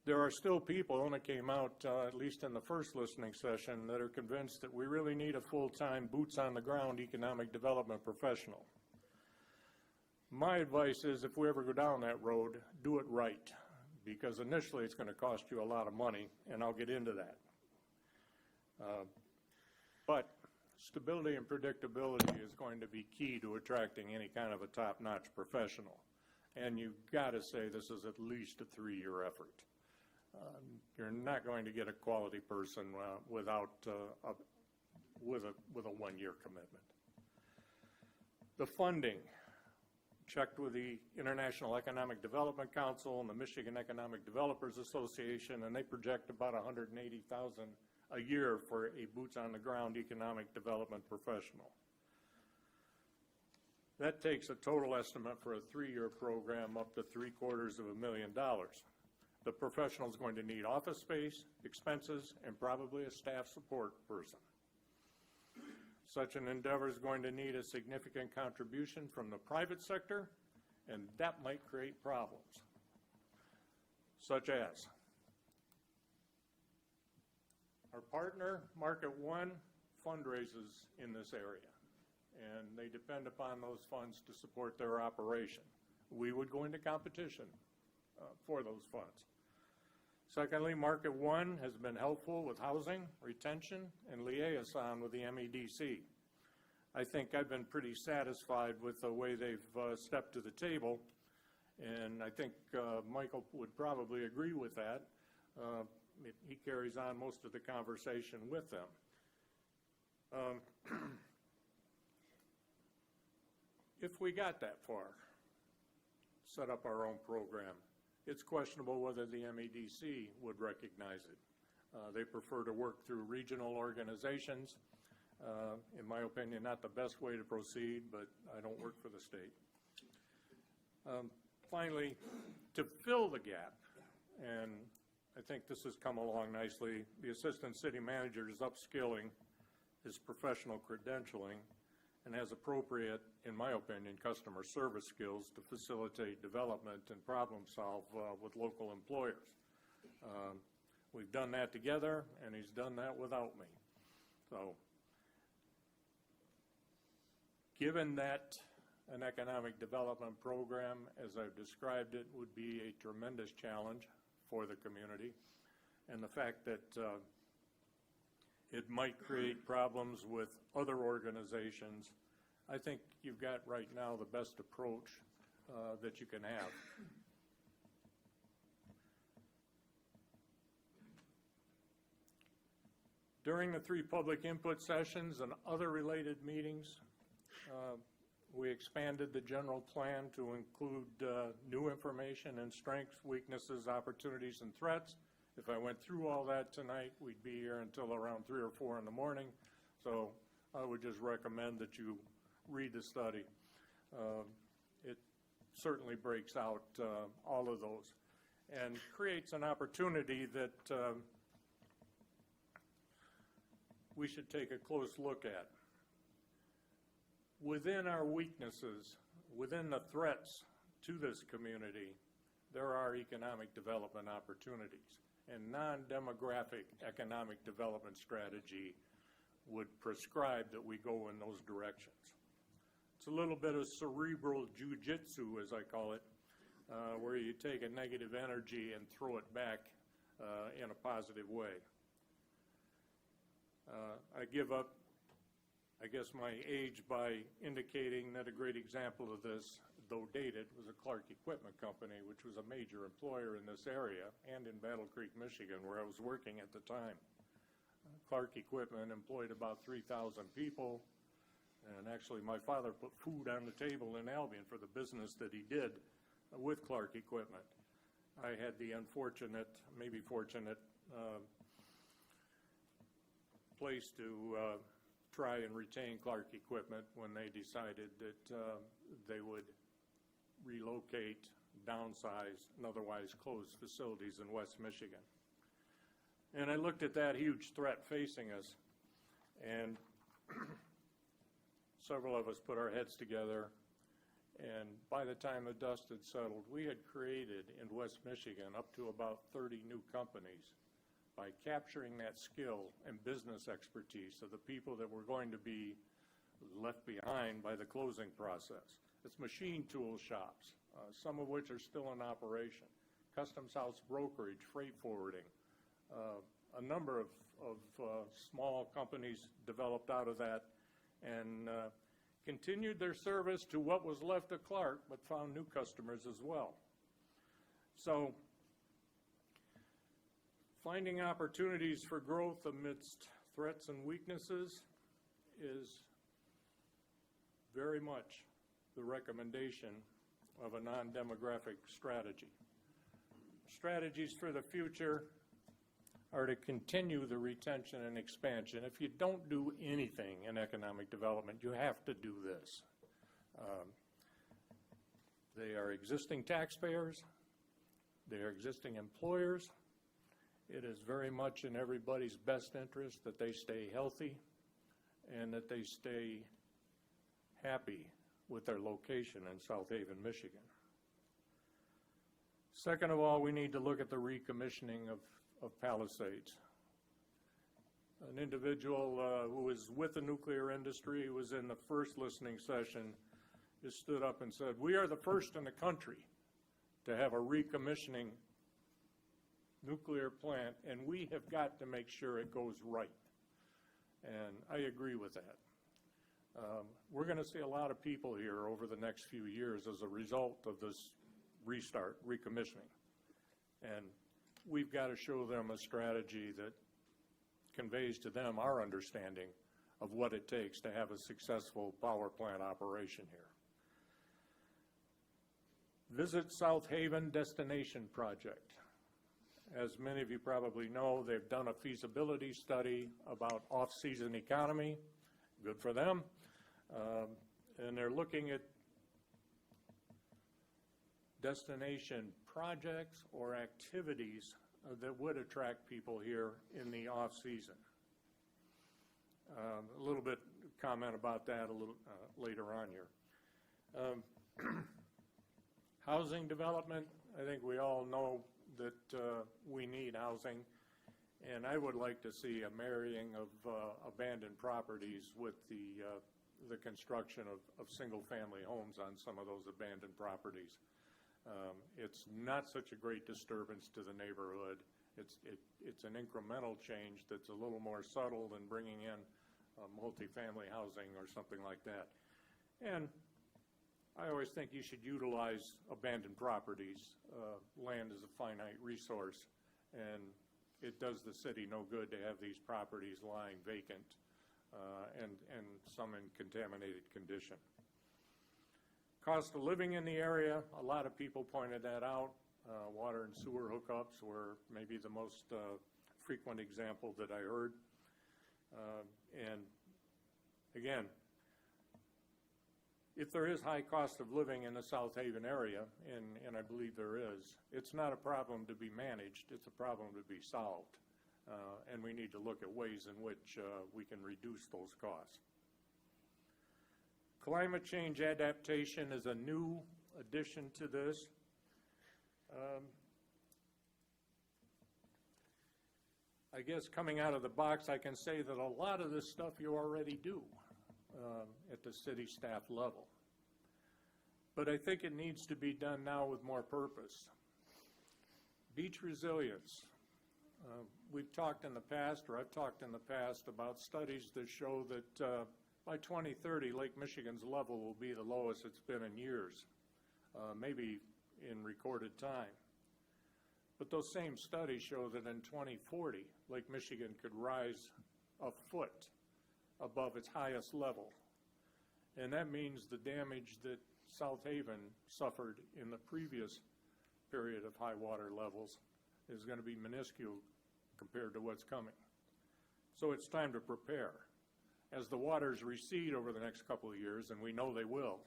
There are still people, and it came out at least in the first listening session, that are convinced that we really need a full-time, boots-on-the-ground economic development professional. My advice is if we ever go down that road, do it right, because initially it's going to cost you a lot of money, and I'll get into that. But stability and predictability is going to be key to attracting any kind of a top-notch professional. And you've got to say this is at least a 3-year effort. You're not going to get a quality person without with a 1-year commitment. The funding, checked with the International Economic Development Council and the Michigan Economic Developers Association, and they project about $180,000 a year for a boots-on-the-ground economic development professional. That takes a total estimate for a 3-year program up to $750,000. The professional is going to need office space, expenses, and probably a staff support person. Such an endeavor is going to need a significant contribution from the private sector, and that might create problems, such as our partner, Market One, fundraises in this area, and they depend upon those funds to support their operation. We would go into competition for those funds. Secondly, Market One has been helpful with housing, retention, and liaison with the MEDC. I think I've been pretty satisfied with the way they've stepped to the table, and I think Michael would probably agree with that. He carries on most of the conversation with them. If we got that far, set up our own program, it's questionable whether the MEDC would recognize it. They prefer to work through regional organizations. In my opinion, not the best way to proceed, but I don't work for the state. Finally, to fill the gap, and I think this has come along nicely, the assistant city manager is upskilling his professional credentialing and has appropriate, in my opinion, customer service skills to facilitate development and problem solve with local employers. We've done that together, and he's done that without me. So, given that an economic development program, as I've described it, would be a tremendous challenge for the community, and the fact that it might create problems with other organizations, I think you've got right now the best approach that you can have. During the 3 public input sessions and other related meetings, we expanded the general plan to include new information and strengths, weaknesses, opportunities, and threats. If I went through all that tonight, we'd be here until around 3 or 4 in the morning. So I would just recommend that you read the study. It certainly breaks out all of those and creates an opportunity that we should take a close look at. Within our weaknesses, within the threats to this community, there are economic development opportunities. And non-demographic economic development strategy would prescribe that we go in those directions. It's a little bit of cerebral jujitsu, as I call it, where you take a negative energy and throw it back in a positive way. I give up, I guess, my age by indicating that a great example of this, though dated, was a Clark Equipment Company, which was a major employer in this area and in Battle Creek, Michigan, where I was working at the time. Clark Equipment employed about 3,000 people, and actually my father put food on the table in Albion for the business that he did with Clark Equipment. I had the unfortunate, maybe fortunate, place to try and retain Clark Equipment when they decided that they would relocate, downsize, and otherwise close facilities in West Michigan. And I looked at that huge threat facing us, and several of us put our heads together, and by the time the dust had settled, we had created in West Michigan up to about 30 new companies by capturing that skill and business expertise of the people that were going to be left behind by the closing process. It's machine tool shops, some of which are still in operation, customs house brokerage, freight forwarding, a number of small companies developed out of that and continued their service to what was left of Clark, but found new customers as well. So, finding opportunities for growth amidst threats and weaknesses is very much the recommendation of a non-demographic strategy. Strategies for the future are to continue the retention and expansion. If you don't do anything in economic development, you have to do this. They are existing taxpayers. They are existing employers. It is very much in everybody's best interest that they stay healthy and that they stay happy with their location in South Haven, Michigan. Second of all, we need to look at the recommissioning of Palisades. An individual who was with the nuclear industry, who was in the first listening session, just stood up and said, "We are the first in the country to have a recommissioning nuclear plant, and we have got to make sure it goes right." And I agree with that. We're going to see a lot of people here over the next few years as a result of this restart, recommissioning. And we've got to show them a strategy that conveys to them our understanding of what it takes to have a successful power plant operation here. Visit South Haven Destination Project. As many of you probably know, they've done a feasibility study about off-season economy. Good for them. And they're looking at destination projects or activities that would attract people here in the off-season. A little bit comment about that a little later on here. Housing development, I think we all know that we need housing, and I would like to see a marrying of abandoned properties with the construction of single-family homes on some of those abandoned properties. It's not such a great disturbance to the neighborhood. It's an incremental change that's a little more subtle than bringing in multifamily housing or something like that. And I always think you should utilize abandoned properties. Land is a finite resource, and it does the city no good to have these properties lying vacant and some in contaminated condition. Cost of living in the area, a lot of people pointed that out. Water and sewer hookups were maybe the most frequent example that I heard. And again, if there is high cost of living in the South Haven area, and I believe there is, it's not a problem to be managed, it's a problem to be solved. And we need to look at ways in which we can reduce those costs. Climate change adaptation is a new addition to this. I guess coming out of the box, I can say that a lot of this stuff you already do at the city staff level. But I think it needs to be done now with more purpose. Beach resilience. We've talked in the past, or I've talked in the past, about studies that show that by 2030, Lake Michigan's level will be the lowest it's been in years, maybe in recorded time. But those same studies show that in 2040, Lake Michigan could rise a foot above its highest level. And that means the damage that South Haven suffered in the previous period of high water levels is going to be minuscule compared to what's coming. So it's time to prepare. As the waters recede over the next couple of years, and we know they will,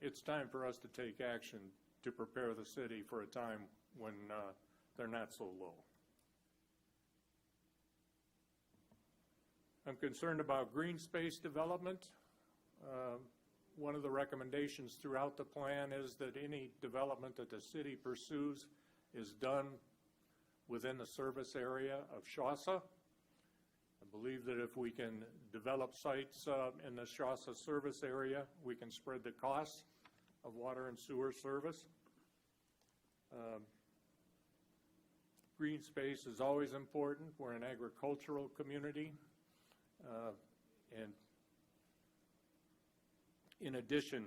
it's time for us to take action to prepare the city for a time when they're not so low. I'm concerned about green space development. One of the recommendations throughout the plan is that any development that the city pursues is done within the service area of Shawsa. I believe that if we can develop sites in the Shawsa service area, we can spread the costs of water and sewer service. Green space is always important. We're an agricultural community. And in addition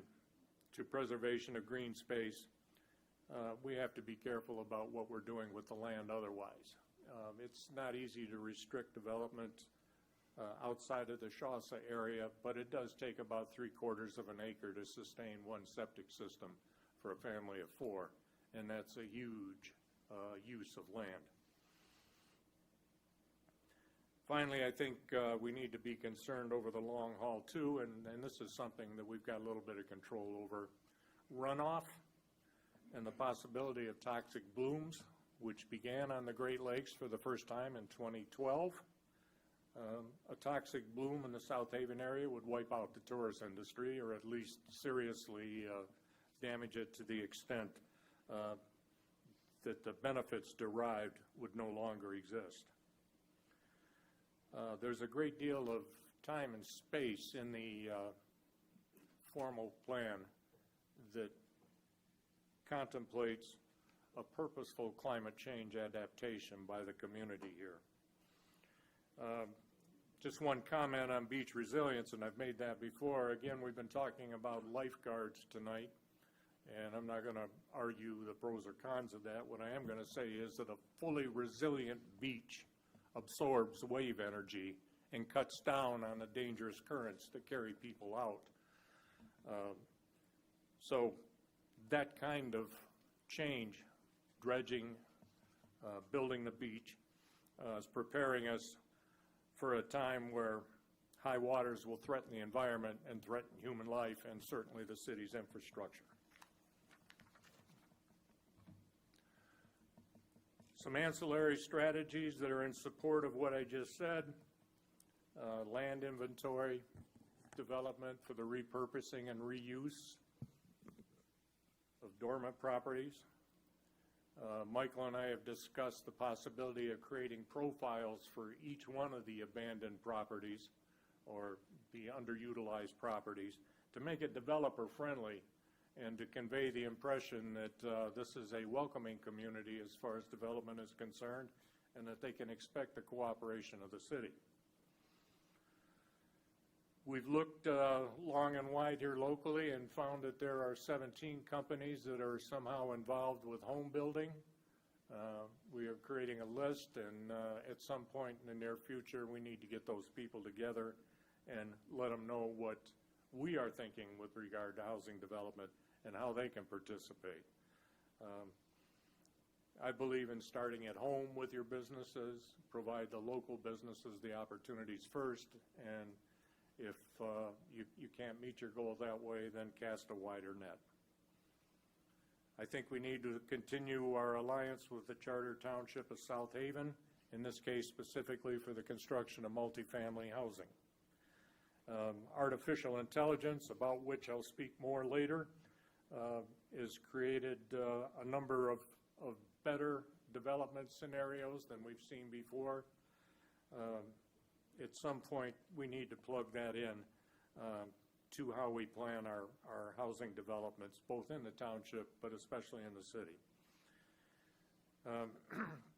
to preservation of green space, we have to be careful about what we're doing with the land otherwise. It's not easy to restrict development outside of the Shawsa area, but it does take about 3/4 of an acre to sustain one septic system for a family of 4, and that's a huge use of land. Finally, I think we need to be concerned over the long haul too, and this is something that we've got a little bit of control over. Runoff and the possibility of toxic blooms, which began on the Great Lakes for the first time in 2012. A toxic bloom in the South Haven area would wipe out the tourist industry, or at least seriously damage it to the extent that the benefits derived would no longer exist. There's a great deal of time and space in the formal plan that contemplates a purposeful climate change adaptation by the community here. Just one comment on beach resilience, and I've made that before. Again, we've been talking about lifeguards tonight, and I'm not going to argue the pros or cons of that. What I am going to say is that a fully resilient beach absorbs wave energy and cuts down on the dangerous currents that carry people out. So that kind of change, dredging, building the beach, is preparing us for a time where high waters will threaten the environment and threaten human life and certainly the city's infrastructure. Some ancillary strategies that are in support of what I just said. land inventory development for the repurposing and reuse of dormant properties. Michael and I have discussed the possibility of creating profiles for each one of the abandoned properties or the underutilized properties to make it developer-friendly and to convey the impression that this is a welcoming community as far as development is concerned and that they can expect the cooperation of the city. We've looked long and wide here locally and found that there are 17 companies that are somehow involved with home building. We are creating a list, and at some point in the near future, we need to get those people together and let them know what we are thinking with regard to housing development and how they can participate. I believe in starting at home with your businesses, provide the local businesses the opportunities first, and if you can't meet your goal that way, then cast a wider net. I think we need to continue our alliance with the Charter Township of South Haven, in this case specifically for the construction of multifamily housing. Artificial intelligence, about which I'll speak more later, has created a number of better development scenarios than we've seen before. At some point, we need to plug that in to how we plan our housing developments, both in the township, but especially in the city.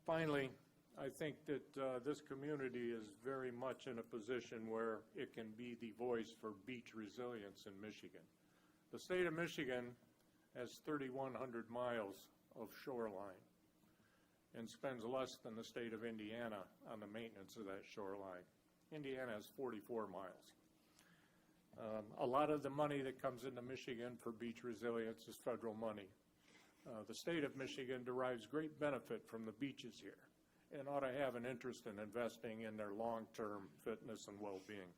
Finally, I think that this community is very much in a position where it can be the voice for beach resilience in Michigan. The state of Michigan has 3,100 miles of shoreline and spends less than the state of Indiana on the maintenance of that shoreline. Indiana has 44 miles. A lot of the money that comes into Michigan for beach resilience is federal money. The state of Michigan derives great benefit from the beaches here and ought to have an interest in investing in their long-term fitness and well-being.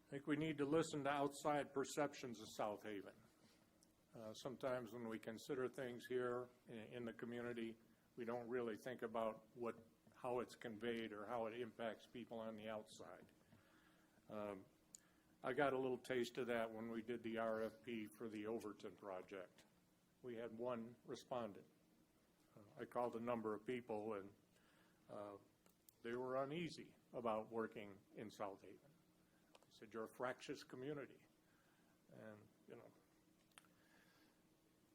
I think we need to listen to outside perceptions of South Haven. Sometimes when we consider things here in the community, we don't really think about how it's conveyed or how it impacts people on the outside. I got a little taste of that when we did the RFP for the Overton project. We had one respondent. I called a number of people, and they were uneasy about working in South Haven. They said, "You're a fractious community." And,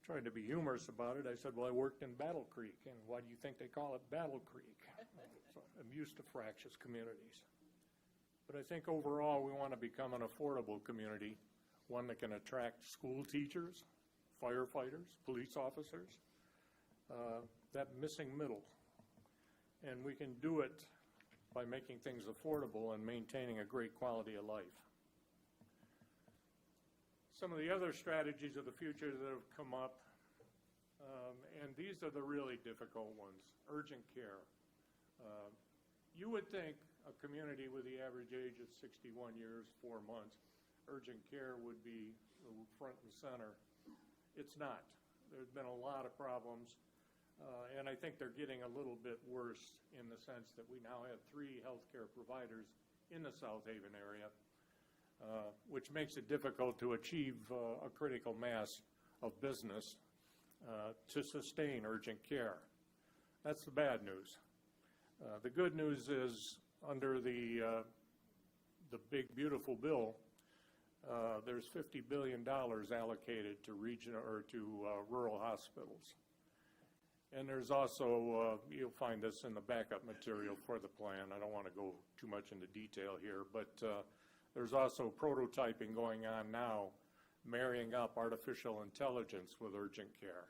tried to be humorous about it. I said, "Well, I worked in Battle Creek, and why do you think they call it Battle Creek?" So I'm used to fractious communities. But I think overall we want to become an affordable community, one that can attract school teachers, firefighters, police officers, that missing middle. And we can do it by making things affordable and maintaining a great quality of life. Some of the other strategies of the future that have come up, and these are the really difficult ones. Urgent care. You would think a community with the average age of 61 years, 4 months, urgent care would be front and center. It's not. There's been a lot of problems, and I think they're getting a little bit worse in the sense that we now have 3 healthcare providers in the South Haven area, which makes it difficult to achieve a critical mass of business to sustain urgent care. That's the bad news. The good news is under the big beautiful bill, there's $50 billion allocated to regional or to rural hospitals. And there's also, you'll find this in the backup material for the plan. I don't want to go too much into detail here, but there's also prototyping going on now, marrying up artificial intelligence with urgent care.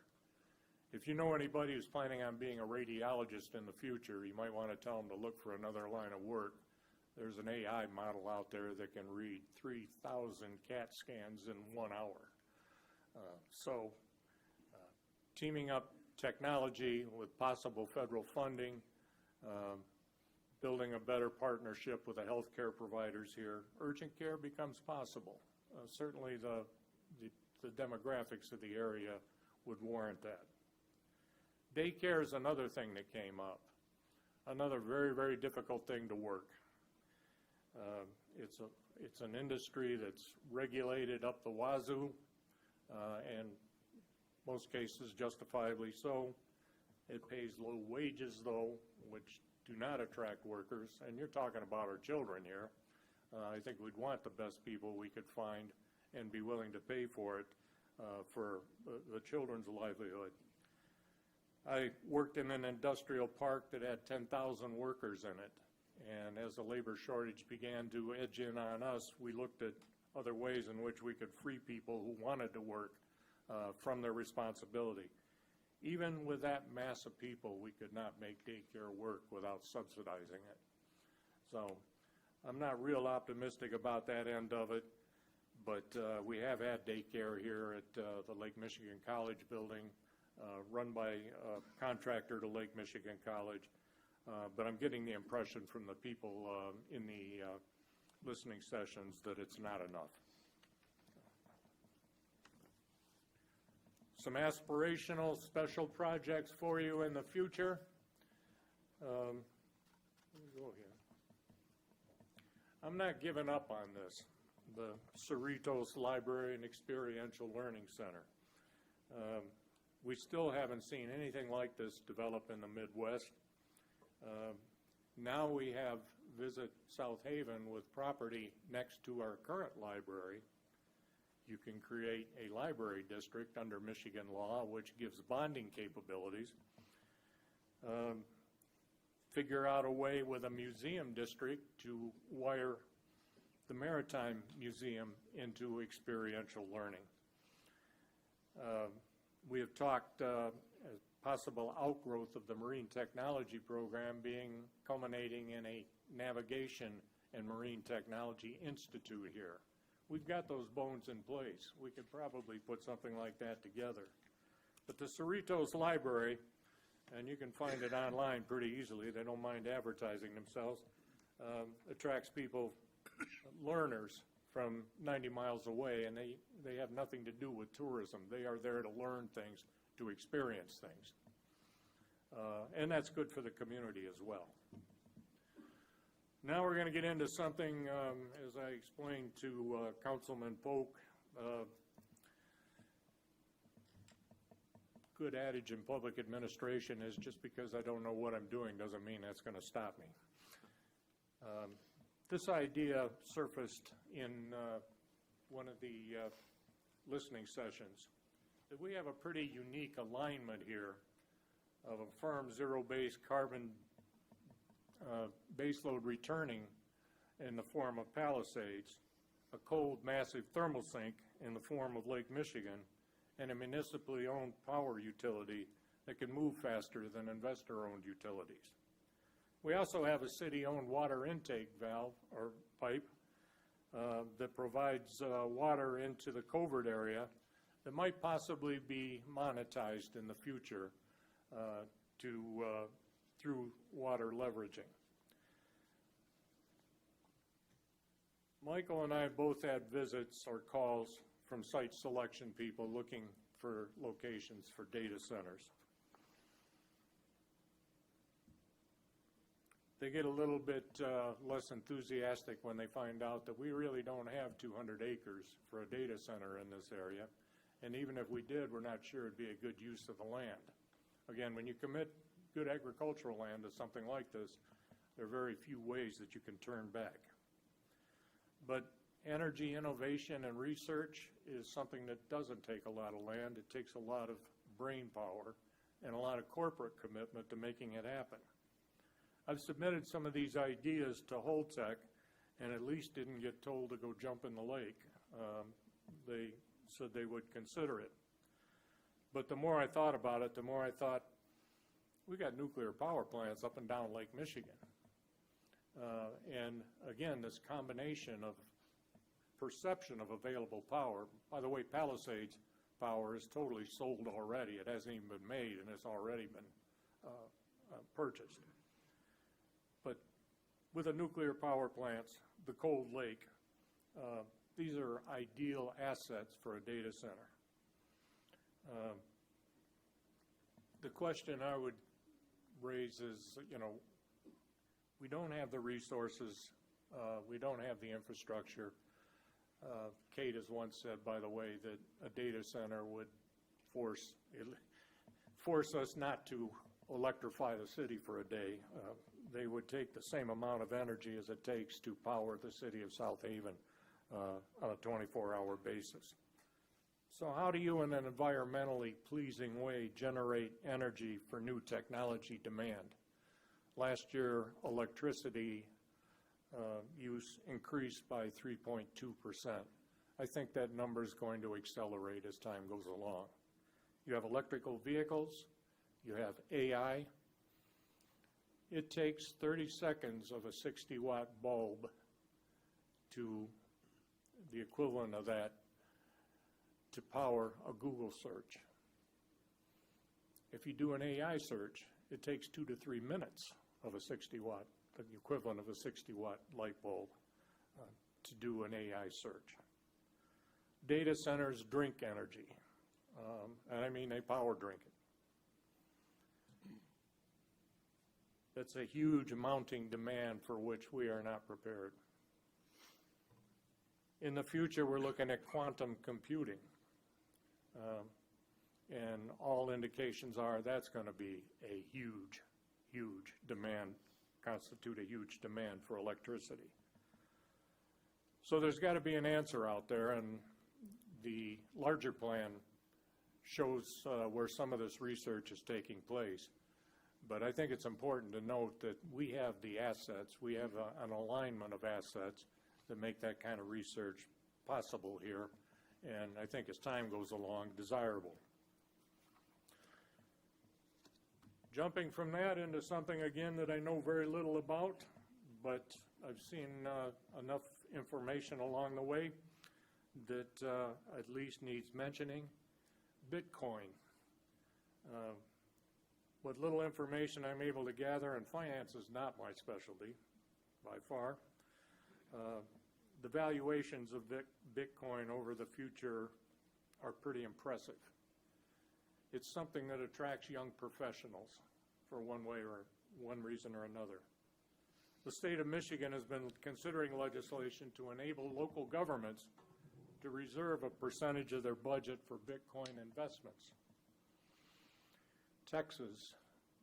If you know anybody who's planning on being a radiologist in the future, you might want to tell them to look for another line of work. There's an AI model out there that can read 3,000 CAT scans in 1 hour. Teaming up technology with possible federal funding, building a better partnership with the healthcare providers here, urgent care becomes possible. Certainly the demographics of the area would warrant that. Daycare is another thing that came up, another very, very difficult thing to work. It's an industry that's regulated up the wazoo, and most cases justifiably so. It pays low wages, though, which do not attract workers, and you're talking about our children here. I think we'd want the best people we could find and be willing to pay for it for the children's livelihood. I worked in an industrial park that had 10,000 workers in it, and as the labor shortage began to edge in on us, we looked at other ways in which we could free people who wanted to work from their responsibility. Even with that mass of people, we could not make daycare work without subsidizing it. So I'm not real optimistic about that end of it, but we have had daycare here at the Lake Michigan College building, run by a contractor to Lake Michigan College. But I'm getting the impression from the people in the listening sessions that it's not enough. Some aspirational special projects for you in the future. Let me go here. I'm not giving up on this, the Cerritos Library and Experiential Learning Center. We still haven't seen anything like this develop in the Midwest. Now we have Visit South Haven with property next to our current library. You can create a library district under Michigan law, which gives bonding capabilities. Figure out a way with a museum district to wire the Maritime Museum into experiential learning. We have talked as possible outgrowth of the Marine Technology Program culminating in a Navigation and Marine Technology Institute here. We've got those bones in place. We could probably put something like that together. But the Cerritos Library, and you can find it online pretty easily, they don't mind advertising themselves, attracts people, learners from 90 miles away, and they have nothing to do with tourism. They are there to learn things, to experience things. And that's good for the community as well. Now we're going to get into something, as I explained to Councilman Polk, good adage in public administration is just because I don't know what I'm doing doesn't mean that's going to stop me. This idea surfaced in one of the listening sessions, that we have a pretty unique alignment here of a firm zero-based carbon baseload returning in the form of Palisades, a cold massive thermal sink in the form of Lake Michigan, and a municipally owned power utility that can move faster than investor-owned utilities. We also have a city-owned water intake valve or pipe that provides water into the covert area that might possibly be monetized in the future through water leveraging. Michael and I both had visits or calls from site selection people looking for locations for data centers. They get a little bit less enthusiastic when they find out that we really don't have 200 acres for a data center in this area. And even if we did, we're not sure it'd be a good use of the land. Again, when you commit good agricultural land to something like this, there are very few ways that you can turn back. But energy innovation and research is something that doesn't take a lot of land. It takes a lot of brain power and a lot of corporate commitment to making it happen. I've submitted some of these ideas to Holtec and at least didn't get told to go jump in the lake. They said they would consider it. But the more I thought about it, the more I thought, we got nuclear power plants up and down Lake Michigan. And again, this combination of perception of available power, by the way, Palisades power is totally sold already. It hasn't even been made and it's already been purchased. But with the nuclear power plants, the cold lake, these are ideal assets for a data center. The question I would raise is, we don't have the resources, we don't have the infrastructure. Kate has once said, by the way, that a data center would force us not to electrify the city for a day. They would take the same amount of energy as it takes to power the city of South Haven on a 24-hour basis. So how do you, in an environmentally pleasing way, generate energy for new technology demand? Last year, electricity use increased by 3.2%. I think that number is going to accelerate as time goes along. You have electrical vehicles, you have AI. It takes 30 seconds of a 60-watt bulb to the equivalent of that to power a Google search. If you do an AI search, it takes 2 to 3 minutes of a 60-watt, the equivalent of a 60-watt light bulb, to do an AI search. Data centers drink energy, and I mean they power drink it. That's a huge mounting demand for which we are not prepared. In the future, we're looking at quantum computing. And all indications are that's going to be a huge, huge demand, constitute a huge demand for electricity. So there's got to be an answer out there, and the larger plan shows where some of this research is taking place. But I think it's important to note that we have the assets, we have an alignment of assets that make that kind of research possible here, and I think as time goes along, desirable. Jumping from that into something, again, that I know very little about, but I've seen enough information along the way that at least needs mentioning. Bitcoin. What little information I'm able to gather, and finance is not my specialty by far, the valuations of Bitcoin over the future are pretty impressive. It's something that attracts young professionals for one way or one reason or another. The state of Michigan has been considering legislation to enable local governments to reserve a percentage of their budget for Bitcoin investments. Texas,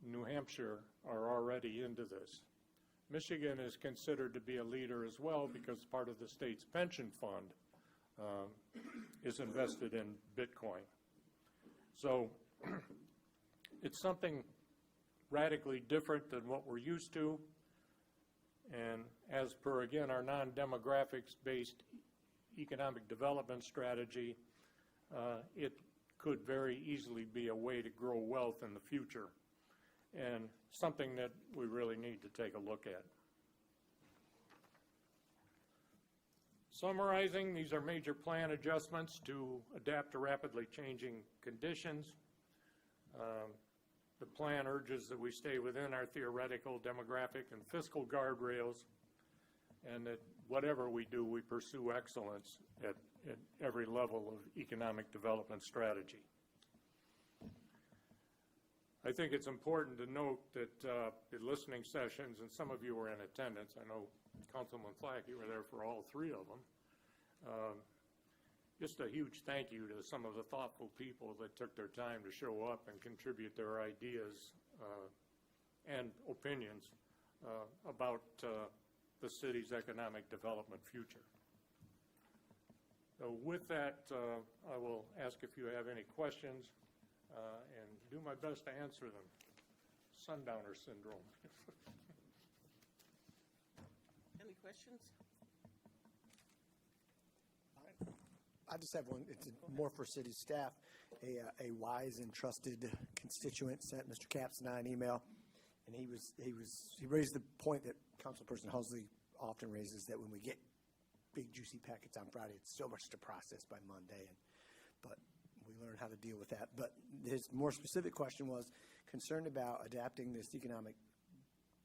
New Hampshire are already into this. Michigan is considered to be a leader as well because part of the state's pension fund is invested in Bitcoin. So it's something radically different than what we're used to. And as per, again, our non-demographics-based economic development strategy, it could very easily be a way to grow wealth in the future, and something that we really need to take a look at. Summarizing, these are major plan adjustments to adapt to rapidly changing conditions. The plan urges that we stay within our theoretical, demographic, and fiscal guardrails, and that whatever we do, we pursue excellence at every level of economic development strategy. I think it's important to note that the listening sessions, and some of you were in attendance, I know Councilman Flack, you were there for all three of them. Just a huge thank you to some of the thoughtful people that took their time to show up and contribute their ideas and opinions about the city's economic development future. So with that, I will ask if you have any questions and do my best to answer them. Sundowner syndrome. Any questions? I just have one. It's more for city staff. A wise and trusted constituent sent Mr. Capps and I an email, and he raised the point that Councilperson Husley often raises, that when we get big juicy packets on Friday, it's so much to process by Monday, but we learn how to deal with that. But his more specific question was concerned about adapting this economic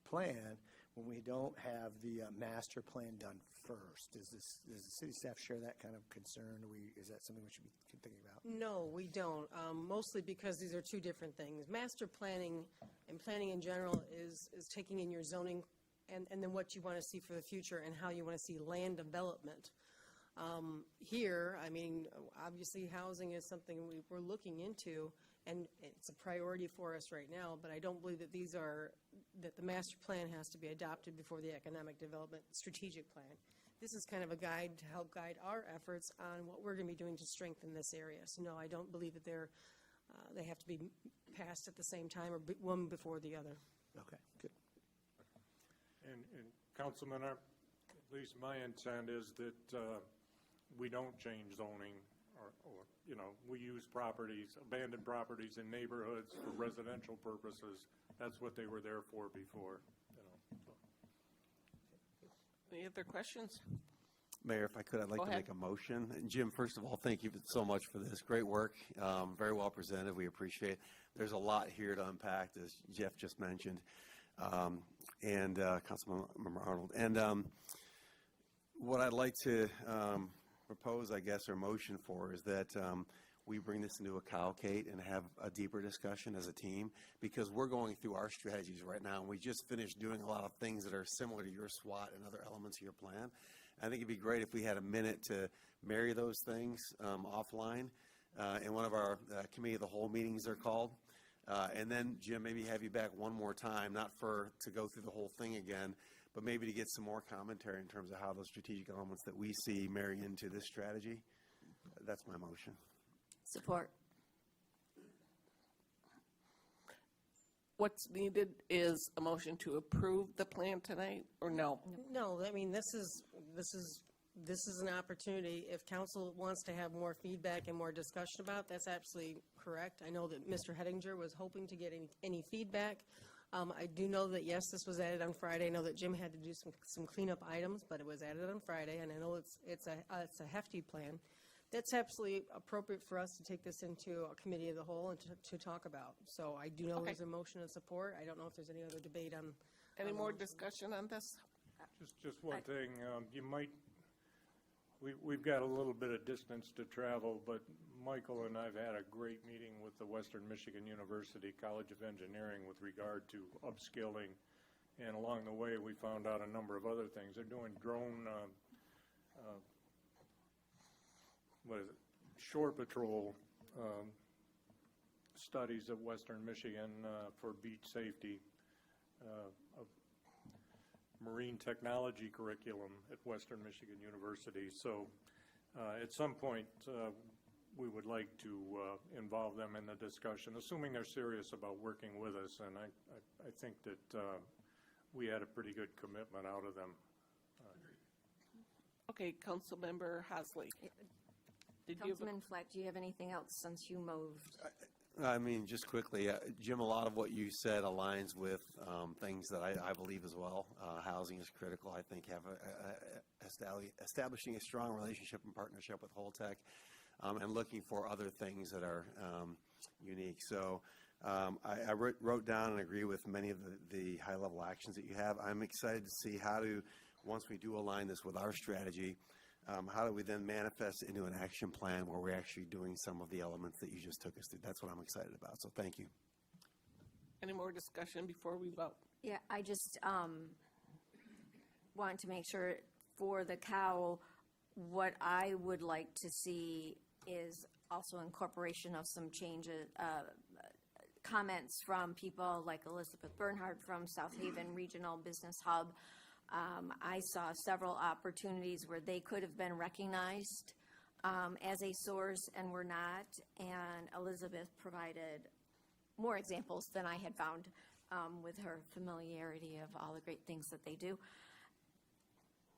plan when we don't have the master plan done first? Does the city staff share that kind of concern? Is that something we should be thinking about? No, we don't, mostly because these are two different things. Master planning and planning in general is taking in your zoning and then what you want to see for the future and how you want to see land development. Here, I mean, obviously, housing is something we're looking into, and it's a priority for us right now, but I don't believe that that the master plan has to be adopted before the economic development strategic plan. This is kind of a guide to help guide our efforts on what we're going to be doing to strengthen this area. So no, I don't believe that they have to be passed at the same time or one before the other. Okay, good. And Councilman, at least my intent is that we don't change zoning or, you know, we use properties, abandoned properties in neighborhoods for residential purposes. That's what they were there for before, you know. So. Any other questions? Mayor, if I could, I'd like Go to ahead. make a motion. And Jim, first of all, thank you so much for this. Great work, very well presented. We appreciate it. There's a lot here to unpack, as Jeff just mentioned, and Councilmember Arnold. And what I'd like to propose, I guess, or motion for is that we bring this into a CalCate and have a deeper discussion as a team, because we're going through our strategies right now, and we just finished doing a lot of things that are similar to your SWOT and other elements of your plan. I think it'd be great if we had a minute to marry those things offline in one of our committee of the whole meetings they're called. And then, Jim, maybe have you back one more time, not to go through the whole thing again, but maybe to get some more commentary in terms of how those strategic elements that we see marry into this strategy. That's my motion. Support. What's needed is a motion to approve the plan tonight, or no? No, I mean, this is an opportunity. If council wants to have more feedback and more discussion about, that's absolutely correct. I know that Mr. Hettinger was hoping to get any feedback. I do know that, yes, this was added on Friday. I know that Jim had to do some cleanup items, but it was added on Friday, and I know it's a hefty plan. That's absolutely appropriate for us to take this into a committee of the whole and to talk about. So I do know there's a motion of support. I don't know if there's any other debate on. Any on the more motion. discussion on this? Just one thing, we've got a little bit of distance to travel, but Michael and I've had a great meeting with the Western Michigan University College of Engineering with regard to upskilling, and along the way, we found out a number of other things. They're doing drone, shore patrol studies at Western Michigan for beach safety, of marine technology curriculum at Western Michigan University. So at some point, we would like to involve them in the discussion, assuming they're serious about working with us. And I think that we had a pretty good commitment out of them. Okay, Councilmember Hasley. Councilman Fleck, do you have anything else since you moved? I mean, just quickly, Jim, a lot of what you said aligns with things that I believe as well. Housing is critical. I think establishing a strong relationship and partnership with Holtec and looking for other things that are unique. So I wrote down and agree with many of the high-level actions that you have. I'm excited to see how to, once we do align this with our strategy, how do we then manifest it into an action plan where we're actually doing some of the elements that you just took us through? That's what I'm excited about. So thank you. Any more discussion before we vote? Yeah, I just want to make sure for the cow, what I would like to see is also incorporation of some changes, comments from people like Elizabeth Bernhardt from South Haven Regional Business Hub. I saw several opportunities where they could have been recognized as a source and were not, and Elizabeth provided more examples than I had found with her familiarity of all the great things that they do.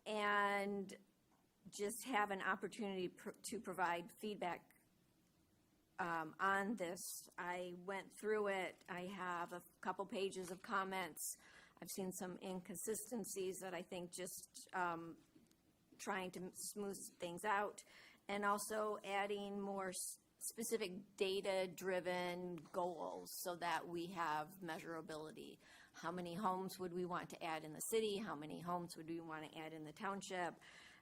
And just have an opportunity to provide feedback on this. I went through it. I have a couple pages of comments. I've seen some inconsistencies that I think just trying to smooth things out, and also adding more specific data-driven goals so that we have measurability. How many homes would we want to add in the city? How many homes would we want to add in the township?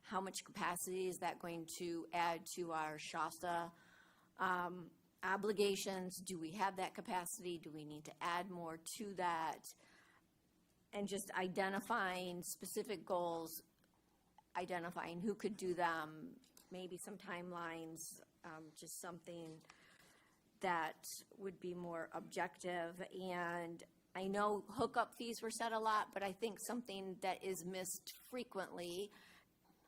How much capacity is that going to add to our Shasta obligations? Do we have that capacity? Do we need to add more to that? And just identifying specific goals, identifying who could do them, maybe some timelines, just something that would be more objective. And I know hookup fees were said a lot, but I think something that is missed frequently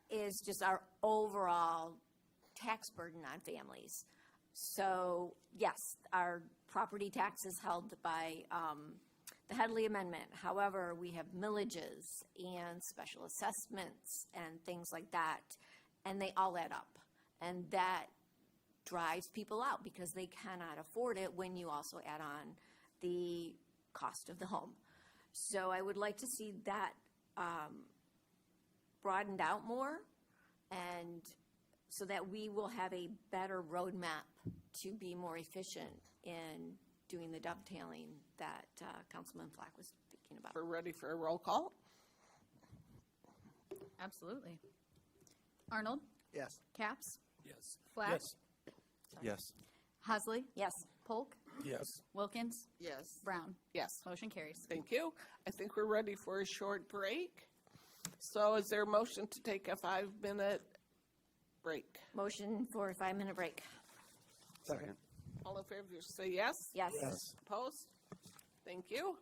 is just our overall tax burden on families. So yes, our property tax is held by the Headley Amendment. However, we have millages and special assessments and things like that, and they all add up. And that drives people out because they cannot afford it when you also add on the cost of the home. So I would like to see that broadened out more, and so that we will have a better roadmap to be more efficient in doing the dovetailing that Councilman Flack was speaking about. We're ready for a roll call? Absolutely. Arnold? Yes. Capps? Yes. Flack? Yes. Yes. Hasley? Yes. Polk? Yes. Wilkins? Yes. Brown? Yes. Motion carries. Thank you. I think we're ready for a short break. So is there a motion to take a 5-minute break? Motion for a 5-minute break. Second. All in favor, say yes. Yes. Yes. Opposed? Thank you.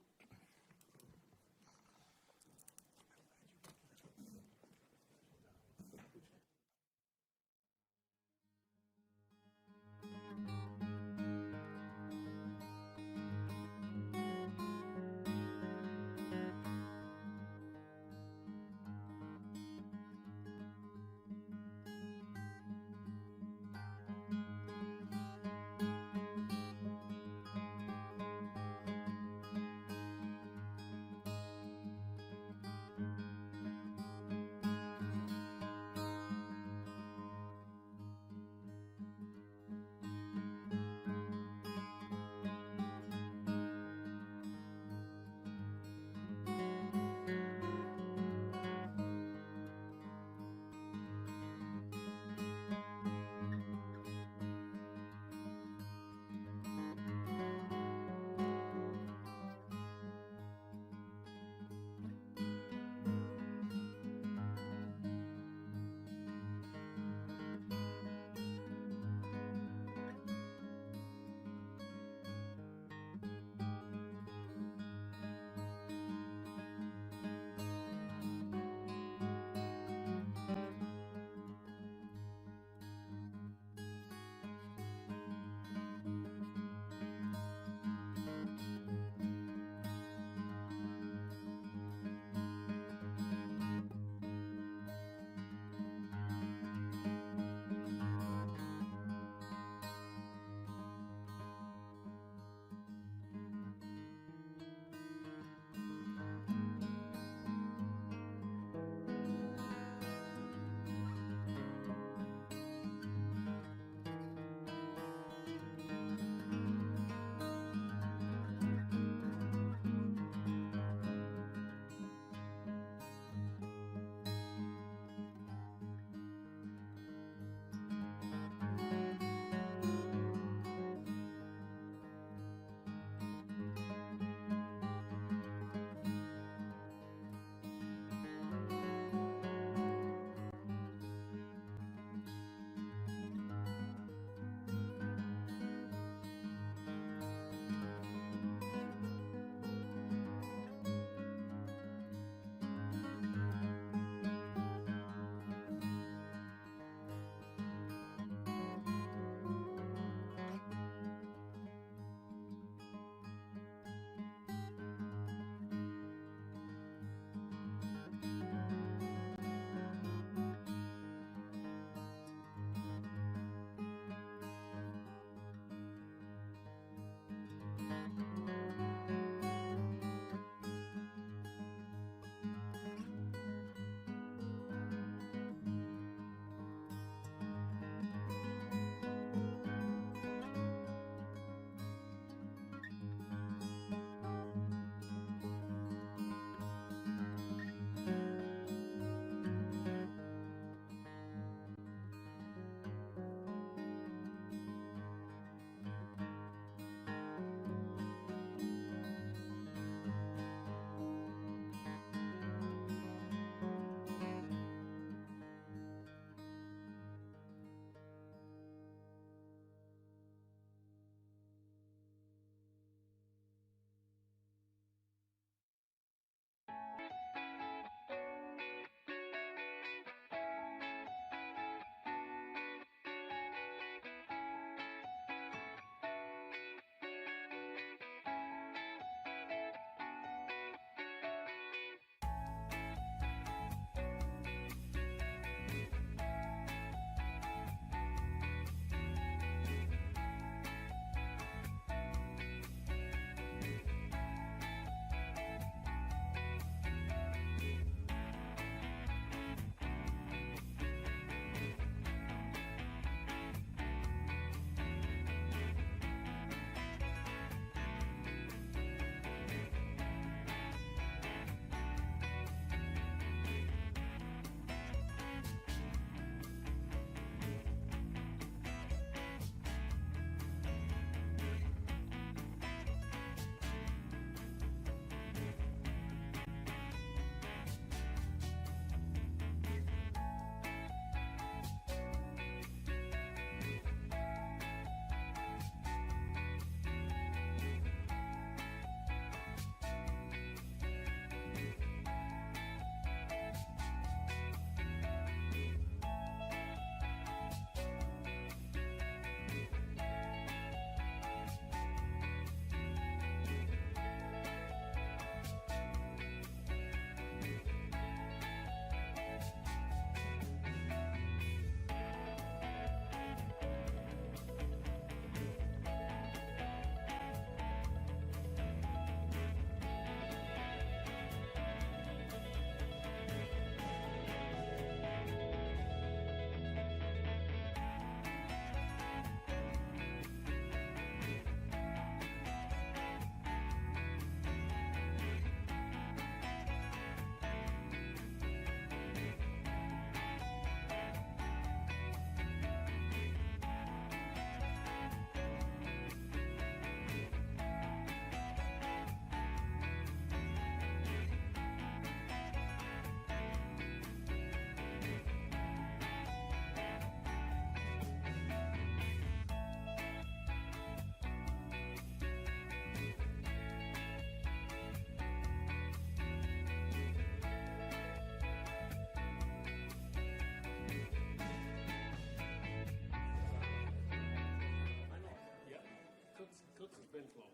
Cooks has been closed.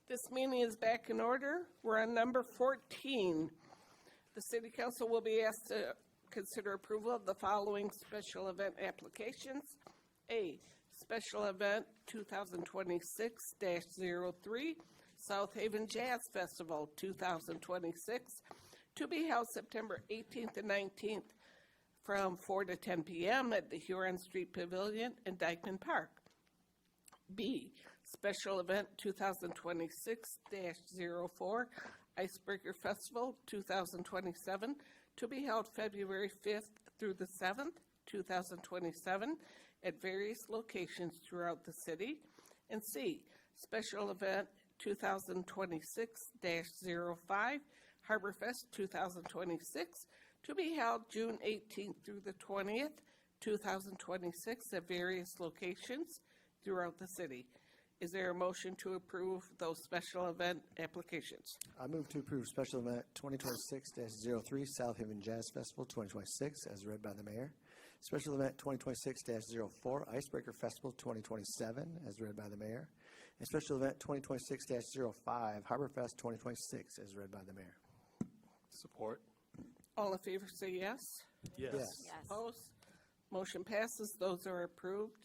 This meeting is back in order. We're on number 14. The city council will be asked to consider approval of the following special event applications. A, special event 2026-03, South Haven Jazz Festival 2026, to be held September 18th and 19th from 4 to 10 p.m. at the Huron Street Pavilion in Dyckman Park. B, special event 2026-04, Icebreaker Festival 2027, to be held February 5th through the 7th, 2027, at various locations throughout the city. And C, special event 2026-05, Harborfest 2026, to be held June 18th through the 20th, 2026, at various locations throughout the city. Is there a motion to approve those special event applications? I move to approve special event 2026-03 South Haven Jazz Festival 2026 as read by the mayor. Special event 2026-04 Icebreaker Festival 2027 as read by the mayor. And special event 2026-05 Harborfest 2026 as read by the mayor. Support. All in favor say yes. Yes. Yes. Opposed? Motion passes. Those are approved.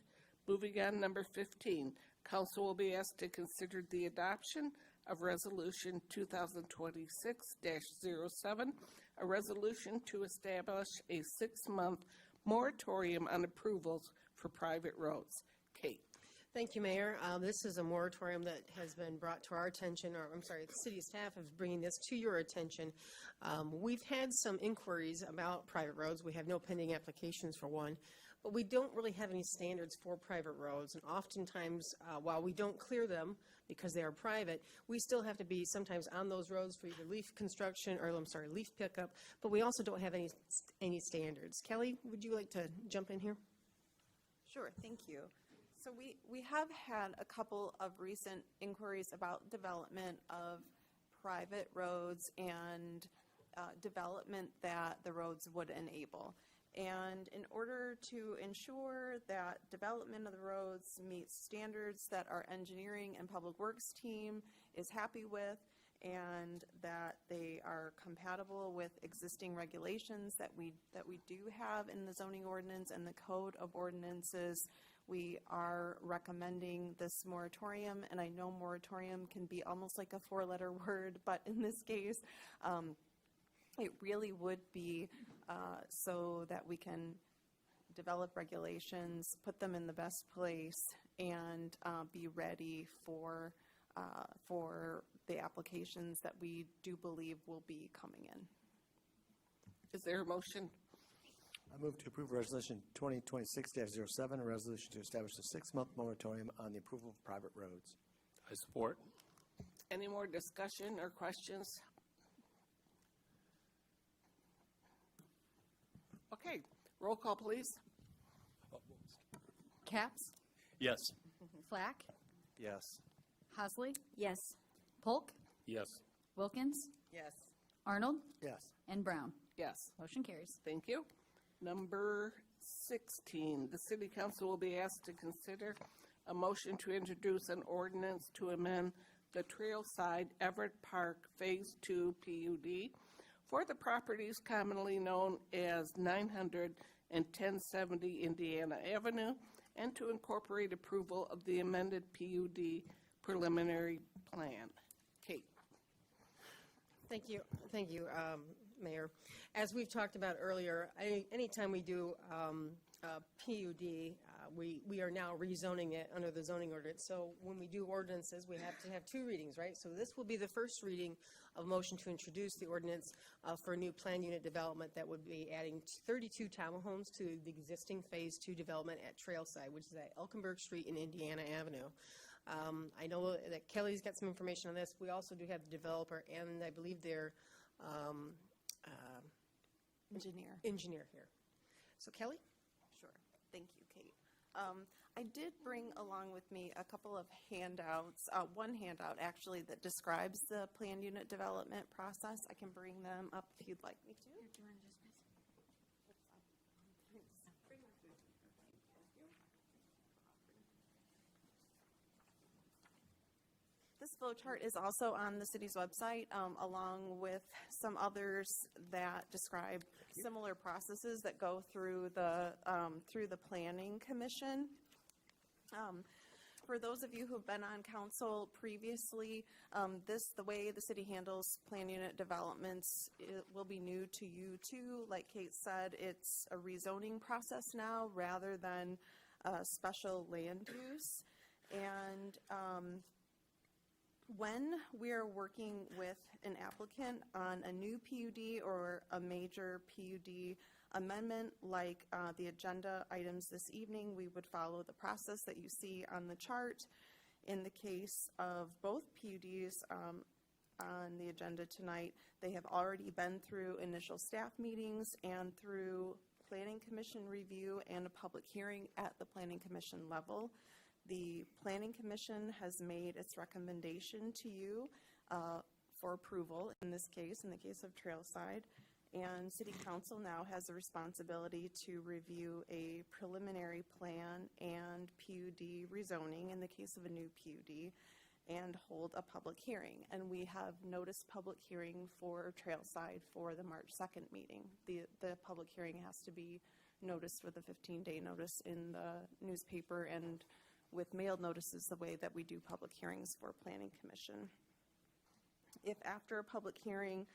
Moving on, number 15. Council will be asked to consider the adoption of Resolution 2026-07, a resolution to establish a 6-month moratorium on approvals for private roads. Kate. Thank you, Mayor. This is a moratorium that has been brought to our attention, or I'm sorry, the city staff is bringing this to your attention. We've had some inquiries about private roads. We have no pending applications for one, but we don't really have any standards for private roads. And oftentimes, while we don't clear them because they are private, we still have to be sometimes on those roads for either leaf construction, or I'm sorry, leaf pickup, but we also don't have any standards. Kelly, would you like to jump in here? Sure, thank you. So we have had a couple of recent inquiries about development of private roads and development that the roads would enable. And in order to ensure that development of the roads meets standards that our engineering and public works team is happy with, and that they are compatible with existing regulations that we do have in the zoning ordinance and the code of ordinances, we are recommending this moratorium. And I know moratorium can be almost like a 4-letter word, but in this case, it really would be so that we can develop regulations, put them in the best place, and be ready for the applications that we do believe will be coming in. Is there a motion? I move to approve Resolution 2026-07, a resolution to establish a 6-month moratorium on the approval of private roads. I support. Any more discussion or questions? Okay, roll call, please. Capps? Yes. Flack? Yes. Hosley? Yes. Polk? Yes. Wilkins? Yes. Arnold? Yes. And Brown. Yes. Motion carries. Thank you. Number 16, the city council will be asked to consider a motion to introduce an ordinance to amend the Trailside Everett Park Phase 2 PUD for the properties commonly known as 900 and 1070 Indiana Avenue, and to incorporate approval of the amended PUD preliminary plan. Kate. Thank you, Mayor. As we've talked about earlier, anytime we do PUD, we are now rezoning it under the zoning ordinance. So when we do ordinances, we have to have 2 readings, right? So this will be the first reading of motion to introduce the ordinance for a new plan unit development that would be adding 32 townhomes to the existing Phase 2 development at Trailside, which is at Elkenberg Street and Indiana Avenue. I know that Kelly's got some information on this. We also do have the developer, and I believe their engineer here. So Kelly? Sure. Thank you, Kate. I did bring along with me a couple of handouts, one handout actually that describes the planned unit development process. I can bring them up if you'd like me to. This flow chart is also on the city's website, along with some others that describe similar processes that go through the Planning Commission. For those of you who've been on council previously, the way the city handles plan unit developments, it will be new to you too. Like Kate said, it's a rezoning process now rather than special land use. And when we're working with an applicant on a new PUD or a major PUD amendment like the agenda items this evening, we would follow the process that you see on the chart. In the case of both PUDs on the agenda tonight, they have already been through initial staff meetings and through Planning Commission review and a public hearing at the Planning Commission level. The Planning Commission has made its recommendation to you for approval in the case of Trailside, and City Council now has a responsibility to review a preliminary plan and PUD rezoning in the case of a new PUD and hold a public hearing. And we have noticed public hearing for Trailside for the March 2nd meeting. The public hearing has to be noticed with a 15-day notice in the newspaper and with mailed notices, the way that we do public hearings for Planning Commission. If after a public hearing,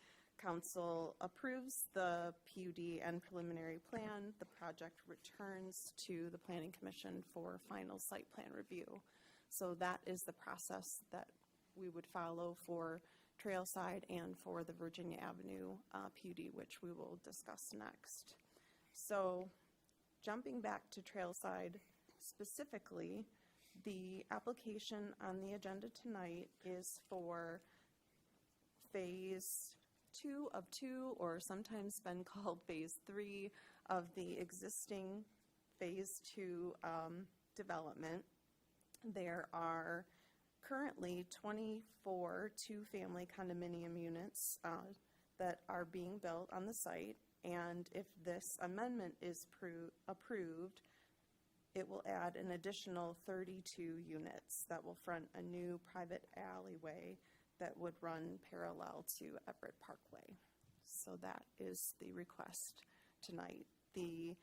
Council approves the PUD and preliminary plan, the project returns to the Planning Commission for final site plan review. So that is the process that we would follow for Trailside and for the Virginia Avenue PUD, which we will discuss next. So jumping back to Trailside specifically, the application on the agenda tonight is for Phase 2 of 2, or sometimes been called Phase 3 of the existing Phase 2 development. There are currently 24 two-family condominium units that are being built on the site, and if this amendment is approved, it will add an additional 32 units that will front a new private alleyway that would run parallel to Everett Parkway. So that is the request tonight. The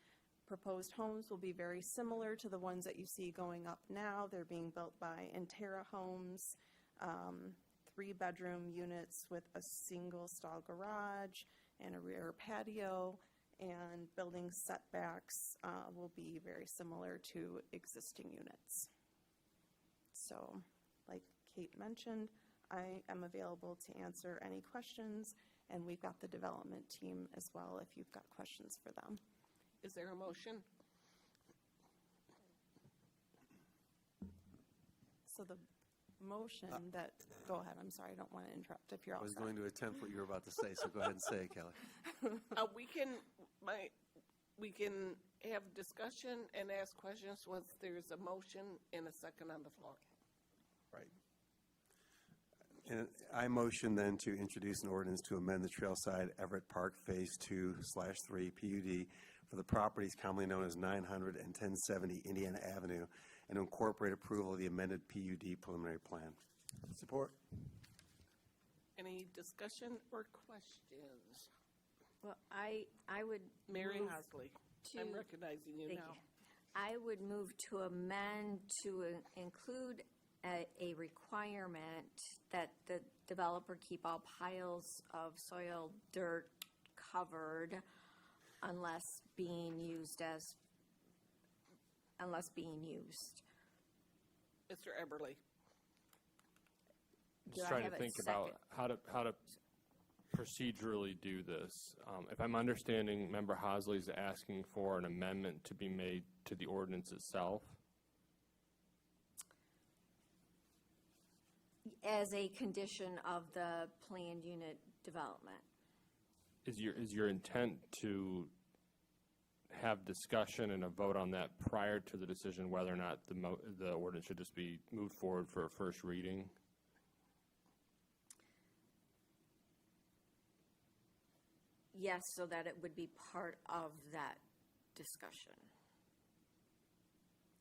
proposed homes will be very similar to the ones that you see going up now. They're being built by Intera Homes, 3-bedroom units with a single stall garage and a rear patio, and building setbacks will be very similar to existing units. So, like Kate mentioned, I am available to answer any questions, and we've got the development team as well if you've got questions for them. Is there a motion? So the motion that, go ahead, I'm sorry, I don't want to interrupt if you're all I was set. going to attempt what you were about to say, so go ahead and say it, Kelly. We can have discussion and ask questions once there's a motion and a second on the floor. Right. And I motion then to introduce an ordinance to amend the Trailside Everett Park Phase 2/3 PUD for the properties commonly known as 900 and 1070 Indiana Avenue, and to incorporate approval of the amended PUD preliminary plan. Support. Any discussion or questions? Well, I would Mary move Hosley, to- I'm recognizing you Thank now. you. I would move to amend to include a requirement that the developer keep all piles of soil, dirt covered unless being used. Mr. Eberly. Do Just I trying have to a think about how to procedurally do this. If I'm understanding, Member Hosley's asking for an amendment to be made to the ordinance itself. As a condition of the planned unit development. Is your intent to have discussion and a vote on that prior to the decision whether or not the ordinance should just be moved forward for a first reading? Yes, so that it would be part of that discussion.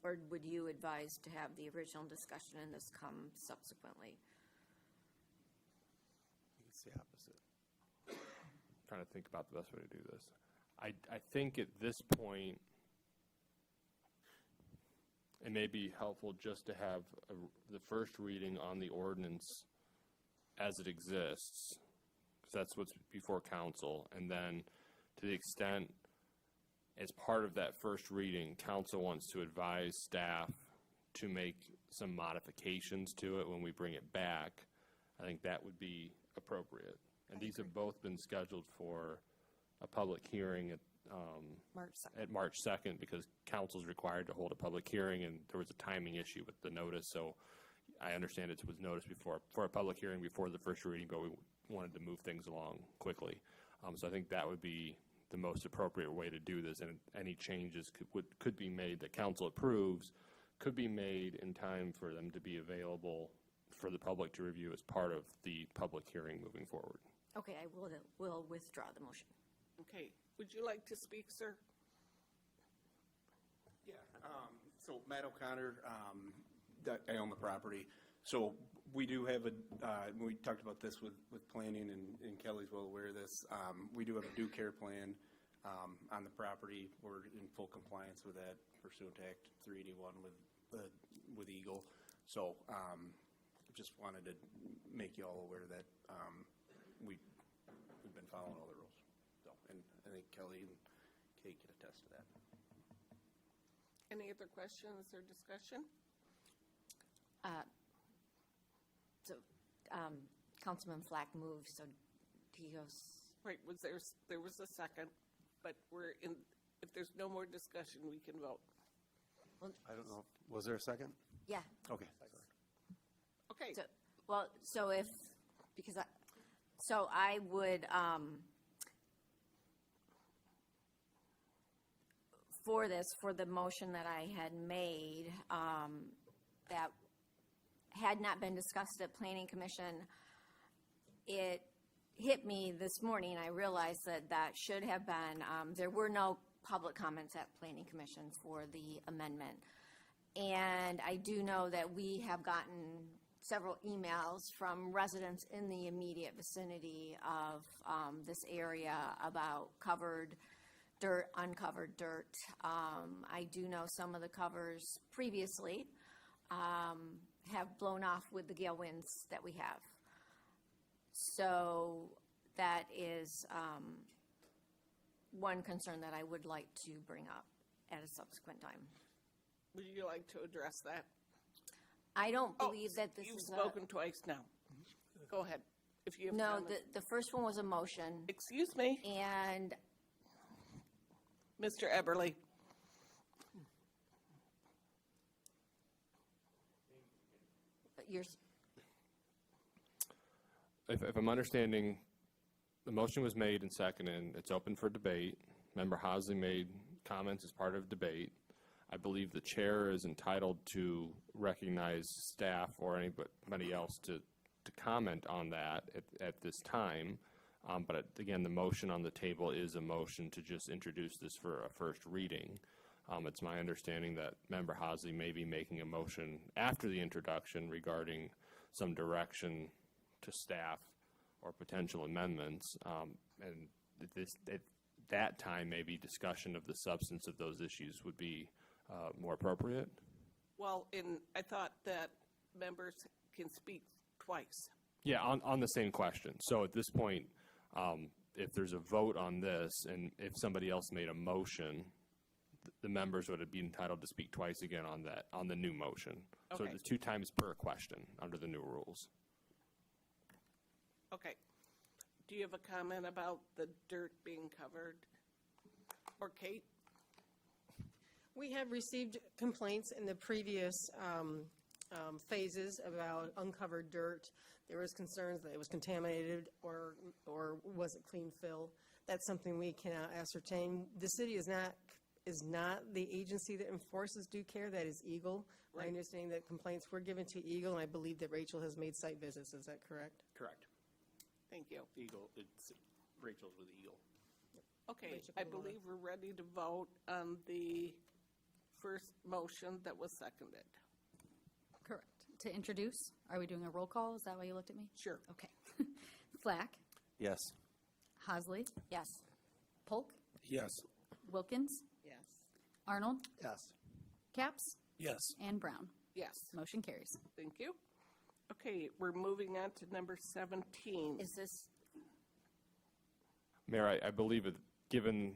Or would you advise to have the original discussion and this come subsequently? the opposite. Trying to think about the best way to do this. I think at this point, it may be helpful just to have the first reading on the ordinance as it exists, because that's what's before council, and then to the extent, as part of that first reading, council wants to advise staff to make some modifications to it when we bring it back, I think that would be appropriate. And these have both been scheduled for a public hearing at March 2nd, because council's required to hold a public hearing, and there was a timing issue with the notice, so I understand it was noticed before, for a public hearing before the first reading, but we wanted to move things along quickly. So I think that would be the most appropriate way to do this, and any changes could be made that council approves, could be made in time for them to be available for the public to review as part of the public hearing moving forward. Okay, I will withdraw the motion. Okay, would you like to speak, sir? Yeah, so Matt O'Connor, I own the property. So we do have we talked about this with planning, and Kelly's well aware of this. We do have a due care plan on the property. We're in full compliance with that pursuant to Act 381 with Eagle. So just wanted to make you all aware that we've been following all the rules. So, and I think Kelly and Kate can attest to that. Any other questions or discussion? Councilman Flack moved, so he goes. Right, there was a second, but if there's no more discussion, we can vote. I don't know. Was there a second? Yeah. Okay. Okay. So I would, for the motion that I had made, that had not been discussed at Planning Commission, it hit me this morning. I realized that should have been, there were no public comments at Planning Commission for the amendment. And I do know that we have gotten several emails from residents in the immediate vicinity of this area about covered dirt, uncovered dirt. I do know some of the covers previously have blown off with the gale winds that we have. So that is one concern that I would like to bring up at a subsequent time. Would you like to address that? I don't believe that this You've is spoken twice now. Go ahead. If you have No, comments. the first one was a motion. Excuse me? And Mr. Eberly. If I'm understanding, the motion was made and seconded. It's open for debate. Member Hasley made comments as part of debate. I believe the chair is entitled to recognize staff or anybody else to comment on that at this time. But again, the motion on the table is a motion to just introduce this for a first reading. It's my understanding that Member Hasley may be making a motion after the introduction regarding some direction to staff or potential amendments. And at that time, maybe discussion of the substance of those issues would be more appropriate. Well, I thought that members can speak twice. Yeah, on the same question. So at this point, if there's a vote on this, and if somebody else made a motion, the members would be entitled to speak twice again on the new motion. So Okay. there's 2 times per question under the new rules. Okay. Do you have a comment about the dirt being covered? Or Kate? We have received complaints in the previous phases about uncovered dirt. There was concerns that it was contaminated or was it clean fill. That's something we cannot ascertain. The city is not the agency that enforces due care. That is Eagle. Right. I understand that complaints were given to Eagle, and I believe that Rachel has made site visits. Is that correct? Correct. Thank you. Eagle, Rachel's with Eagle. Okay, Rachel I Colonna. believe we're ready to vote on the first motion that was seconded. Correct. to introduce. Are we doing a roll call? Is that why you looked at me? Sure. Okay. Flack, Yes. Hasley, Yes. Polk, Yes. Wilkins, Yes. Arnold, Yes. Caps, Yes. and Brown. Yes, Motion carries. thank you. Okay, we're moving on to number 17. Is this, Mayor, I believe given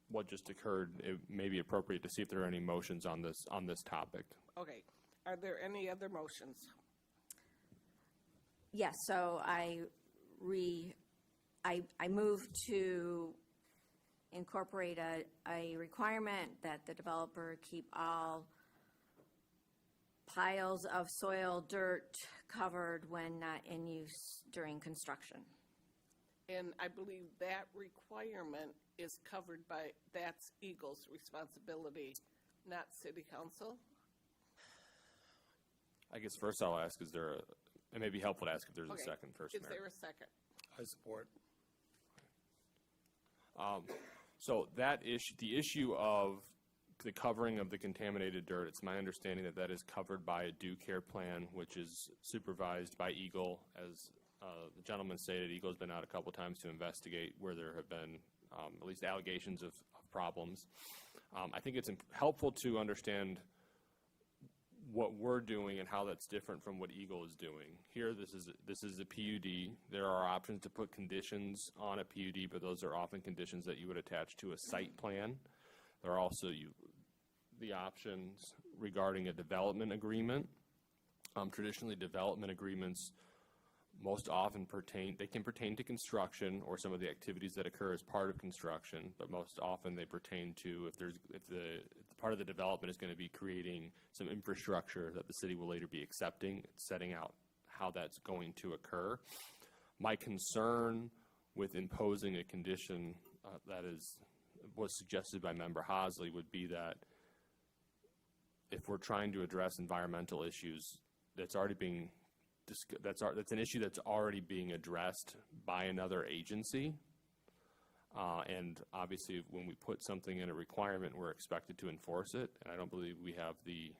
what just occurred, it may be appropriate to see if there are any motions on this topic. Okay, are there any other motions? yes, so I move to incorporate a requirement that the developer keep all piles of soil, dirt covered when not in use during construction. And I believe that requirement is covered by, that's Eagle's responsibility, not city council. I guess first I'll ask, it may be helpful to ask if there's a Okay, second first, Is Mayor. there a second? I support. So that issue, the issue of the covering of the contaminated dirt, it's my understanding that that is covered by a due care plan, which is supervised by Eagle. As the gentleman stated, Eagle's been out a couple times to investigate where there have been at least allegations of problems. I think it's helpful to understand what we're doing and how that's different from what Eagle is doing. Here, this is a PUD. There are options to put conditions on a PUD, but those are often conditions that you would attach to a site plan. There are also the options regarding a development agreement. Traditionally, development agreements most often pertain to construction or some of the activities that occur as part of construction, but most often they pertain to if the part of the development is going to be creating some infrastructure that the city will later be accepting, setting out how that's going to occur. My concern with imposing a condition was suggested by Member Hasley would be that if we're trying to address environmental issues, that's an issue that's already being addressed by another agency. And obviously, when we put something in a requirement, we're expected to enforce it. And I don't believe we have the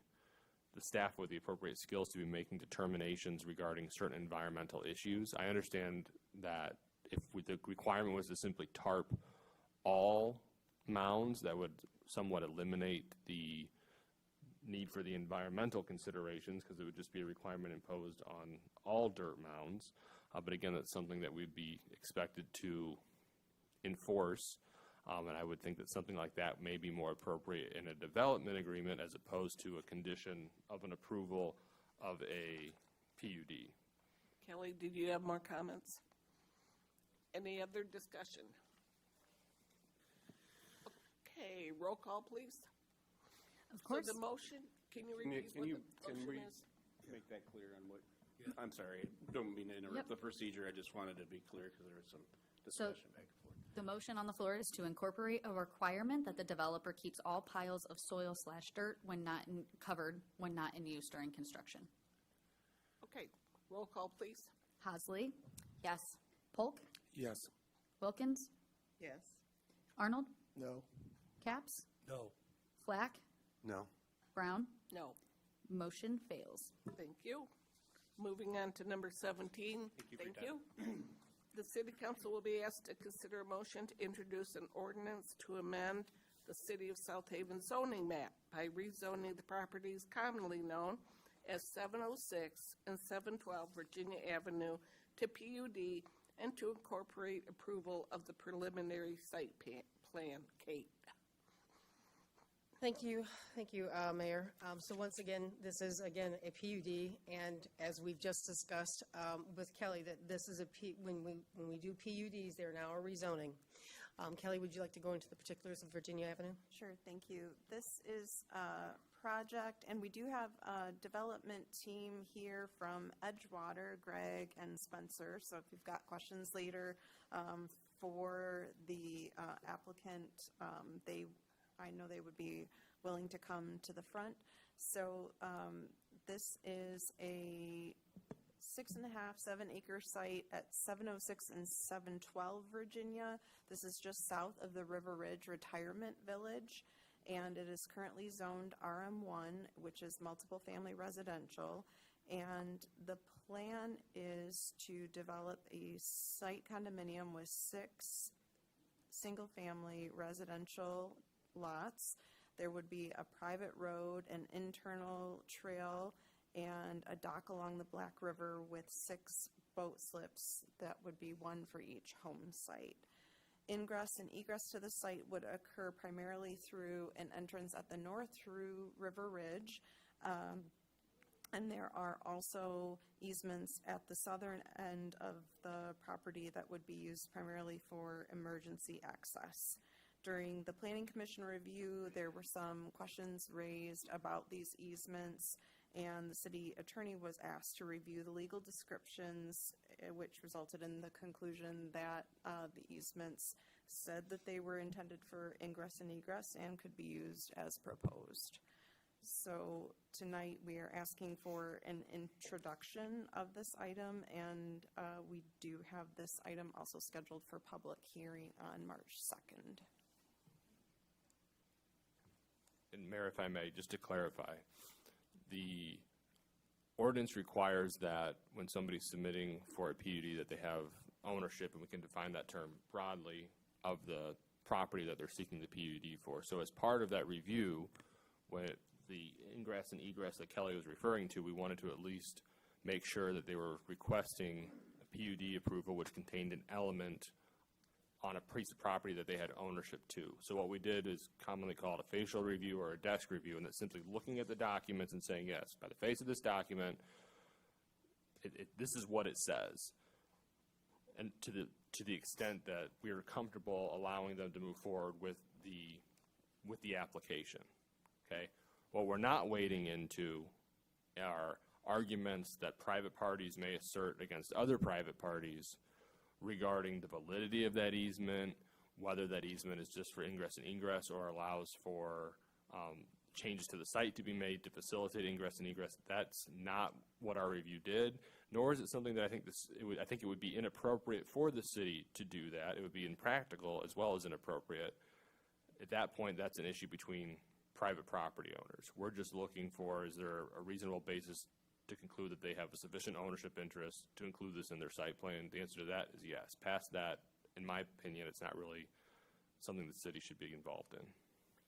staff with the appropriate skills to be making determinations regarding certain environmental issues. I understand that if the requirement was to simply tarp all mounds, that would somewhat eliminate the need for the environmental considerations, because it would just be a requirement imposed on all dirt mounds. But again, that's something that we'd be expected to enforce. And I would think that something like that may be more appropriate in a development agreement as opposed to a condition of an approval of a PUD. Kelly, did you have more comments? Any other discussion? Okay, roll call, please. Of course. So the motion, can you repeat what the motion is? Make that clear on what, I'm sorry, don't mean to interrupt Yep. the procedure, I just wanted to be clear because there was some discussion back and forth. The motion on the floor is to incorporate a requirement that the developer keeps all piles of soil/dirt covered when not in use during construction. Okay, roll call, please. Hasley, Yes. Polk, Yes. Wilkins, Yes. Arnold, No. Caps, No. Flack, No. Brown. No. Motion fails. Thank you. Moving on to number 17. Thank you for your The city council will be asked to consider a motion to introduce an ordinance to amend the city of South Haven zoning map by rezoning the properties commonly known as 706 and 712 Virginia Avenue to PUD and to incorporate approval of the preliminary site plan. Kate. Thank you, Mayor. So once again, this is, again, a PUD, and as we've just discussed with Kelly, that this is when we do PUDs, they're now a rezoning. Kelly, would you like to go into the particulars of Virginia Avenue? Sure, thank you. This is a project, and we do have a development team here from Edgewater, Greg and Spencer. So if you've got questions later for the applicant, I know they would be willing to come to the front. So this is a 6.5, 7-acre site at 706 and 712 Virginia. This is just south of the River Ridge Retirement Village, and it is currently zoned RM1, which is multiple family residential. And the plan is to develop a site condominium with 6 single-family residential lots. There would be a private road, an internal trail, and a dock along the Black River with 6 boat slips that would be one for each home site. Ingress and egress to the site would occur primarily through an entrance at the north through River Ridge. And there are also easements at the southern end of the property that would be used primarily for emergency access. During the Planning Commission review, there were some questions raised about these easements, and the city attorney was asked to review the legal descriptions, which resulted in the conclusion that the easements said that they were intended for ingress and egress and could be used as proposed. So tonight, we are asking for an introduction of this item, and we do have this item also scheduled for public hearing on March 2nd. And Mayor, if I may, just to clarify, the ordinance requires that when somebody's submitting for a PUD that they have ownership, and we can define that term broadly, of the property that they're seeking the PUD for. So as part of that review, when the ingress and egress that Kelly was referring to, we wanted to at least make sure that they were requesting a PUD approval which contained an element on a piece of property that they had ownership to. So what we did is commonly called a facial review or a desk review, and that's simply looking at the documents and saying, yes, by the face of this document, this is what it says. And to the extent that we are comfortable allowing them to move forward with the application, okay? What we're not wading into are arguments that private parties may assert against other private parties regarding the validity of that easement, whether that easement is just for ingress and egress or allows for changes to the site to be made to facilitate ingress and egress. That's not what our review did, nor is it something that I think it would be inappropriate for the city to do that. It would be impractical as well as inappropriate. At that point, that's an issue between private property owners. We're just looking for, is there a reasonable basis to conclude that they have a sufficient ownership interest to include this in their site plan? The answer to that is yes. Past that, in my opinion, it's not really something the city should be involved in.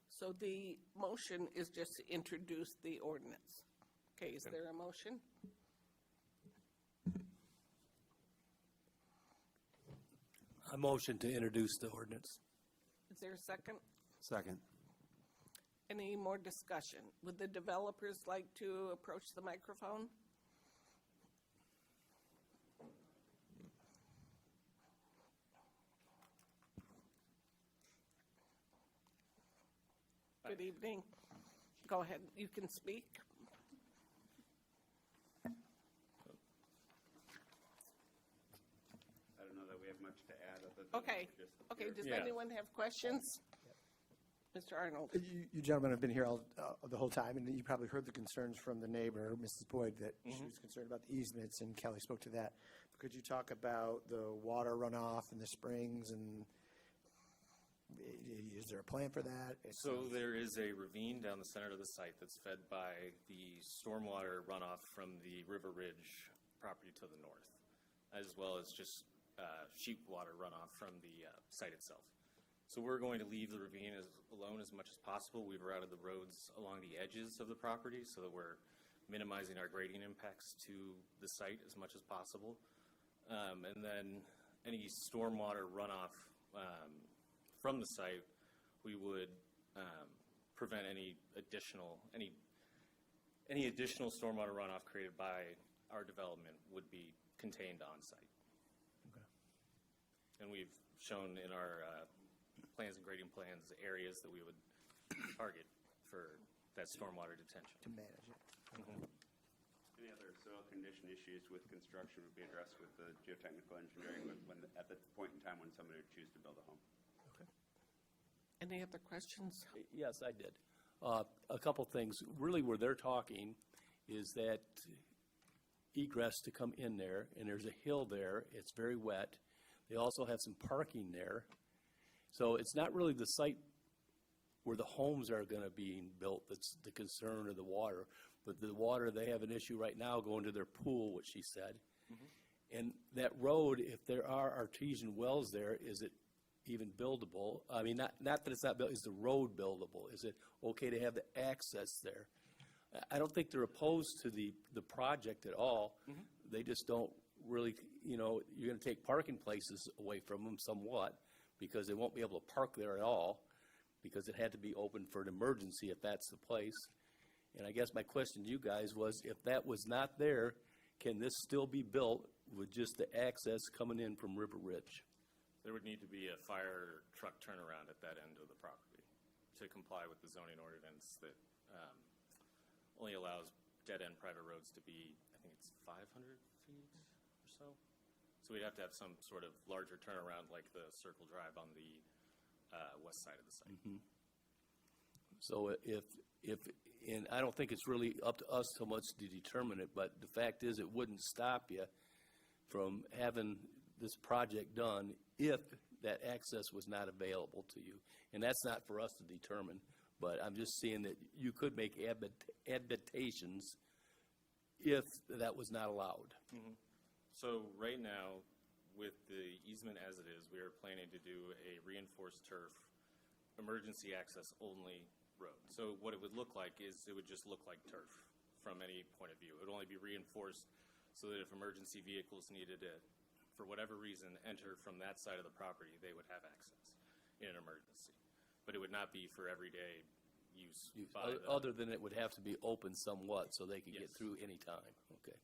So the motion is just to introduce the ordinance. Okay, is there a motion? A motion to introduce the ordinance. Is there a second? Second. Any more discussion? Would the developers like to approach the microphone? Good evening. Go ahead, you can speak. I don't know that we have much to add other than. Okay, okay, does anyone have questions? Mr. Arnold. You gentlemen have been here the whole time, and you probably heard the concerns from the neighbor, Mrs. Boyd, that she was concerned about the easements, and Kelly spoke to that. But could you talk about the water runoff and the springs, and is there a plan for that? So there is a ravine down the center of the site that's fed by the stormwater runoff from the River Ridge property to the north, as well as just sheet water runoff from the site itself. So we're going to leave the ravine alone as much as possible. We've routed the roads along the edges of the property so that we're minimizing our grading impacts to the site as much as possible. And then any stormwater runoff from the site, we would prevent any additional stormwater runoff created by our development would be contained on site. Okay. And we've shown in our plans and grading plans areas that we would target for that stormwater detention. To manage it. Any other soil condition issues with construction would be addressed with the geotechnical engineering at the point in time when somebody would choose to build a home. Okay. Any other questions? Yes, I did. A couple things. Really where they're talking is that egress to come in there, and there's a hill there. It's very wet. They also have some parking there. So it's not really the site where the homes are gonna be built, that's the concern, or the water. But the water, they have an issue right now going to their pool, what she said. And that road, if there are artesian wells there, is it even buildable? I mean, not that it's not built, is the road buildable? Is it okay to have the access there? I don't think they're opposed to the project at all. They just don't really, you know, you're gonna take parking places away from them somewhat, because they won't be able to park there at all, because it had to be open for an emergency if that's the place. And I guess my question to you guys was, if that was not there, can this still be built with just the access coming in from River Ridge? There would need to be a fire truck turnaround at that end of the property to comply with the zoning ordinance that only allows dead-end private roads to be, I think it's 500 feet or so. So we'd have to have some sort of larger turnaround like the Circle Drive on the west side of the site. So and I don't think it's really up to us so much to determine it, but the fact is, it wouldn't stop you from having this project done if that access was not available to you. And that's not for us to determine, but I'm just saying that you could make adaptations if that was not allowed. So right now, with the easement as it is, we are planning to do a reinforced turf, emergency access only road. So what it would look like is, it would just look like turf from any point of view. It would only be reinforced so that if emergency vehicles needed to, for whatever reason, enter from that side of the property, they would have access in an emergency. But it would not be for everyday use. by the- Other than it would have to be open somewhat so they could get Yes. through any time. Okay.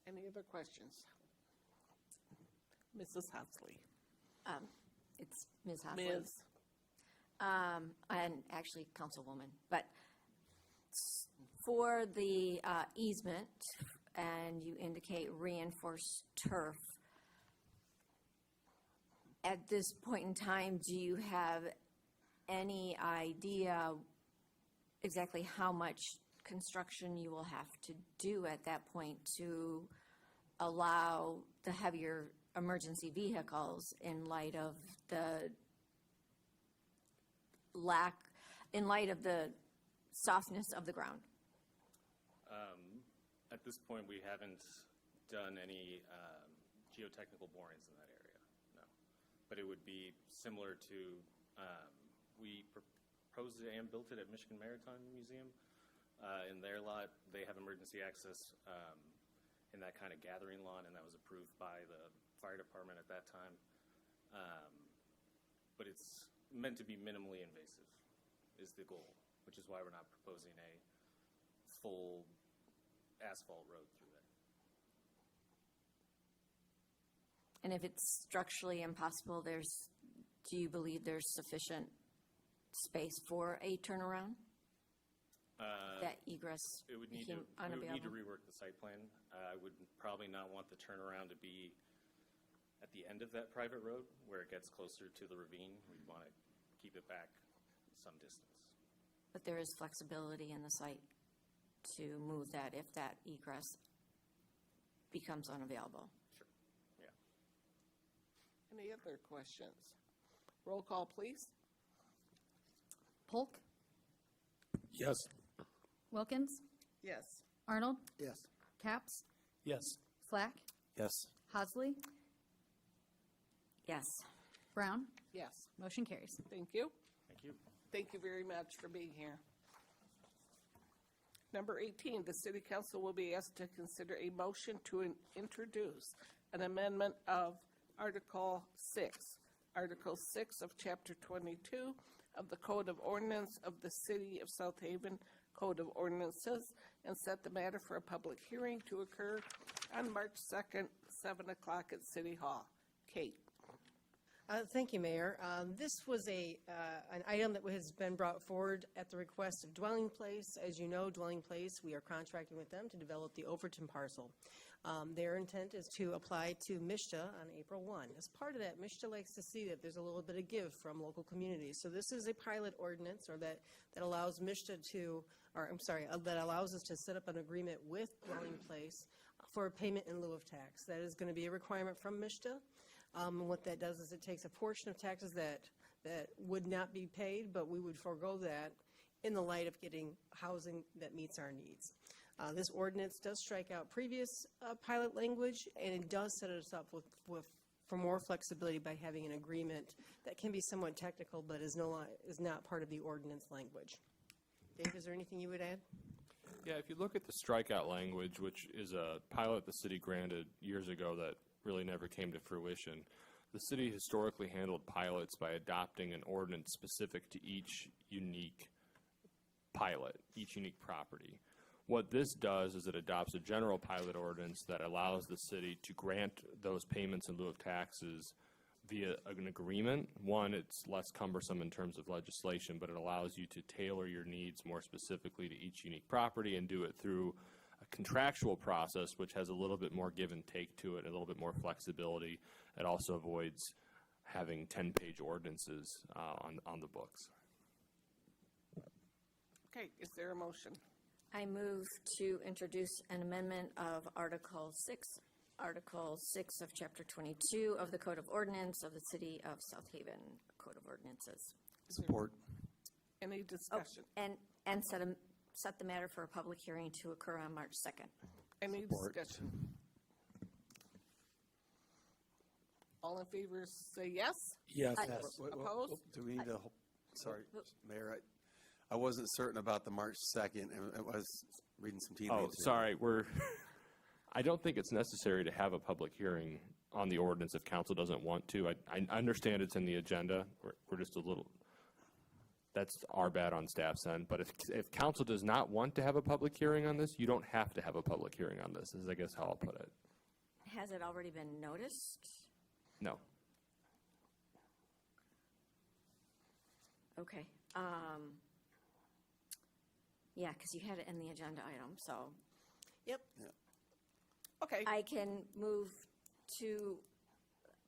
Any other questions? Mrs. Huxley. It's Ms. Hoffman. Ms. And actually Councilwoman, but for the easement, and you indicate reinforced turf, at this point in time, do you have any idea exactly how much construction you will have to do at that point to allow the heavier emergency vehicles in light of the softness of the ground? At this point, we haven't done any geotechnical borings in that area, no. But it would be similar to, we proposed it and built it at Michigan Maritime Museum. In their lot, they have emergency access in that kind of gathering lawn, and that was approved by the fire department at that time. But it's meant to be minimally invasive is the goal, which is why we're not proposing a full asphalt road through there. And if it's structurally impossible, do you believe there's sufficient space for a turnaround? That egress It would need became to, we would need to unavailable? rework the site plan. I would probably not want the turnaround to be at the end of that private road where it gets closer to the ravine. We'd want to keep it back some distance. But there is flexibility in the site to move that if that egress becomes unavailable. Sure, yeah. Any other questions? Roll call, please. Polk, Yes. Wilkins, Yes. Arnold, Yes. Capps, Yes. Slack, Yes. Hasley, Yes. Brown. Yes. Motion carries. Thank you. Thank you. Thank you very much for being here. Number 18, the city council will be asked to consider a motion to introduce an amendment of Article 6. Article 6 of Chapter 22 of the Code of Ordinance of the City of South Haven Code of Ordinances, and set the matter for a public hearing to occur on March 2nd, 7 o'clock at City Hall. Kate. Thank you, Mayor. This was an item that has been brought forward at the request of Dwelling Place. As you know, Dwelling Place, we are contracting with them to develop the Overton parcel. Their intent is to apply to MISTA on April 1. As part of that, MISTA likes to see that there's a little bit of give from local communities. So this is a pilot ordinance, or that allows MISTA to, or I'm sorry, that allows us to set up an agreement with Dwelling Place for payment in lieu of tax. That is going to be a requirement from MISTA. And what that does is it takes a portion of taxes that that would not be paid, but we would forego that in the light of getting housing that meets our needs. This ordinance does strike out previous pilot language, and it does set us up for more flexibility by having an agreement that can be somewhat technical, but is not part of the ordinance language. Dave, is there anything you would add? Yeah, if you look at the strikeout language, which is a pilot the city granted years ago that really never came to fruition, the city historically handled pilots by adopting an ordinance specific to each unique pilot, each unique property. What this does is it adopts a general pilot ordinance that allows the city to grant those payments in lieu of taxes via an agreement. One, it's less cumbersome in terms of legislation, but it allows you to tailor your needs more specifically to each unique property and do it through a contractual process, which has a little bit more give and take to it, a little bit more flexibility. It also avoids having 10-page ordinances on the books. Okay, is there a motion? I move to introduce an amendment of Article 6 of Chapter 22 of the Code of Ordinance of the City of South Haven Code of Ordinances. Support. Any discussion? And set the matter for a public hearing to occur on March 2nd. Any Support. discussion? All in favor say yes? Yes. Opposed? Do we need to, sorry, Mayor, I wasn't certain about the March 2nd, and I was reading some tea leaves. Oh, here. sorry, I don't think it's necessary to have a public hearing on the ordinance if council doesn't want to. I understand it's in the agenda. We're just a little, that's our bad on staff's end. But if council does not want to have a public hearing on this, you don't have to have a public hearing on this, is I guess how I'll put it. Has it already been noticed? No. Okay. Yeah, because you had it in the agenda item, so. Yep. Okay. I can move to,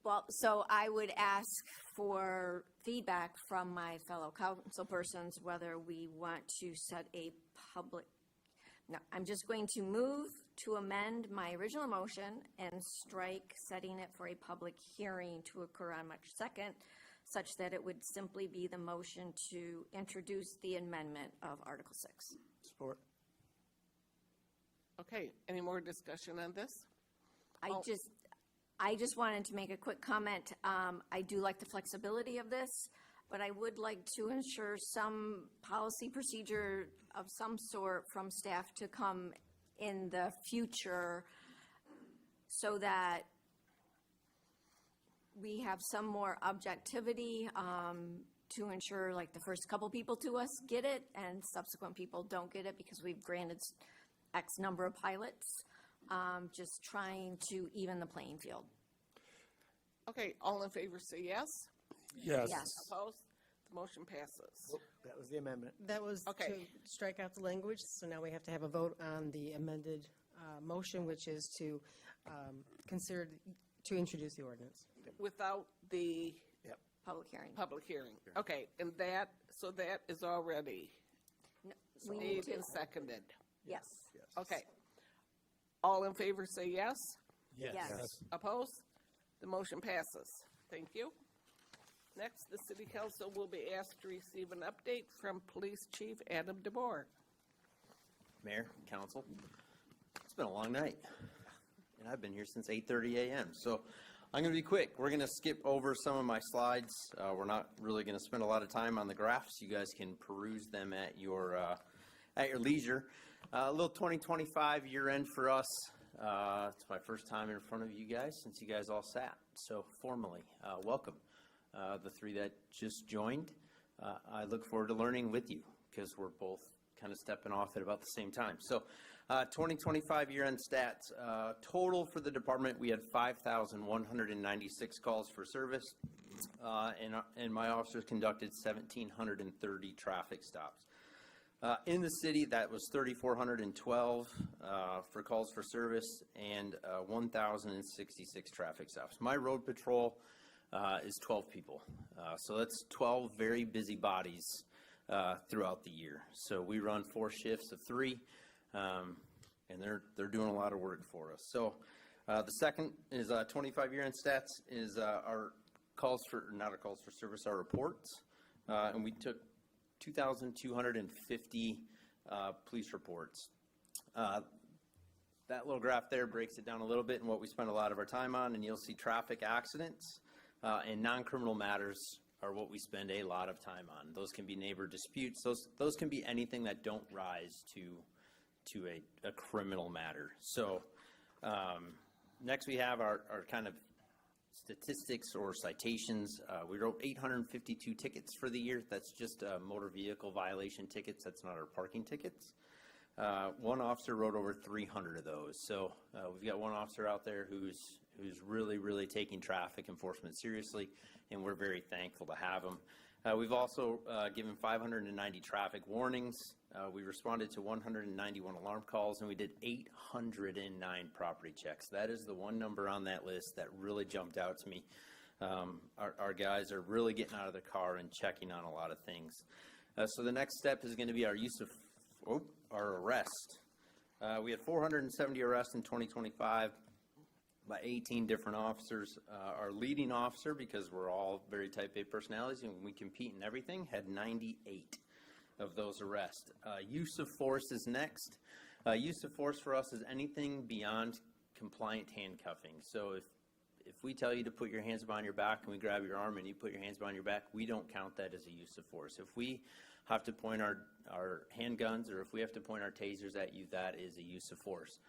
well, so I would ask for feedback from my fellow council persons whether we want to set a public, no, I'm just going to move to amend my original motion and strike setting it for a public hearing to occur on March 2nd, such that it would simply be the motion to introduce the amendment of Article 6. Support. Okay, any more discussion on this? I just wanted to make a quick comment. I do like the flexibility of this, but I would like to ensure some policy procedure of some sort from staff to come in the future so that we have some more objectivity to ensure like the first couple people to us get it and subsequent people don't get it because we've granted X number of pilots, just trying to even the playing field. Okay, all in favor say yes? Yes. Opposed? The motion passes. That was the amendment. That was to Okay. strike out the language, so now we have to have a vote on the amended motion, which is to consider, to introduce the ordinance. Without the Public hearing. public hearing. Okay, and that, so that is already We need made to, and seconded. yes. Okay. All in favor say yes? Yes. Opposed? The motion passes. Thank you. Next, the city council will be asked to receive an update from Police Chief Adam DeBoer. Mayor, council, it's been a long night, and I've been here since 8:30 a.m., so I'm going to be quick. We're going to skip over some of my slides. We're not really going to spend a lot of time on the graphs. You guys can peruse them at your leisure. A little 2025 year end for us. It's my first time in front of you guys since you guys all sat, so formally, welcome. The three that just joined, I look forward to learning with you because we're both kind of stepping off at about the same time. So 2025 year-end stats, total for the department, we had 5,196 calls for service, and my officers conducted 1,730 traffic stops. In the city, that was 3,412 for calls for service and 1,066 traffic stops. My road patrol is 12 people. So that's 12 very busy bodies throughout the year. So we run 4 shifts of 3, and they're doing a lot of work for us. So the second is 25 year-end stats is our our reports, and we took 2,250 police reports. That little graph there breaks it down a little bit and what we spend a lot of our time on, and you'll see traffic accidents and non-criminal matters are what we spend a lot of time on. Those can be neighbor disputes. Those can be anything that don't rise to a criminal matter. So next we have our kind of statistics or citations. We wrote 852 tickets for the year. That's just motor vehicle violation tickets. That's not our parking tickets. One officer wrote over 300 of those. So we've got one officer out there who's really, really taking traffic enforcement seriously, and we're very thankful to have him. We've also given 590 traffic warnings. We responded to 191 alarm calls, and we did 809 property checks. That is the one number on that list that really jumped out to me. Our guys are really getting out of the car and checking on a lot of things. So the next step is going to be our use of our arrest. We had 470 arrests in 2025 by 18 different officers. Our leading officer, because we're all very type A personalities and we compete in everything, had 98 of those arrests. Use of force is next. Use of force for us is anything beyond compliant handcuffing. So if we tell you to put your hands behind your back and we grab your arm and you put your hands behind your back, we don't count that as a use of force. If we have to point our handguns or if we have to point our tasers at you, that is a use of force.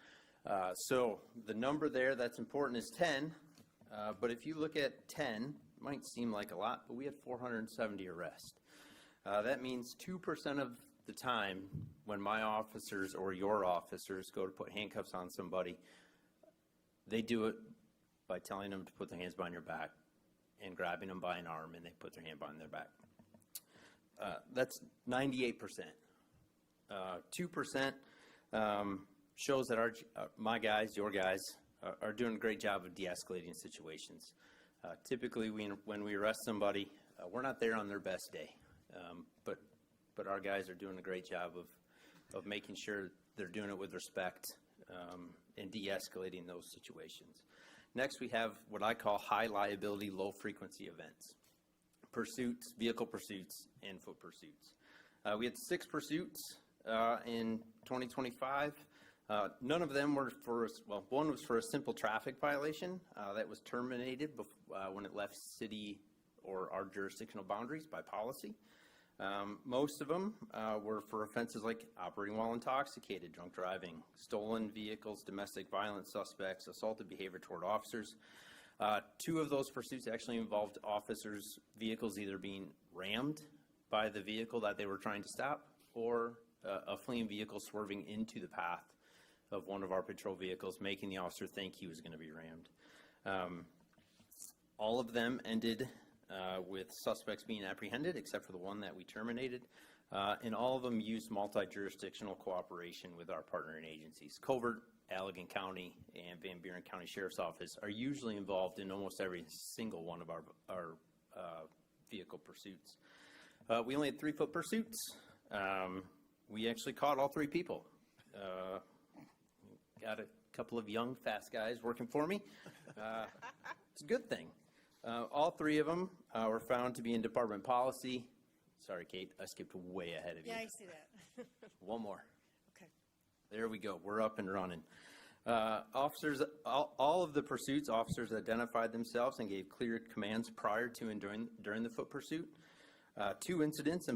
So the number there that's important is 10, but if you look at 10, it might seem like a lot, but we had 470 arrests. That means 2% of the time when my officers or your officers go to put handcuffs on somebody, they do it by telling them to put their hands behind your back and grabbing them by an arm, and they put their hand behind their back. That's 98%. 2% shows that my guys, your guys, are doing a great job of de-escalating situations. Typically, when we arrest somebody, we're not there on their best day, but our guys are doing a great job of making sure they're doing it with respect and de-escalating those situations. Next, we have what I call high liability, low frequency events. Pursuits, vehicle pursuits, and foot pursuits. We had 6 pursuits in 2025. None of them were one was for a simple traffic violation that was terminated when it left city or our jurisdictional boundaries by policy. Most of them were for offenses like operating while intoxicated, drunk driving, stolen vehicles, domestic violence suspects, assaultive behavior toward officers. 2 of those pursuits actually involved officers' vehicles either being rammed by the vehicle that they were trying to stop or a fleeing vehicle swerving into the path of one of our patrol vehicles, making the officer think he was going to be rammed. All of them ended with suspects being apprehended, except for the one that we terminated, and all of them used multi-jurisdictional cooperation with our partnering agencies. Covert, Allegan County, and Van Buren County Sheriff's Office are usually involved in almost every single one of our vehicle pursuits. We only had 3-foot pursuits. We actually caught all 3 people. Got a couple of young, fast guys working for me. It's a good thing. All 3 of them were found to be in department policy. Sorry, Kate, I skipped way ahead of you. Yeah, I see that. One more. Okay. There we go. We're up and running. Officers, all of the pursuits, officers identified themselves and gave clear commands prior to and during the foot pursuit. 2 incidents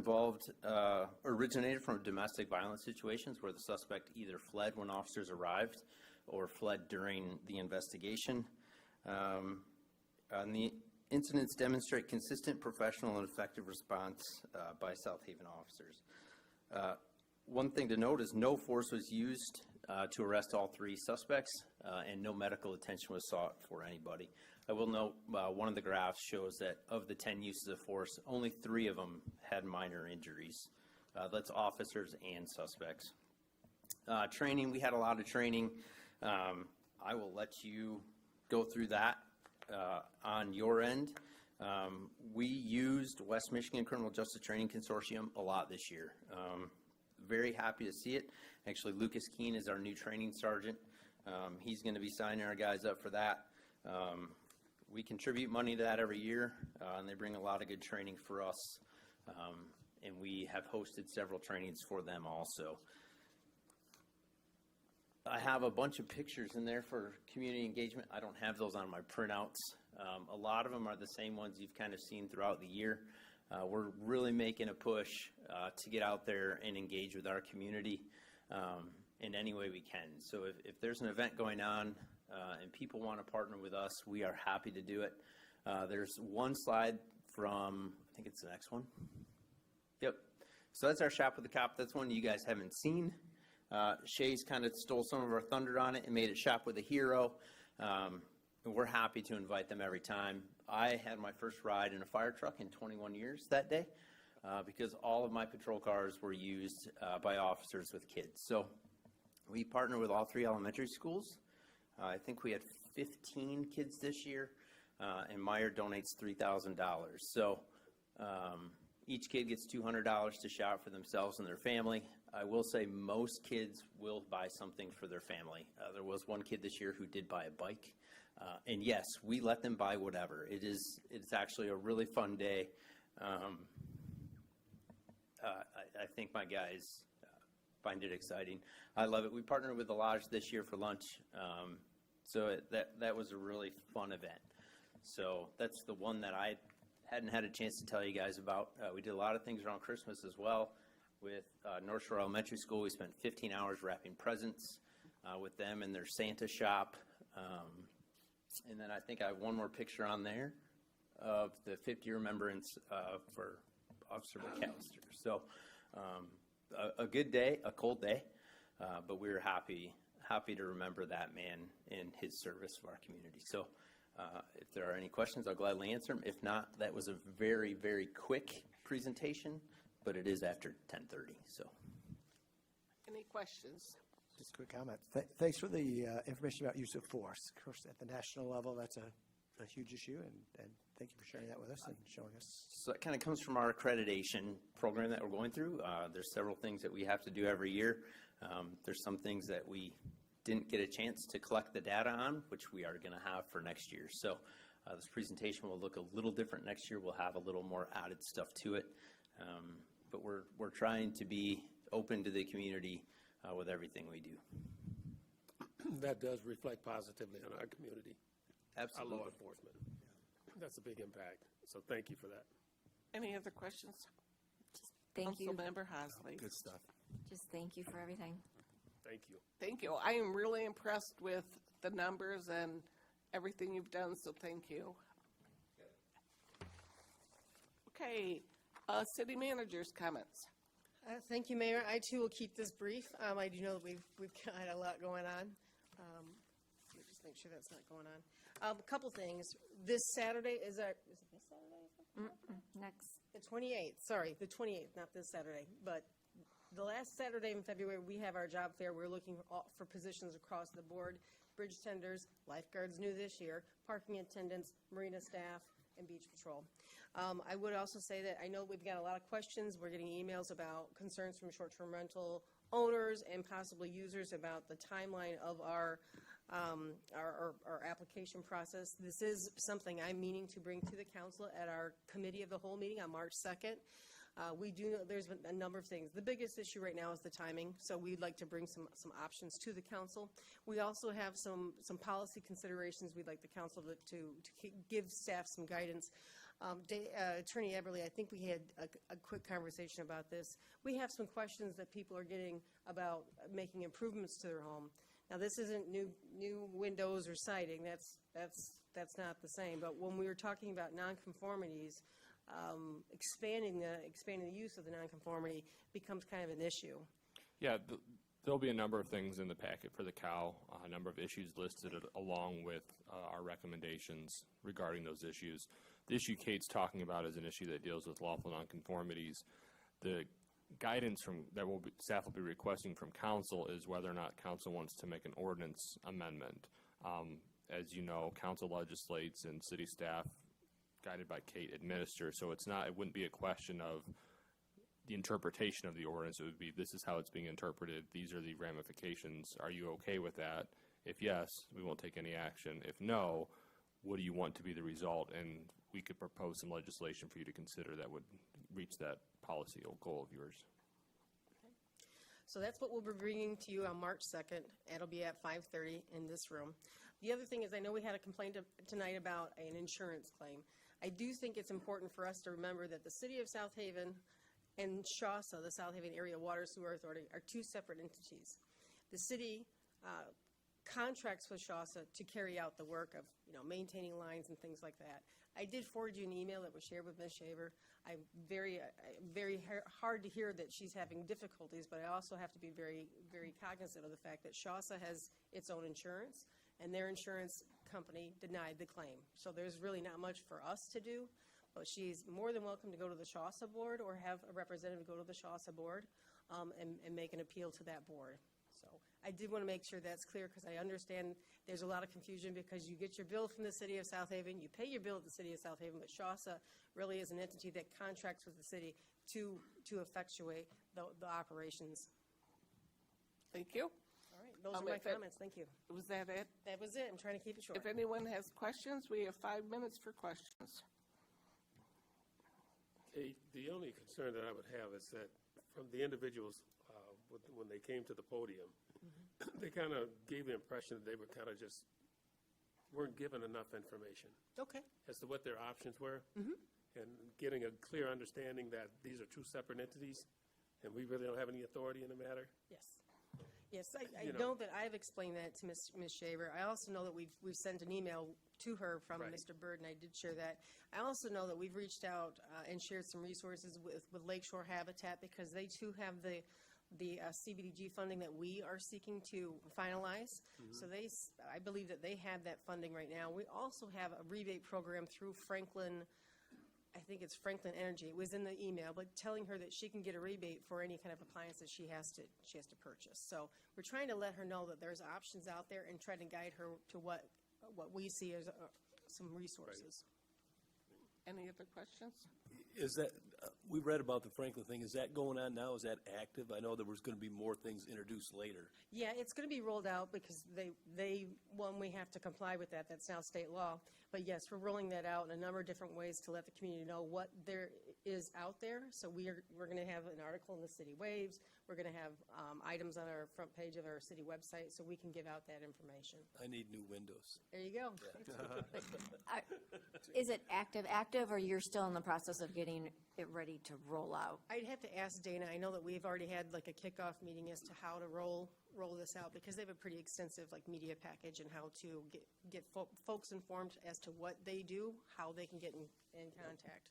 originated from domestic violence situations where the suspect either fled when officers arrived or fled during the investigation. And the incidents demonstrate consistent, professional, and effective response by South Haven officers. One thing to note is no force was used to arrest all 3 suspects, and no medical attention was sought for anybody. I will note one of the graphs shows that of the 10 uses of force, only 3 of them had minor injuries. That's officers and suspects. Training, we had a lot of training. I will let you go through that on your end. We used West Michigan Criminal Justice Training Consortium a lot this year. Very happy to see it. Actually, Lucas Keene is our new training sergeant. He's going to be signing our guys up for that. we contribute money to that every year, and they bring a lot of good training for us. And we have hosted several trainings for them also. I have a bunch of pictures in there for community engagement. I don't have those on my printouts. A lot of them are the same ones you've kind of seen throughout the year. We're really making a push to get out there and engage with our community in any way we can. So if there's an event going on and people want to partner with us, we are happy to do it. There's one slide from, I think it's the next one. Yep. So that's our Shop with the Cop. That's one you guys haven't seen. Shay's kind of stole some of our thunder on it and made it Shop with a Hero. And we're happy to invite them every time. I had my first ride in a fire truck in 21 years that day because all of my patrol cars were used by officers with kids. So we partner with all 3 elementary schools. I think we had 15 kids this year, and Meyer donates $3,000. So each kid gets $200 to shop for themselves and their family. I will say most kids will buy something for their family. There was one kid this year who did buy a bike. And yes, we let them buy whatever. It's actually a really fun day. I think my guys find it exciting. I love it. We partnered with the Lodge this year for lunch. So that was a really fun event. So that's the one that I hadn't had a chance to tell you guys about. We did a lot of things around Christmas as well. With North Shore Elementary School, we spent 15 hours wrapping presents with them in their Santa shop. And then I think I have one more picture on there of the 50-year remembrance for Officer McAllister. So a good day, a cold day, but we were happy to remember that man and his service for our community. So if there are any questions, I'll gladly answer them. If not, that was a very, very quick presentation, but it is after 10:30, so. Any questions? Just a quick comment. Thanks for the information about use of force. Of course, at the national level, that's a huge issue, and thank you for sharing that with us and showing us. So it kind of comes from our accreditation program that we're going through. There's several things that we have to do every year. There's some things that we didn't get a chance to collect the data on, which we are going to have for next year. So this presentation will look a little different next year. We'll have a little more added stuff to it. But we're trying to be open to the community with everything we do. That does reflect positively on our community. Absolutely. Our law enforcement. That's a big impact. So thank you for that. Any other questions? Thank you. Councilmember Hosley. Good stuff. Just thank you for everything. Thank you. Thank you. I am really impressed with the numbers and everything you've done, so thank you. Okay, city managers' comments. Thank you, Mayor. I too will keep this brief. I do know that we've got a lot going on. Let me just make sure that's not going on. A couple things. This Saturday is it this Saturday? Next. The 28th, sorry, the 28th, not this Saturday, but the last Saturday in February, we have our job fair. We're looking for positions across the board, bridge tenders, lifeguards new this year, parking attendants, marina staff, and beach patrol. I would also say that I know we've got a lot of questions. We're getting emails about concerns from short-term rental owners and possibly users about the timeline of our application process. This is something I'm meaning to bring to the council at our committee of the whole meeting on March 2nd. We do know there's been a number of things. The biggest issue right now is the timing, so we'd like to bring some options to the council. We also have some policy considerations we'd like the council to give staff some guidance. Attorney Eberly, I think we had a quick conversation about this. We have some questions that people are getting about making improvements to their home. Now, this isn't new windows or siding. That's not the same. But when we were talking about nonconformities, expanding the use of the nonconformity becomes kind of an issue. Yeah, there'll be a number of things in the packet for the COW, a number of issues listed along with our recommendations regarding those issues. The issue Kate's talking about is an issue that deals with lawful nonconformities. The guidance staff will be requesting from council is whether or not council wants to make an ordinance amendment. As you know, council legislates and city staff, guided by Kate, administer. So it wouldn't be a question of the interpretation of the ordinance. It would be, this is how it's being interpreted. These are the ramifications. Are you okay with that? If yes, we won't take any action. If no, what do you want to be the result? And we could propose some legislation for you to consider that would reach that policy or goal of yours. So that's what we'll be bringing to you on March 2nd. It'll be at 5:30 in this room. The other thing is, I know we had a complaint tonight about an insurance claim. I do think it's important for us to remember that the City of South Haven and SHASA, the South Haven Area Water Sewer Authority, are two separate entities. The city contracts with SHASA to carry out the work of, maintaining lines and things like that. I did forward you an email that was shared with Ms. Shaver. I'm very hard to hear that she's having difficulties, but I also have to be very, very cognizant of the fact that SHASA has its own insurance, and their insurance company denied the claim. So there's really not much for us to do, but she's more than welcome to go to the SHASA board or have a representative go to the SHASA board and make an appeal to that board. So I did want to make sure that's clear, because I understand there's a lot of confusion because you get your bill from the City of South Haven, you pay your bill at the City of South Haven, but SHASA really is an entity that contracts with the city to effectuate the operations. Thank you. All right, those are my comments. Thank you. Was that it? That was it. I'm trying to keep it short. If anyone has questions, we have 5 minutes for questions. The only concern that I would have is that from the individuals, when they came to the podium, they kind of gave the impression that they were kind of just weren't given enough information Okay. as to what their options were, and getting a clear understanding that these are two separate entities, and we really don't have any authority in the matter. Yes. Yes, I You know know. that I've explained that to Ms. Shaver. I also know that we've sent an email to her from Right. Mr. Bird, and I did share that. I also know that we've reached out and shared some resources with Lakeshore Habitat, because they too have the CBDG funding that we are seeking to finalize. So I believe that they have that funding right now. We also have a rebate program through Franklin, I think it's Franklin Energy. It was in the email, but telling her that she can get a rebate for any kind of appliances she has to purchase. So we're trying to let her know that there's options out there and try to guide her to what we see as some resources. Any other questions? Is that, we read about the Franklin thing, is that going on now? Is that active? I know there was going to be more things introduced later. Yeah, it's going to be rolled out because we have to comply with that. That's now state law. But yes, we're rolling that out in a number of different ways to let the community know what there is out there. So we're going to have an article in the City Waves. We're going to have items on our front page of our city website so we can give out that information. I need new windows. There you go. Is it active, or you're still in the process of getting it ready to roll out? I'd have to ask Dana. I know that we've already had like a kickoff meeting as to how to roll this out, because they have a pretty extensive media package and how to get folks informed as to what they do, how they can get in contact.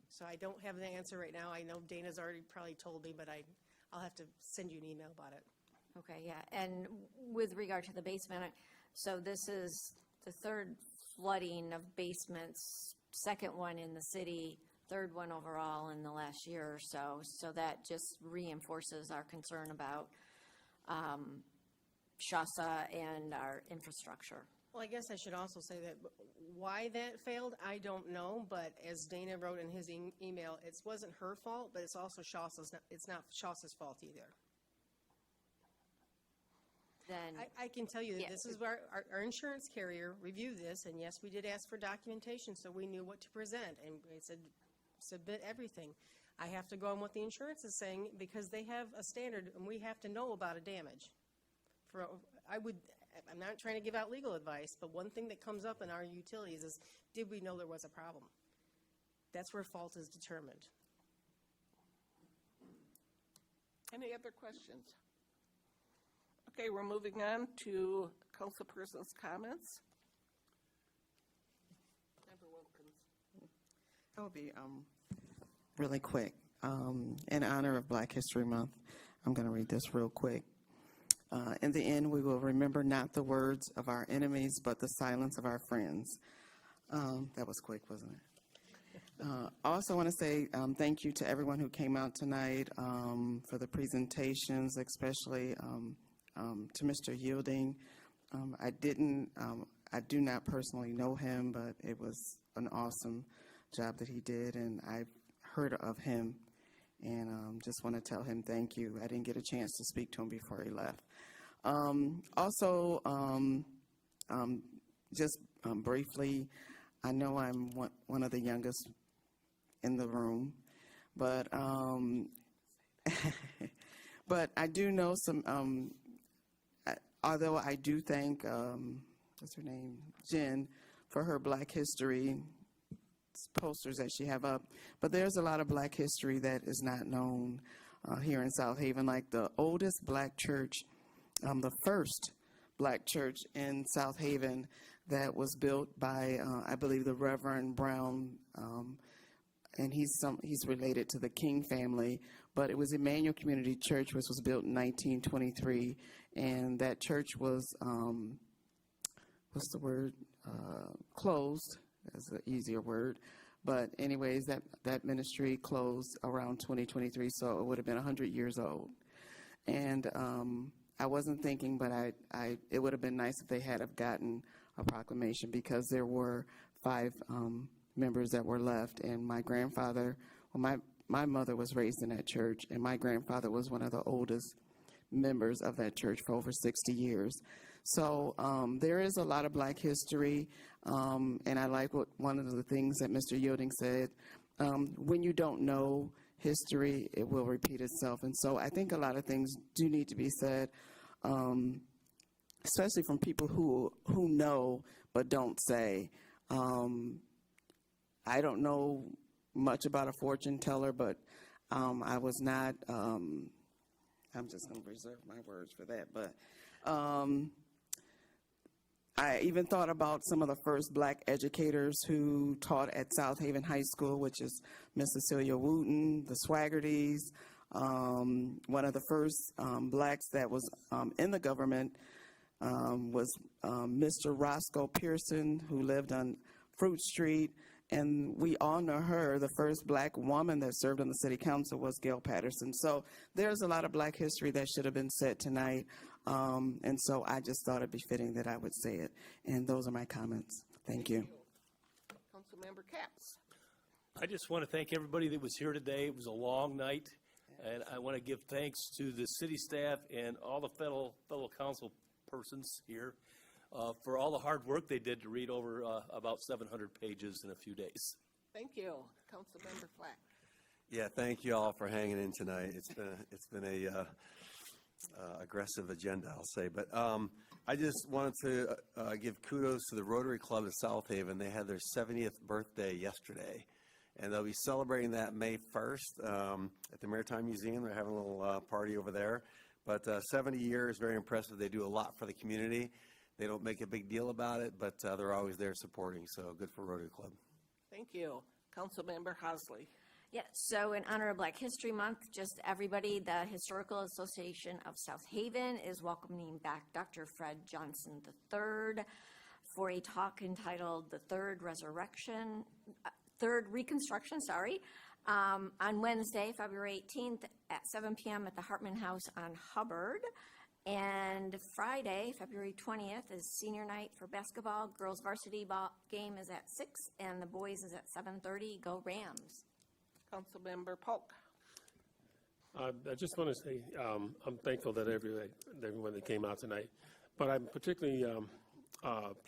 So I don't have the answer right now. I know Dana's already probably told me, but I'll have to send you an email about it. Okay, yeah, and with regard to the basement, so this is the third flooding of basements, second one in the city, third one overall in the last year or so. So that just reinforces our concern about SHASA and our infrastructure. Well, I guess I should also say that why that failed, I don't know, but as Dana wrote in his email, it wasn't her fault, but it's also SHASA's, it's not SHASA's fault either. Then I can tell you that this is where our insurance carrier reviewed this, and yes, we did ask for documentation, so we knew what to present, and it said, submit everything. I have to go on what the insurance is saying, because they have a standard, and we have to know about a damage. I'm not trying to give out legal advice, but one thing that comes up in our utilities is, did we know there was a problem? That's where fault is determined. Any other questions? Okay, we're moving on to councilperson's comments. Member Wilkins. I'll be really quick. In honor of Black History Month, I'm going to read this real quick. In the end, we will remember not the words of our enemies, but the silence of our friends. That was quick, wasn't it? I also want to say thank you to everyone who came out tonight for the presentations, especially to Mr. Yielding. I do not personally know him, but it was an awesome job that he did, and I've heard of him, and just want to tell him thank you. I didn't get a chance to speak to him before he left. Also, just briefly. I know I'm one of the youngest in the room, but but I do know some, although I do thank, what's her name, Jen, for her Black History posters that she have up, but there's a lot of Black history that is not known here in South Haven, like the oldest Black church, the first Black church in South Haven that was built by, I believe, the Reverend Brown, and he's related to the King family, but it was Emmanuel Community Church, which was built in 1923, and that church was, what's the word, closed, that's an easier word, but anyways, that ministry closed around 2023, so it would have been 100 years old. And I wasn't thinking, but it would have been nice if they had have gotten a proclamation, because there were 5 members that were left, and my grandfather, well, my mother was raised in that church, and my grandfather was one of the oldest members of that church for over 60 years. So there is a lot of Black history, and I like one of the things that Mr. Yielding said. When you don't know history, it will repeat itself. And so I think a lot of things do need to be said, especially from people who know but don't say. I don't know much about a fortune teller, but I was not, I'm just going to reserve my words for that, but I even thought about some of the first Black educators who taught at South Haven High School, which is Miss Cecilia Wooten, the Swaggertys. One of the first Blacks that was in the government was Mr. Roscoe Pearson, who lived on Fruit Street. And we all know her. The first Black woman that served on the city council was Gail Patterson. So there's a lot of Black history that should have been said tonight. And so I just thought it'd be fitting that I would say it. And those are my comments. Thank you. Councilmember Capps. I just want to thank everybody that was here today. It was a long night, and I want to give thanks to the city staff and all the fellow council persons here for all the hard work they did to read over about 700 pages in a few days. Thank you. Councilmember Flack. Yeah, thank you all for hanging in tonight. It's been a aggressive agenda, I'll say. But I just wanted to give kudos to the Rotary Club of South Haven. They had their 70th birthday yesterday, and they'll be celebrating that May 1st at the Maritime Museum. They're having a little party over there. But 70 years, very impressive. They do a lot for the community. They don't make a big deal about it, but they're always there supporting, so good for Rotary Club. Thank you. Councilmember Hosley. Yeah, so in honor of Black History Month, just everybody, the Historical Association of South Haven is welcoming back Dr. Fred Johnson III for a talk entitled The Third Reconstruction, on Wednesday, February 18th at 7 p.m. at the Hartman House on Hubbard. And Friday, February 20th, is senior night for basketball. Girls varsity ball game is at 6, and the boys is at 7:30. Go Rams. Councilmember Polk. I just want to say I'm thankful that everyone that came out tonight, but I'm particularly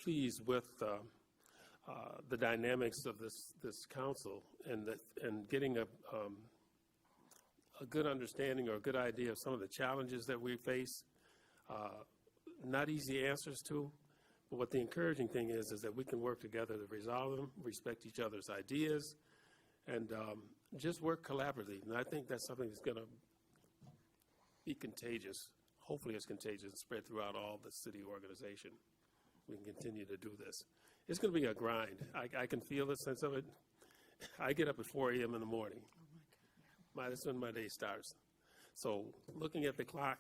pleased with the dynamics of this council and getting a good understanding or a good idea of some of the challenges that we face. Not easy answers to, but what the encouraging thing is that we can work together to resolve them, respect each other's ideas, and just work collaboratively. And I think that's something that's going to be contagious. Hopefully it's contagious and spread throughout all the city organization. We can continue to do this. It's going to be a grind. I can feel the sense of it. I get up at 4 a.m. in the morning. That's when my day starts. So looking at the clock,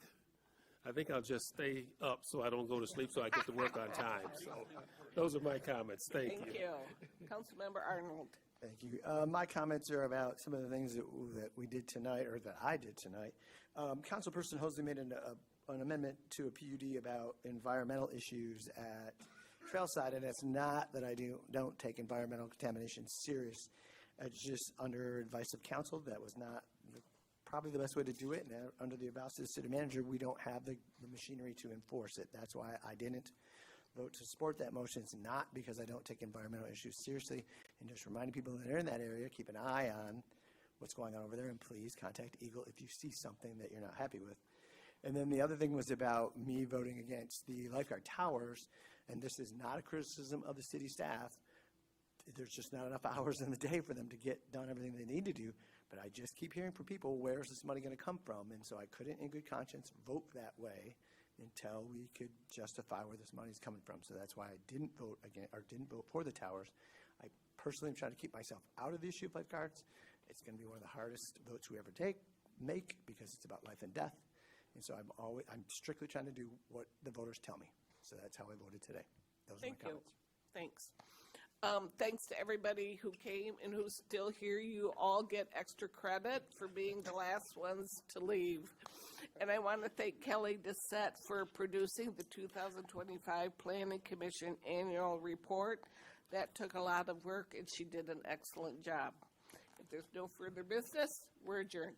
I think I'll just stay up so I don't go to sleep so I get to work on time. So those are my comments. Thank you. Thank you. Councilmember Arnold. Thank you. My comments are about some of the things that we did tonight, or that I did tonight. Councilperson Hosley made an amendment to a PUD about environmental issues at Trailside, and it's not that I don't take environmental contamination serious. It's just under advice of council. That was not probably the best way to do it. And under the advice of the city manager, we don't have the machinery to enforce it. That's why I didn't. vote to support that motion is not because I don't take environmental issues seriously, and just reminding people that are in that area, keep an eye on what's going on over there, and please contact Eagle if you see something that you're not happy with. And then the other thing was about me voting against the lifeguard towers, and this is not a criticism of the city staff. There's just not enough hours in the day for them to get done everything they need to do, but I just keep hearing from people, where's this money going to come from? And so I couldn't in good conscience vote that way until we could justify where this money is coming from. So that's why I didn't vote again, or didn't vote for the towers. I personally am trying to keep myself out of the issue of lifeguards. It's going to be one of the hardest votes we ever make because it's about life and death. And so I'm strictly trying to do what the voters tell me. So that's how I voted today. Those are my Thank you. comments. Thanks. Thanks to everybody who came and who's still here. You all get extra credit for being the last ones to leave. And I want to thank Kelly Dissett for producing the 2025 Planning Commission Annual Report. That took a lot of work, and she did an excellent job. If there's no further business, we're adjourned.